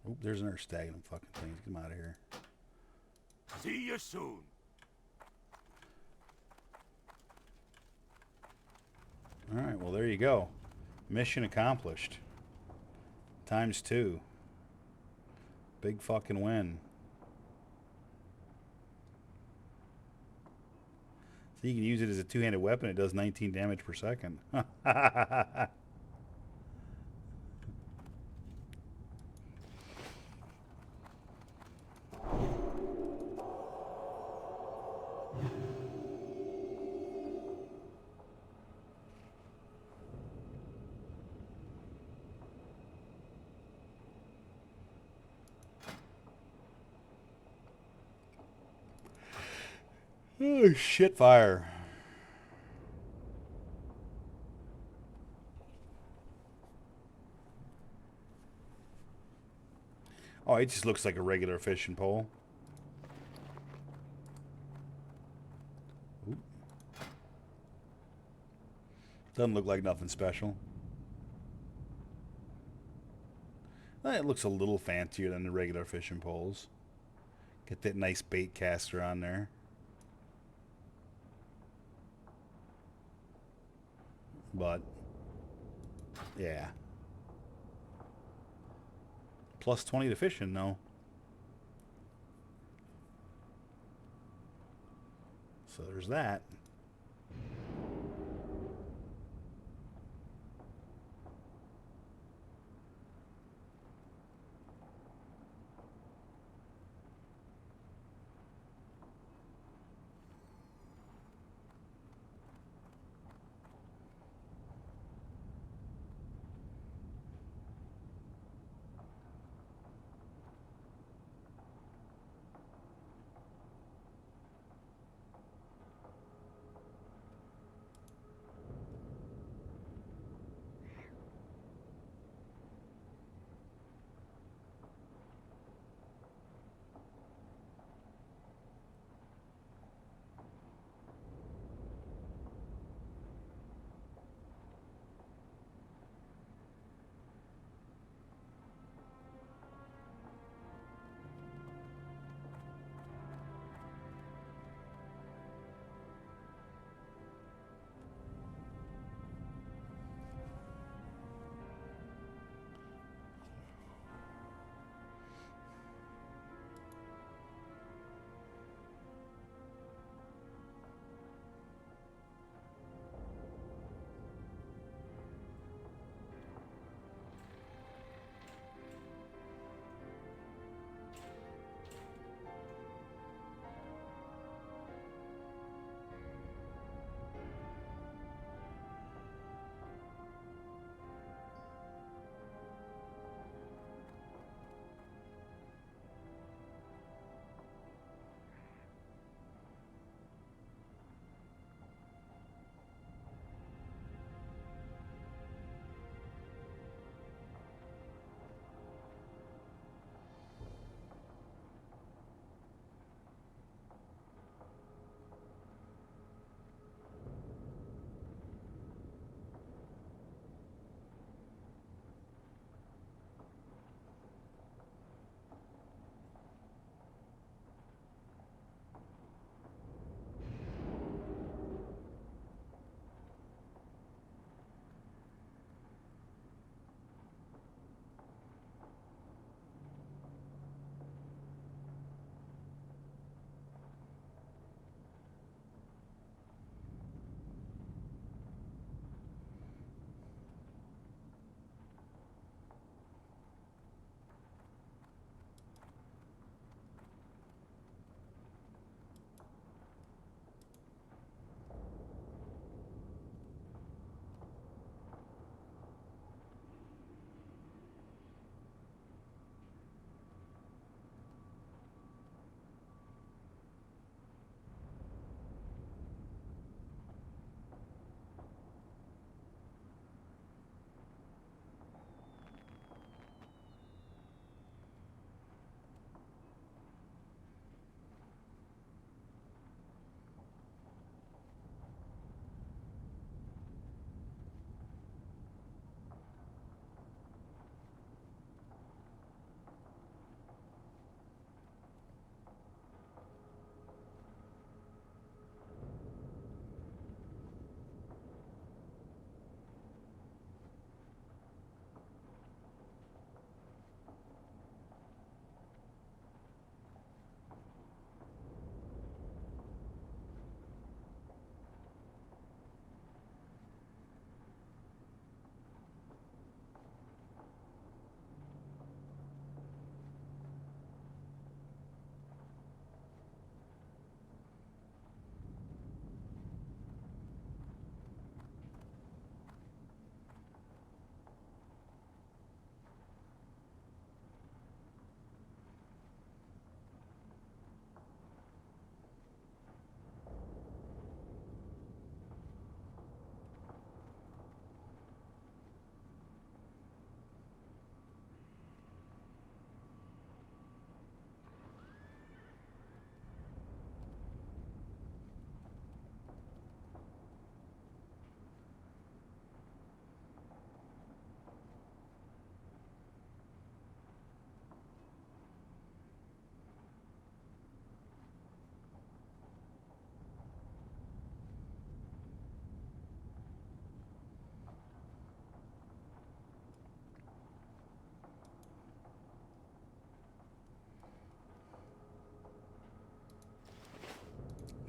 Speaker 1: Oop, there's another stag and fucking things. Get them out of here.
Speaker 5: See you soon.
Speaker 1: Alright, well there you go. Mission accomplished. ×2. Big fucking win. So you can use it as a two-handed weapon. It does 19 damage per second. Oh, shit fire. Oh, it just looks like a regular fishing pole. Oop. Doesn't look like nothing special. It looks a little fancier than the regular fishing poles. Get that nice bait caster on there. But, yeah. Plus 20 to fishing, though. So there's that.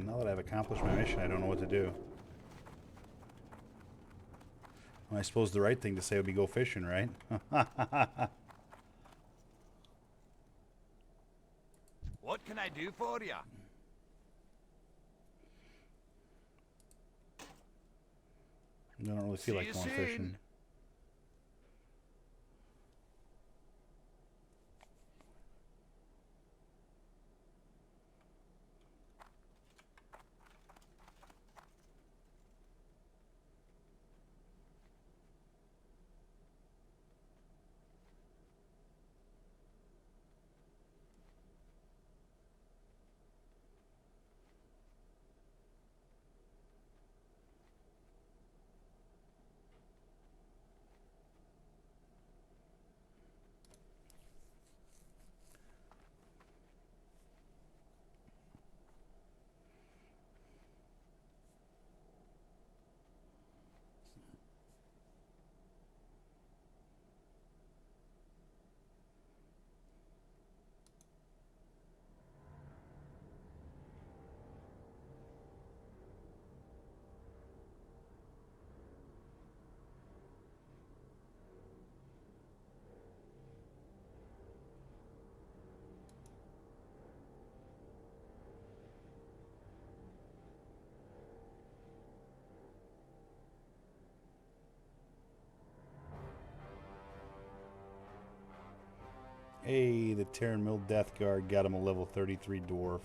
Speaker 1: Now that I've accomplished my mission, I don't know what to do. Well, I suppose the right thing to say would be go fishing, right?
Speaker 5: What can I do for you?
Speaker 1: I don't really feel
Speaker 5: See
Speaker 1: like
Speaker 5: you
Speaker 1: going
Speaker 5: soon.
Speaker 1: fishing. Hey, the Terran Mill Death Guard got him a level 33 dwarf.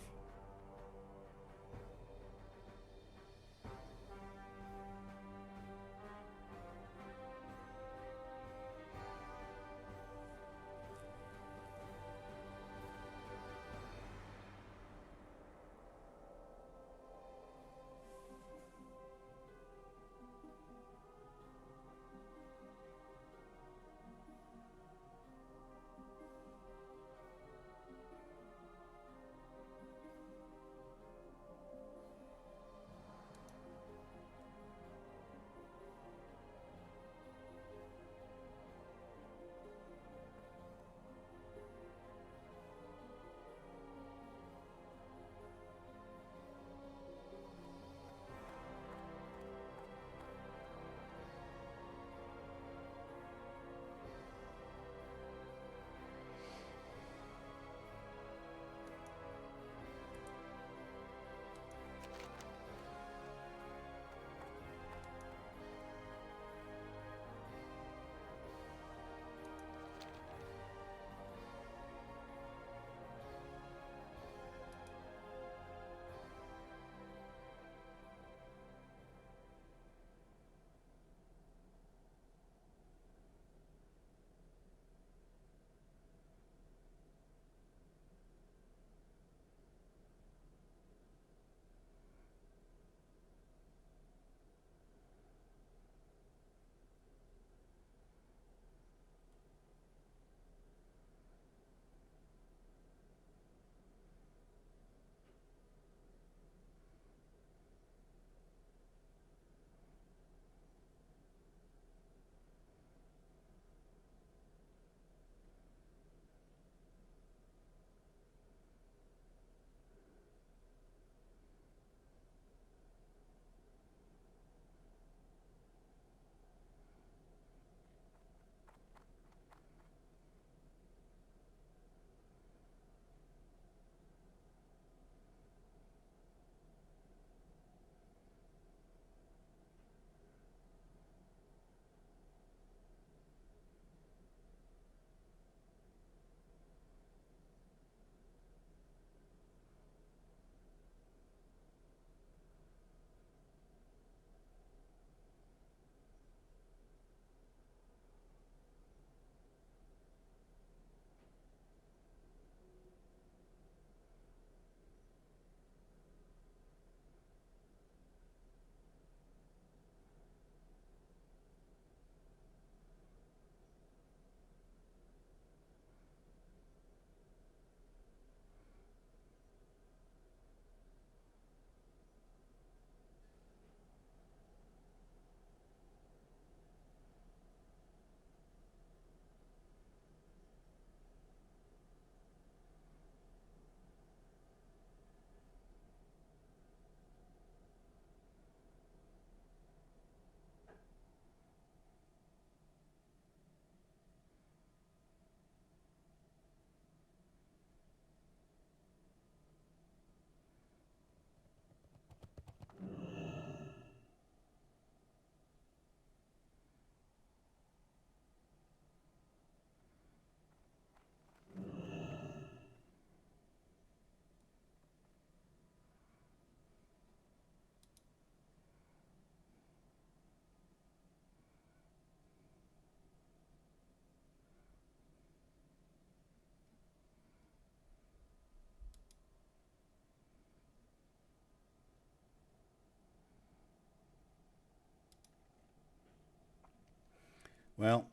Speaker 1: Well,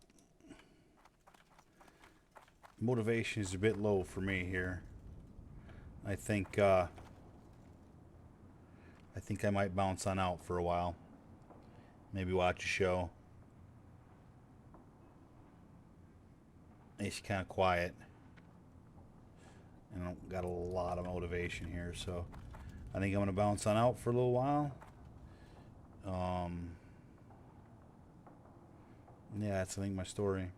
Speaker 1: motivation is a bit low for me here. I think I might bounce on out for a while. Maybe watch a show. It's kind of quiet. I don't got a lot of motivation here, so I think I'm gonna bounce on out for a little while. Yeah, that's I think my story.